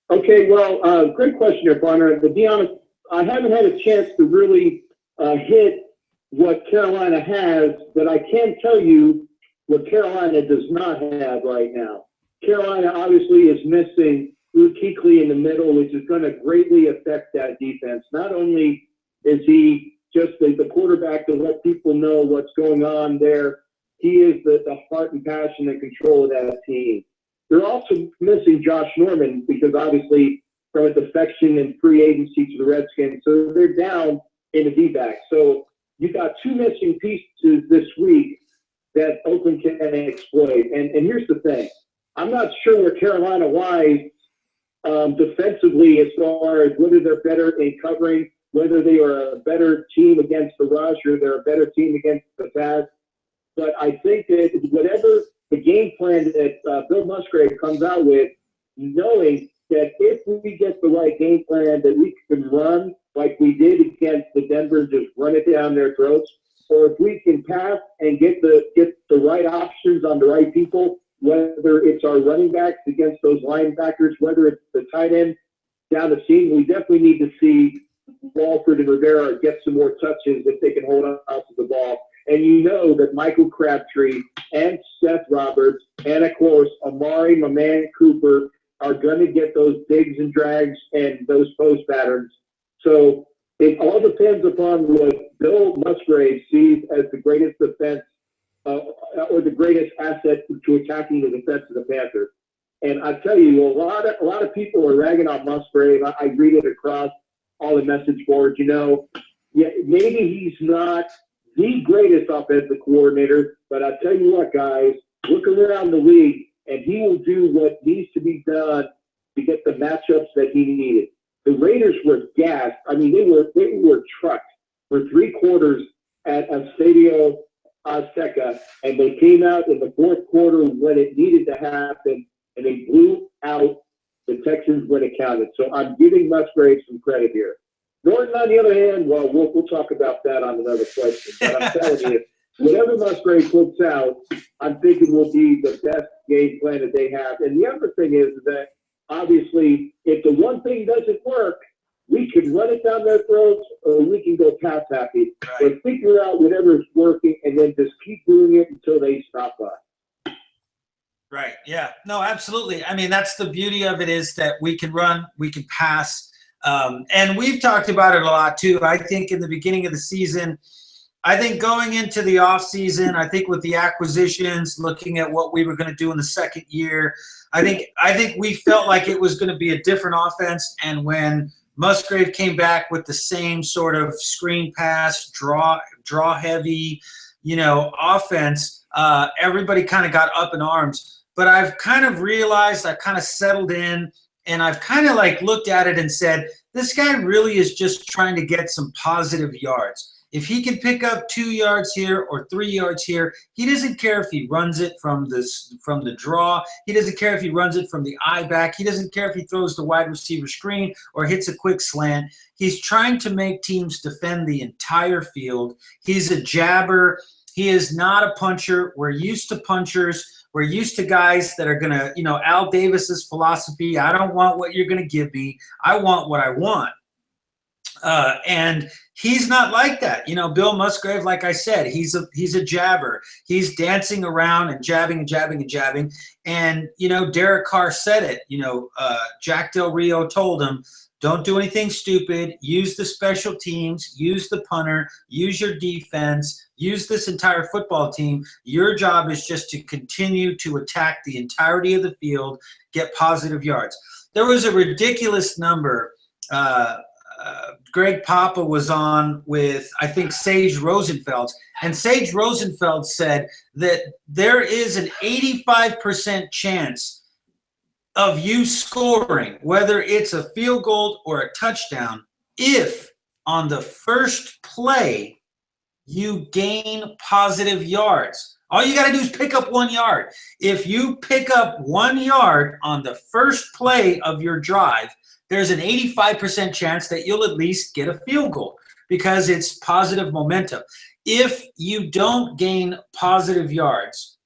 Okay, well, great question here, Bonner. To be honest, I haven't had a chance to really hit what Carolina has, but I can tell you what Carolina does not have right now. Carolina obviously is missing Luke Kuechly in the middle, which is going to greatly affect that defense. Not only is he just the quarterback to let people know what's going on there, he is the heart and passion and control of that team. They're also missing Josh Norman because obviously from a defection and free agency to the Redskins, so they're down in the D-back. So you got 2 missing pieces this week that Oakland can exploit. And here's the thing. I'm not sure where Carolina lies defensively as far as whether they're better in covering, whether they are a better team against the rush or they're a better team against the pass. But I think that whatever the game plan that Bill Musgrave comes out with, knowing that if we get the right game plan that we can run like we did against the Denver, just run it down their throats, or if we can pass and get the right options on the right people, whether it's our running backs against those linebackers, whether it's the tight end down the seam, we definitely need to see Walford and Rivera get some more touches if they can hold on to the ball. And you know that Michael Crabtree and Seth Roberts and, of course, Amari, my man Cooper, are going to get those digs and drags and those post patterns. So it all depends upon what Bill Musgrave sees as the greatest defense or the greatest asset to attacking the defense of the Panthers. And I tell you, a lot of people are ragging on Musgrave. I read it across all the message boards. Yeah, maybe he's not the greatest offensive coordinator, but I tell you what, guys, look around the league, and he will do what needs to be done to get the matchups that he needed. The Raiders were gassed. I mean, they were trucked for 3 quarters at Estadio Azteca, and they came out in the fourth quarter when it needed to happen, and they blew out the Texans when it counted. So I'm giving Musgrave some credit here. Norton, on the other hand, well, we'll talk about that on another question. But I'm telling you, whatever Musgrave puts out, I'm thinking will be the best game plan that they have. And the other thing is that, obviously, if the one thing doesn't work, we can run it down their throats or we can go pass happy. Right. But figure out whatever's working and then just keep doing it until they stop us. Right. Yeah. No, absolutely. I mean, that's the beauty of it, is that we can run, we can pass. And we've talked about it a lot too. I think in the beginning of the season, I think going into the offseason, I think with the acquisitions, looking at what we were going to do in the second year, I think we felt like it was going to be a different offense. And when Musgrave came back with the same sort of screen pass, draw heavy, offense, everybody kind of got up in arms. But I've kind of realized, I've kind of settled in, and I've kind of like looked at it and said, this guy really is just trying to get some positive yards. If he can pick up 2 yards here or 3 yards here, he doesn't care if he runs it from the draw. He doesn't care if he runs it from the eye back. He doesn't care if he throws the wide receiver screen or hits a quick slant. He's trying to make teams defend the entire field. He's a jabber. He is not a puncher. We're used to punchers. We're used to guys that are going to, Al Davis's philosophy, I don't want what you're going to give me. I want what I want. And he's not like that. Bill Musgrave, like I said, he's a jabber. He's dancing around and jabbing and jabbing and jabbing. And, Derek Carr said it. Jack Del Rio told him, don't do anything stupid. Use the special teams. Use the punter. Use your defense. Use this entire football team. Your job is just to continue to attack the entirety of the field, get positive yards. There was a ridiculous number. Greg Papa was on with, I think, Sage Rosenfeld. And Sage Rosenfeld said that there is an 85% chance of you scoring, whether it's a field goal or a touchdown, if on the first play you gain positive yards. All you got to do is pick up 1 yard. If you pick up 1 yard on the first play of your drive, there's an 85% chance that you'll at least get a field goal because it's positive momentum. If you don't gain positive yards,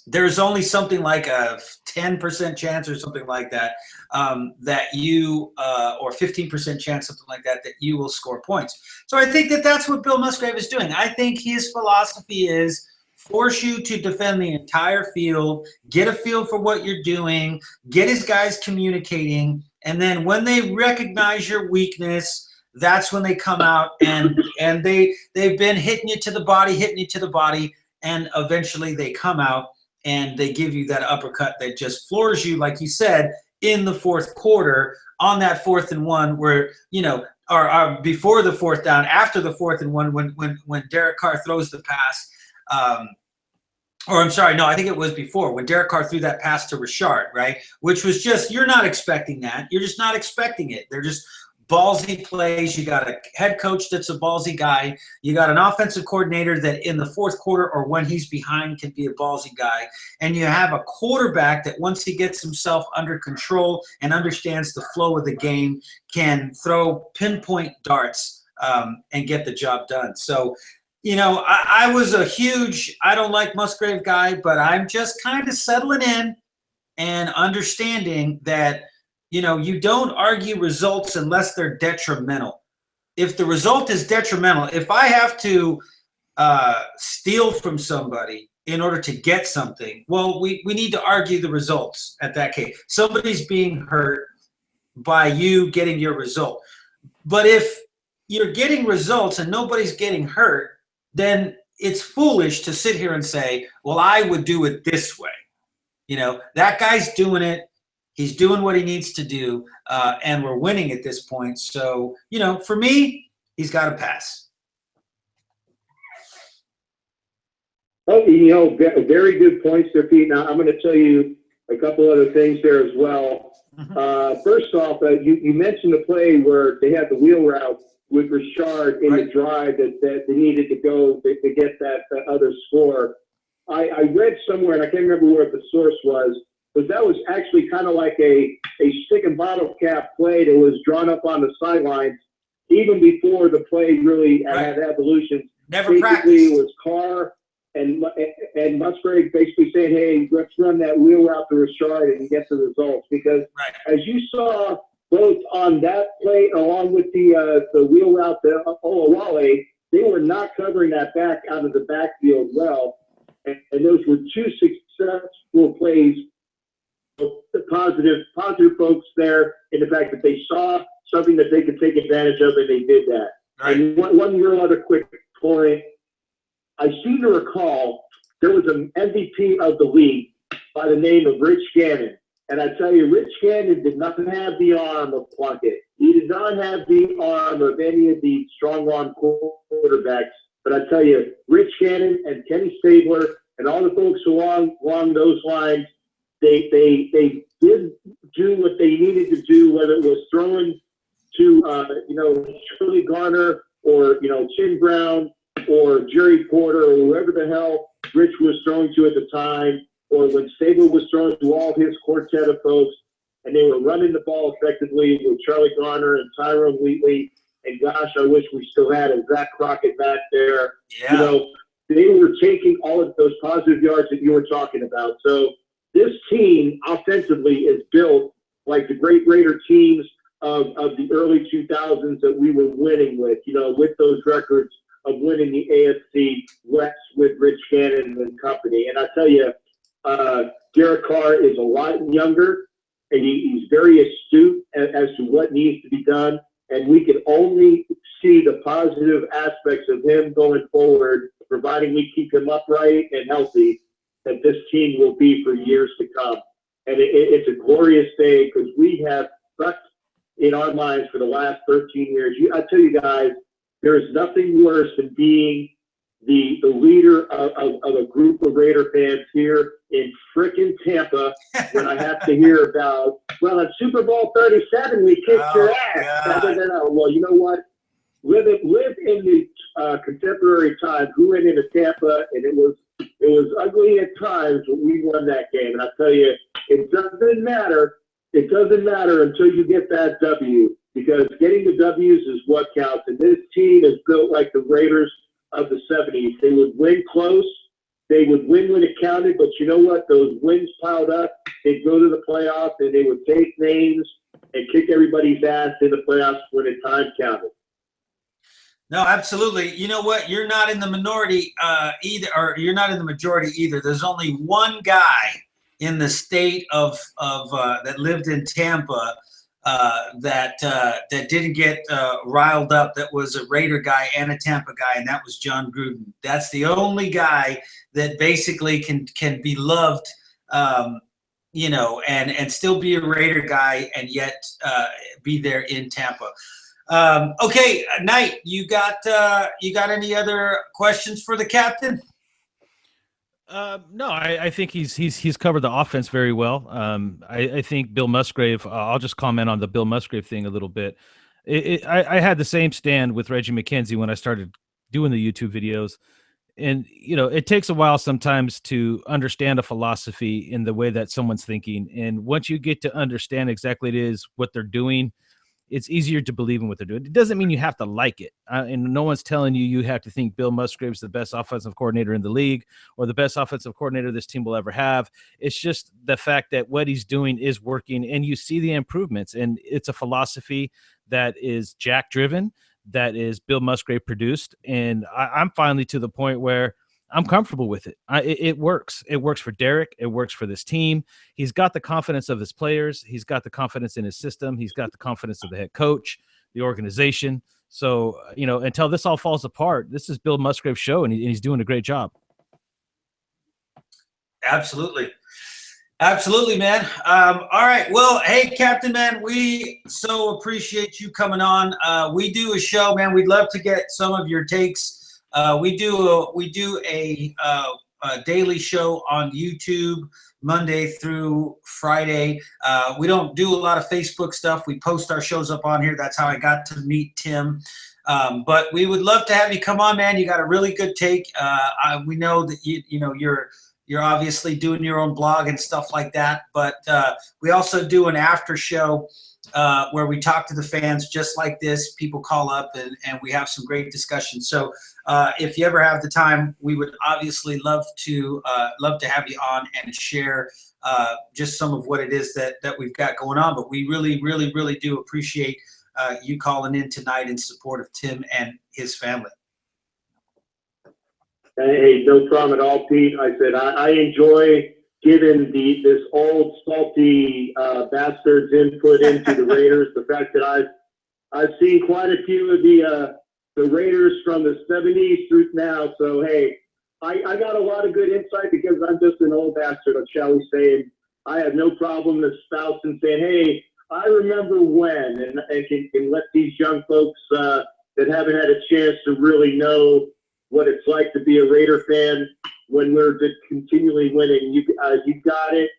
there's only something like a 10% chance or something like that, that you, or 15% chance, something like that, that you will score points. So I think that that's what Bill Musgrave is doing. I think his philosophy is force you to defend the entire field, get a feel for what you're doing, get his guys communicating, and then when they recognize your weakness, that's when they come out and they've been hitting you to the body, and eventually they come out and they give you that uppercut that just floors you, like you said, in the fourth quarter on that 4th and 1 where, or before the 4th down, after the 4th and 1 when Derek Carr throws the pass. Or I'm sorry, no, I think it was before when Derek Carr threw that pass to Richard, right? Which was just, you're not expecting that. You're just not expecting it. They're just ballsy plays. You got a head coach that's a ballsy guy. You got an offensive coordinator that in the fourth quarter or when he's behind can be a ballsy guy. And you have a quarterback that once he gets himself under control and understands the flow of the game can throw pinpoint darts and get the job done. So, I was a huge I don't like Musgrave guy, but I'm just kind of settling in and understanding that you don't argue results unless they're detrimental. If the result is detrimental, if I have to steal from somebody in order to get something, well, we need to argue the results at that case. Somebody's being hurt by you getting your result. But if you're getting results and nobody's getting hurt, then it's foolish to sit here and say, well, I would do it this way. That guy's doing it. He's doing what he needs to do, and we're winning at this point. So, for me, he's got to pass. Oh, very good points there, Pete. Now, I'm going to tell you a couple other things there as well. First off, you mentioned the play where they had the wheel route with Richard in the drive that they needed to go to get that other score. I read somewhere, and I can't remember what the source was, but that was actually kind of like a stick and bottle cap play that was drawn up on the sidelines even before the play really had evolution. Never basically, practiced. It was Carr and Musgrave basically saying, hey, let's run that wheel out to Richard and get the results. Because as you saw both on that play along with the wheel route to Olawale, they were not covering that back out of the backfield well. And those were two successful plays. The positive folks there in the fact that they saw something that they could take advantage of, and they did that. Right. And one real other quick point, I seem to recall there was an MVP of the league by the name of Rich Gannon. And I tell you, Rich Gannon did not have the arm of Plunkett. He did not have the arm of any of the strong-arm quarterbacks. But I tell you, Rich Gannon and Kenny Stabler and all the folks along those lines, they did do what they needed to do, whether it was throwing to Shirley Garner or Chin Brown or Jerry Porter or whoever the hell Rich was throwing to at the time, or when Stabler was throwing to all his quartet of folks, and they were running the ball effectively with Charlie Garner and Tyrone Wheatley. And gosh, I wish we still had a Zach Crockett back there. Yeah. They were taking all of those positive yards that you were talking about. So this team offensively is built like the great Raider teams of the early 2000s that we were winning with, with those records of winning the AFC West with Rich Gannon and company. And I tell you, Derek Carr is a lot younger, and he's very astute as to what needs to be done. And we can only see the positive aspects of him going forward, providing we keep him upright and healthy, that this team will be for years to come. And it's a glorious day because we have stuck in our minds for the last 13 years. I tell you guys, there is nothing worse than being the leader of a group of Raider fans here in frickin' Tampa when I have to hear about, well, at Super Bowl 37, we kicked your ass. Well, you know what? Live in the contemporary times. We went into Tampa, and it was ugly at times, but we won that game. And I tell you, it doesn't matter. It doesn't matter until you get that W, because getting the W's is what counts. And this team is built like the Raiders of the 70s. They would win close. They would win when it counted, but you know what? Those wins piled up. They'd go to the playoffs, and they would take names and kick everybody's ass in the playoffs when the time counted. No, absolutely. You know what? You're not in the minority either, or you're not in the majority either. There's only one guy in the state of that lived in Tampa that didn't get riled up, that was a Raider guy and a Tampa guy, and that was John Gruden. That's the only guy that basically can be loved, and still be a Raider guy and yet be there in Tampa. Okay, Knight, you got any other questions for the captain? No, I think he's covered the offense very well. I think Bill Musgrave, I'll just comment on the Bill Musgrave thing a little bit. I had the same stand with Reggie McKenzie when I started doing the YouTube videos. And, it takes a while sometimes to understand a philosophy in the way that someone's thinking. And once you get to understand exactly what they're doing, it's easier to believe in what they're doing. It doesn't mean you have to like it. And no one's telling you have to think Bill Musgrave's the best offensive coordinator in the league or the best offensive coordinator this team will ever have. It's just the fact that what he's doing is working, and you see the improvements. And it's a philosophy that is Jack driven, that is Bill Musgrave produced. And I'm finally to the point where I'm comfortable with it. It works. It works for Derek. It works for this team. He's got the confidence of his players. He's got the confidence in his system. He's got the confidence of the head coach, the organization. So, until this all falls apart, this is Bill Musgrave's show, and he's doing a great job. Absolutely. Absolutely, man. All right. Well, hey, Captain, man, we so appreciate you coming on. We do a show, man. We'd love to get some of your takes. We do a daily show on YouTube Monday through Friday. We don't do a lot of Facebook stuff. We post our shows up on here. That's how I got to meet Tim. But we would love to have you come on, man. You got a really good take. We know that you're obviously doing your own blog and stuff like that. But we also do an after show where we talk to the fans just like this. People call up and we have some great discussions. So if you ever have the time, we would obviously love to have you on and share just some of what it is that we've got going on. But we really, really, really do appreciate you calling in tonight in support of Tim and his family. Hey, no problem at all, Pete. I said I enjoy giving this old salty bastard's input into the Raiders. The fact that I've seen quite a few of the Raiders from the 70s through now. So hey, I got a lot of good insight because I'm just an old bastard, shall we say. And I have no problem espousing saying, hey, I remember when, and can let these young folks that haven't had a chance to really know what it's like to be a Raider fan when we're just continually winning. You got it.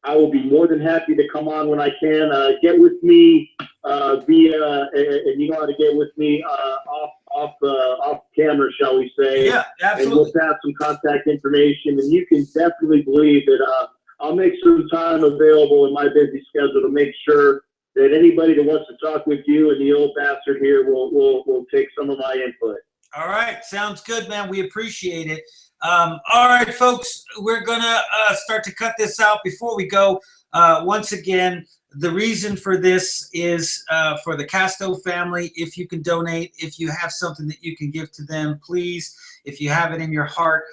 I will be more than happy to come on when I can. Get with me via, and you know how to get with me off camera, shall we say? Yeah, absolutely. And we'll pass some contact information, and you can definitely believe that I'll make some time available in my busy schedule to make sure that anybody that wants to talk with you and the old bastard here will take some of my input. All right. Sounds good, man. We appreciate it. All right, folks, we're going to start to cut this out. Before we go, once again, the reason for this is for the Casto family. If you can donate, if you have something that you can give to them, please, if you have it in your heart,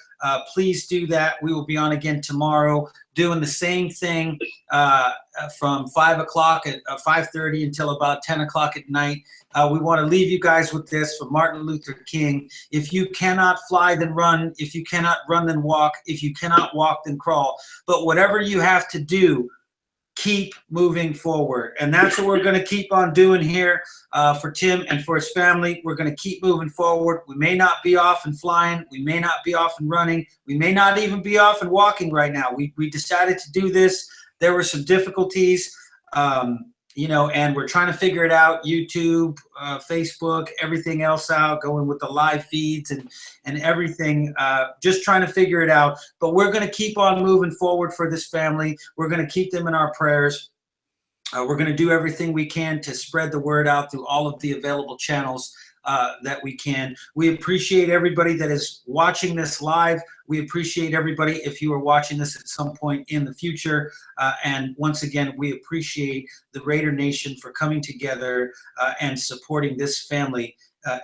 please do that. We will be on again tomorrow doing the same thing from 5 o'clock at 5:30 until about 10 o'clock at night. We want to leave you guys with this from Martin Luther King. If you cannot fly, then run. If you cannot run, then walk. If you cannot walk, then crawl. But whatever you have to do, keep moving forward. And that's what we're going to keep on doing here for Tim and for his family. We're going to keep moving forward. We may not be off and flying. We may not be off and running. We may not even be off and walking right now. We decided to do this. There were some difficulties, and we're trying to figure it out. YouTube, Facebook, everything else out, going with the live feeds and everything, just trying to figure it out. But we're going to keep on moving forward for this family. We're going to keep them in our prayers. We're going to do everything we can to spread the word out through all of the available channels that we can. We appreciate everybody that is watching this live. We appreciate everybody if you are watching this at some point in the future. And once again, we appreciate the Raider Nation for coming together and supporting this family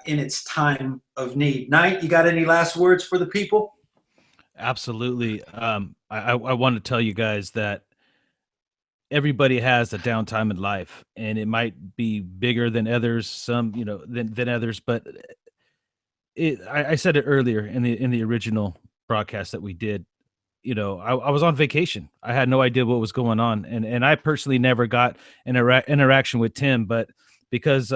in its time of need. Knight, you got any last words for the people? Absolutely. I want to tell you guys that everybody has a downtime in life, and it might be bigger than others, some, than others, but I said it earlier in the original broadcast that we did. I was on vacation. I had no idea what was going on. And I personally never got an interaction with Tim, but because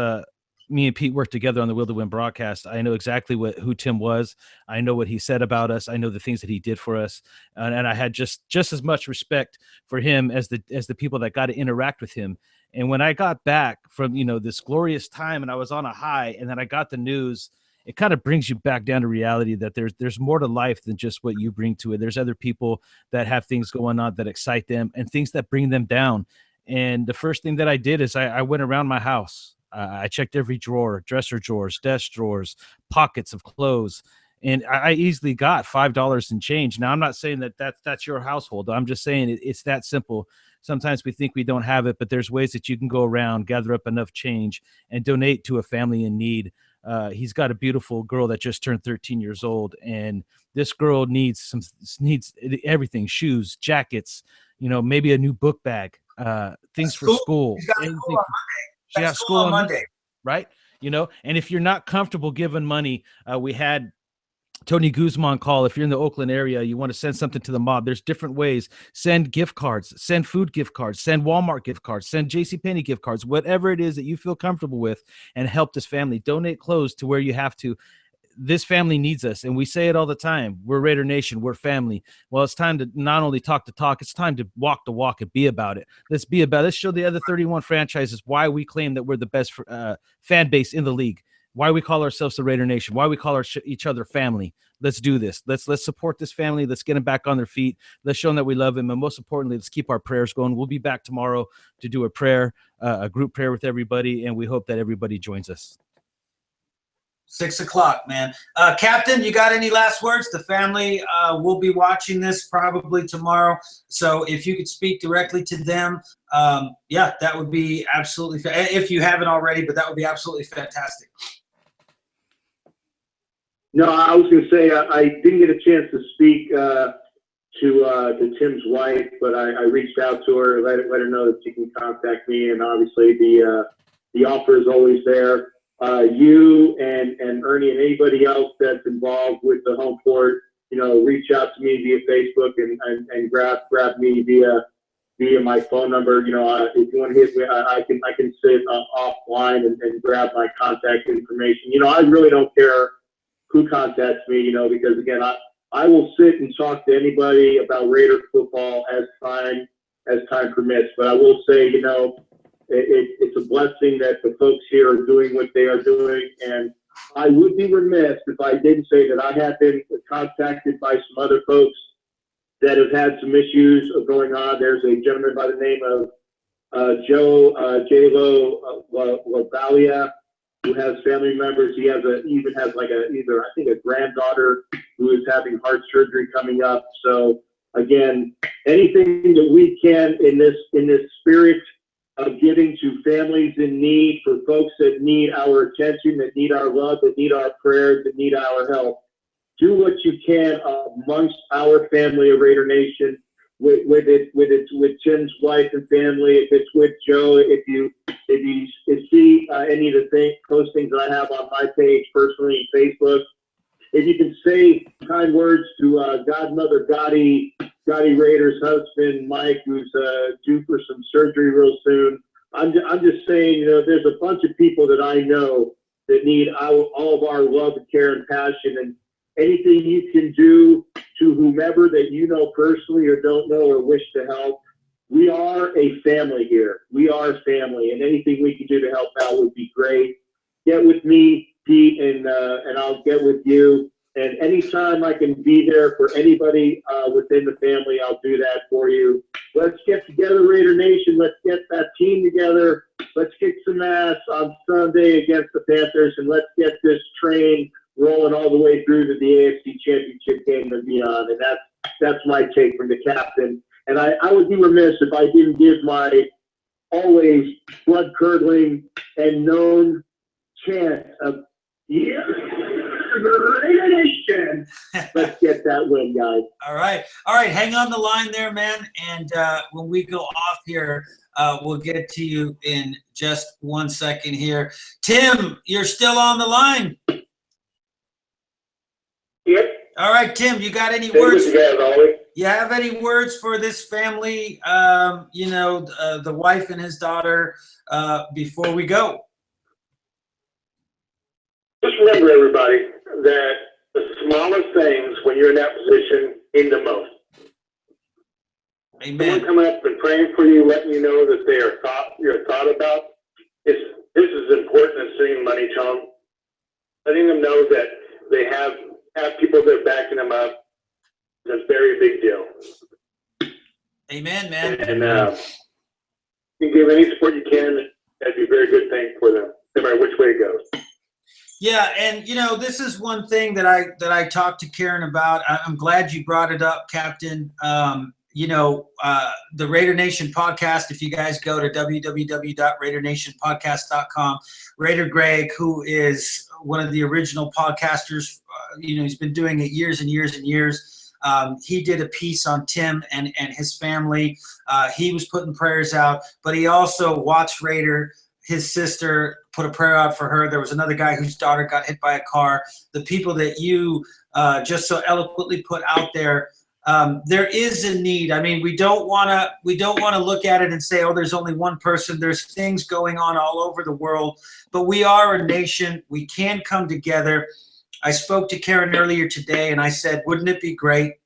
me and Pete worked together on the Will to Win broadcast, I know exactly who Tim was. I know what he said about us. I know the things that he did for us. And I had just as much respect for him as the people that got to interact with him. And when I got back from, this glorious time and I was on a high, and then I got the news, it kind of brings you back down to reality that there's more to life than just what you bring to it. There's other people that have things going on that excite them and things that bring them down. And the first thing that I did is I went around my house. I checked every drawer, dresser drawers, desk drawers, pockets of clothes, and I easily got $5 in change. Now, I'm not saying that's your household. I'm just saying it's that simple. Sometimes we think we don't have it, but there's ways that you can go around, gather up enough change, and donate to a family in need. He's got a beautiful girl that just turned 13 years old, and this girl needs everything: shoes, jackets, maybe a new book bag, things for school. She got school on Monday, right? And if you're not comfortable giving money, we had Tony Guzman call. If you're in the Oakland area, you want to send something to the mob, there's different ways. Send gift cards, send food gift cards, send Walmart gift cards, send JCPenney gift cards, whatever it is that you feel comfortable with, and help this family. Donate clothes to where you have to. This family needs us, and we say it all the time. We're Raider Nation. We're family. Well, it's time to not only talk the talk, it's time to walk the walk and be about it. Let's be about it. Let's show the other 31 franchises why we claim that we're the best fan base in the league. why we call ourselves the Raider Nation, why we call each other family. Let's do this. Let's support this family. Let's get them back on their feet. Let's show them that we love them. And most importantly, let's keep our prayers going. We'll be back tomorrow to do a prayer, a group prayer with everybody. And we hope that everybody joins us. 6 o'clock, man. Captain, you got any last words? The family will be watching this probably tomorrow. So if you could speak directly to them, yeah, that would be absolutely, if you haven't already, but that would be absolutely fantastic. No, I was going to say I didn't get a chance to speak to Tim's wife, but I reached out to her, let her know that she can contact me, and obviously the offer is always there. You and Ernie and anybody else that's involved with the home port, reach out to me via Facebook and grab me via my phone number. If you want to hit me, I can sit offline and grab my contact information. I really don't care who contacts me, because again, I will sit and talk to anybody about Raider football as time permits. But I will say, it's a blessing that the folks here are doing what they are doing, and I would be remiss if I didn't say that I have been contacted by some other folks that have had some issues going on. There's a gentleman by the name of Joe J-Lo Lavalia, who has family members. He even has a granddaughter who is having heart surgery coming up. So again, anything that we can in this spirit of giving to families in need, for folks that need our attention, that need our love, that need our prayers, that need our help, do what you can amongst our family of Raider Nation. With Tim's wife and family, if it's with Joe, if you see any of the postings that I have on my page personally and Facebook, if you can say kind words to Godmother Gotti Raider's husband Mike, who's due for some surgery real soon. I'm just saying, there's a bunch of people that I know that need all of our love and care and passion, and anything you can do to whomever that you know personally or don't know or wish to help. We are a family here. We are family, and anything we can do to help out would be great. Get with me, Pete, and I'll get with you. And anytime I can be there for anybody within the family, I'll do that for you. Let's get together, Raider Nation. Let's get that team together. Let's kick some ass on Sunday against the Panthers, and let's get this train rolling all the way through to the AFC Championship game and beyond. And that's my take from the captain. And I would be remiss if I didn't give my always blood-curdling and known chant of, yeah, Raider Nation. Let's get that win, guys. All right. Hang on the line there, man. And when we go off here, we'll get it to you in just 1 second here. Tim, you're still on the line. Yep. All right, Tim, you got any Stay words? with you guys always. You have any words for this family, the wife and his daughter, before we go? Just remember, everybody, that the smallest things, when you're in that position, mean the most. Amen. Someone coming up and praying for you, letting you know that you're thought about. This is important as sending money to them. Letting them know that they have people that are backing them up. It's a very big deal. Amen, man. And you give any support you can. That'd be a very good thing for them, no matter which way it goes. Yeah, and this is one thing that I talked to Karen about. I'm glad you brought it up, Captain. The Raider Nation podcast, if you guys go to www.raidernationpodcast.com, Raider Greg, who is one of the original podcasters, he's been doing it years and years and years. He did a piece on Tim and his family. He was putting prayers out, but he also watched Raider. His sister put a prayer out for her. There was another guy whose daughter got hit by a car. The people that you just so eloquently put out there, there is a need. I mean, we don't want to look at it and say, oh, there's only one person. There's things going on all over the world, but we are a nation. We can come together. I spoke to Karen earlier today, and I said, wouldn't it be great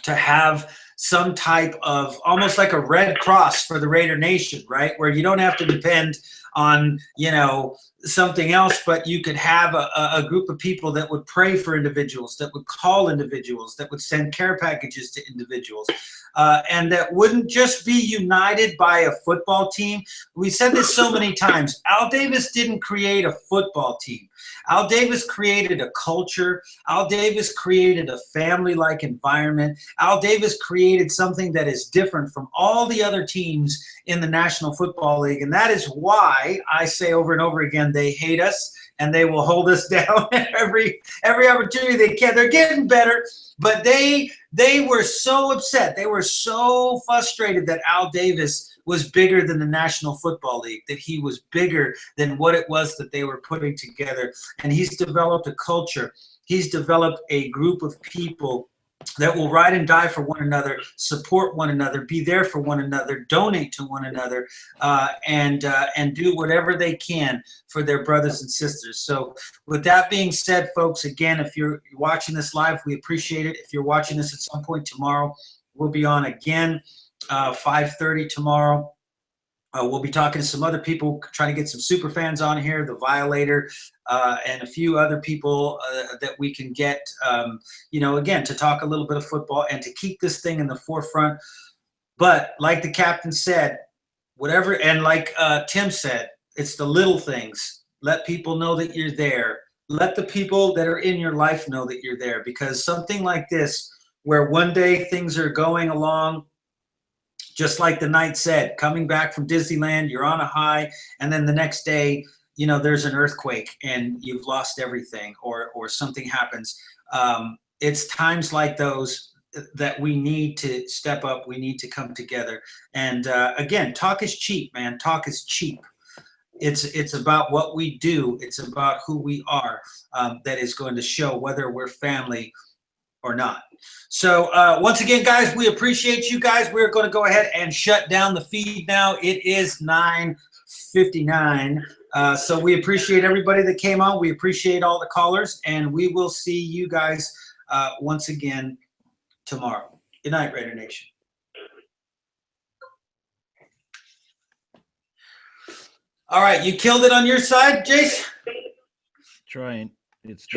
to have some type of almost like a Red Cross for the Raider Nation, right? Where you don't have to depend on, something else, but you could have a group of people that would pray for individuals, that would call individuals, that would send care packages to individuals, and that wouldn't just be united by a football team. We said this so many times. Al Davis didn't create a football team. Al Davis created a culture. Al Davis created a family-like environment. Al Davis created something that is different from all the other teams in the National Football League. And that is why I say over and over again, they hate us and they will hold us down every opportunity they can. They're getting better, but they were so upset. They were so frustrated that Al Davis was bigger than the National Football League, that he was bigger than what it was that they were putting together. And he's developed a culture. He's developed a group of people that will ride and die for one another, support one another, be there for one another, donate to one another, and do whatever they can for their brothers and sisters. So with that being said, folks, again, if you're watching this live, we appreciate it. If you're watching this at some point tomorrow, we'll be on again, 5:30 tomorrow. We'll be talking to some other people, trying to get some super fans on here, the Violator, and a few other people that we can get, again, to talk a little bit of football and to keep this thing in the forefront. But like the captain said, whatever, and like Tim said, it's the little things. Let people know that you're there. Let the people that are in your life know that you're there, because something like this, where one day things are going along, just like the knight said, coming back from Disneyland, you're on a high, and then the next day, there's an earthquake and you've lost everything, or something happens. It's times like those that we need to step up. We need to come together. And again, talk is cheap, man. Talk is cheap. It's about what we do. It's about who we are, that is going to show whether we're family or not. So once again, guys, we appreciate you guys. We're going to go ahead and shut down the feed now. It is 9:59. So we appreciate everybody that came on. We appreciate all the callers, and we will see you guys once again tomorrow. Good night, Raider Nation. All right, you killed it on your side, Jace? Trying. It's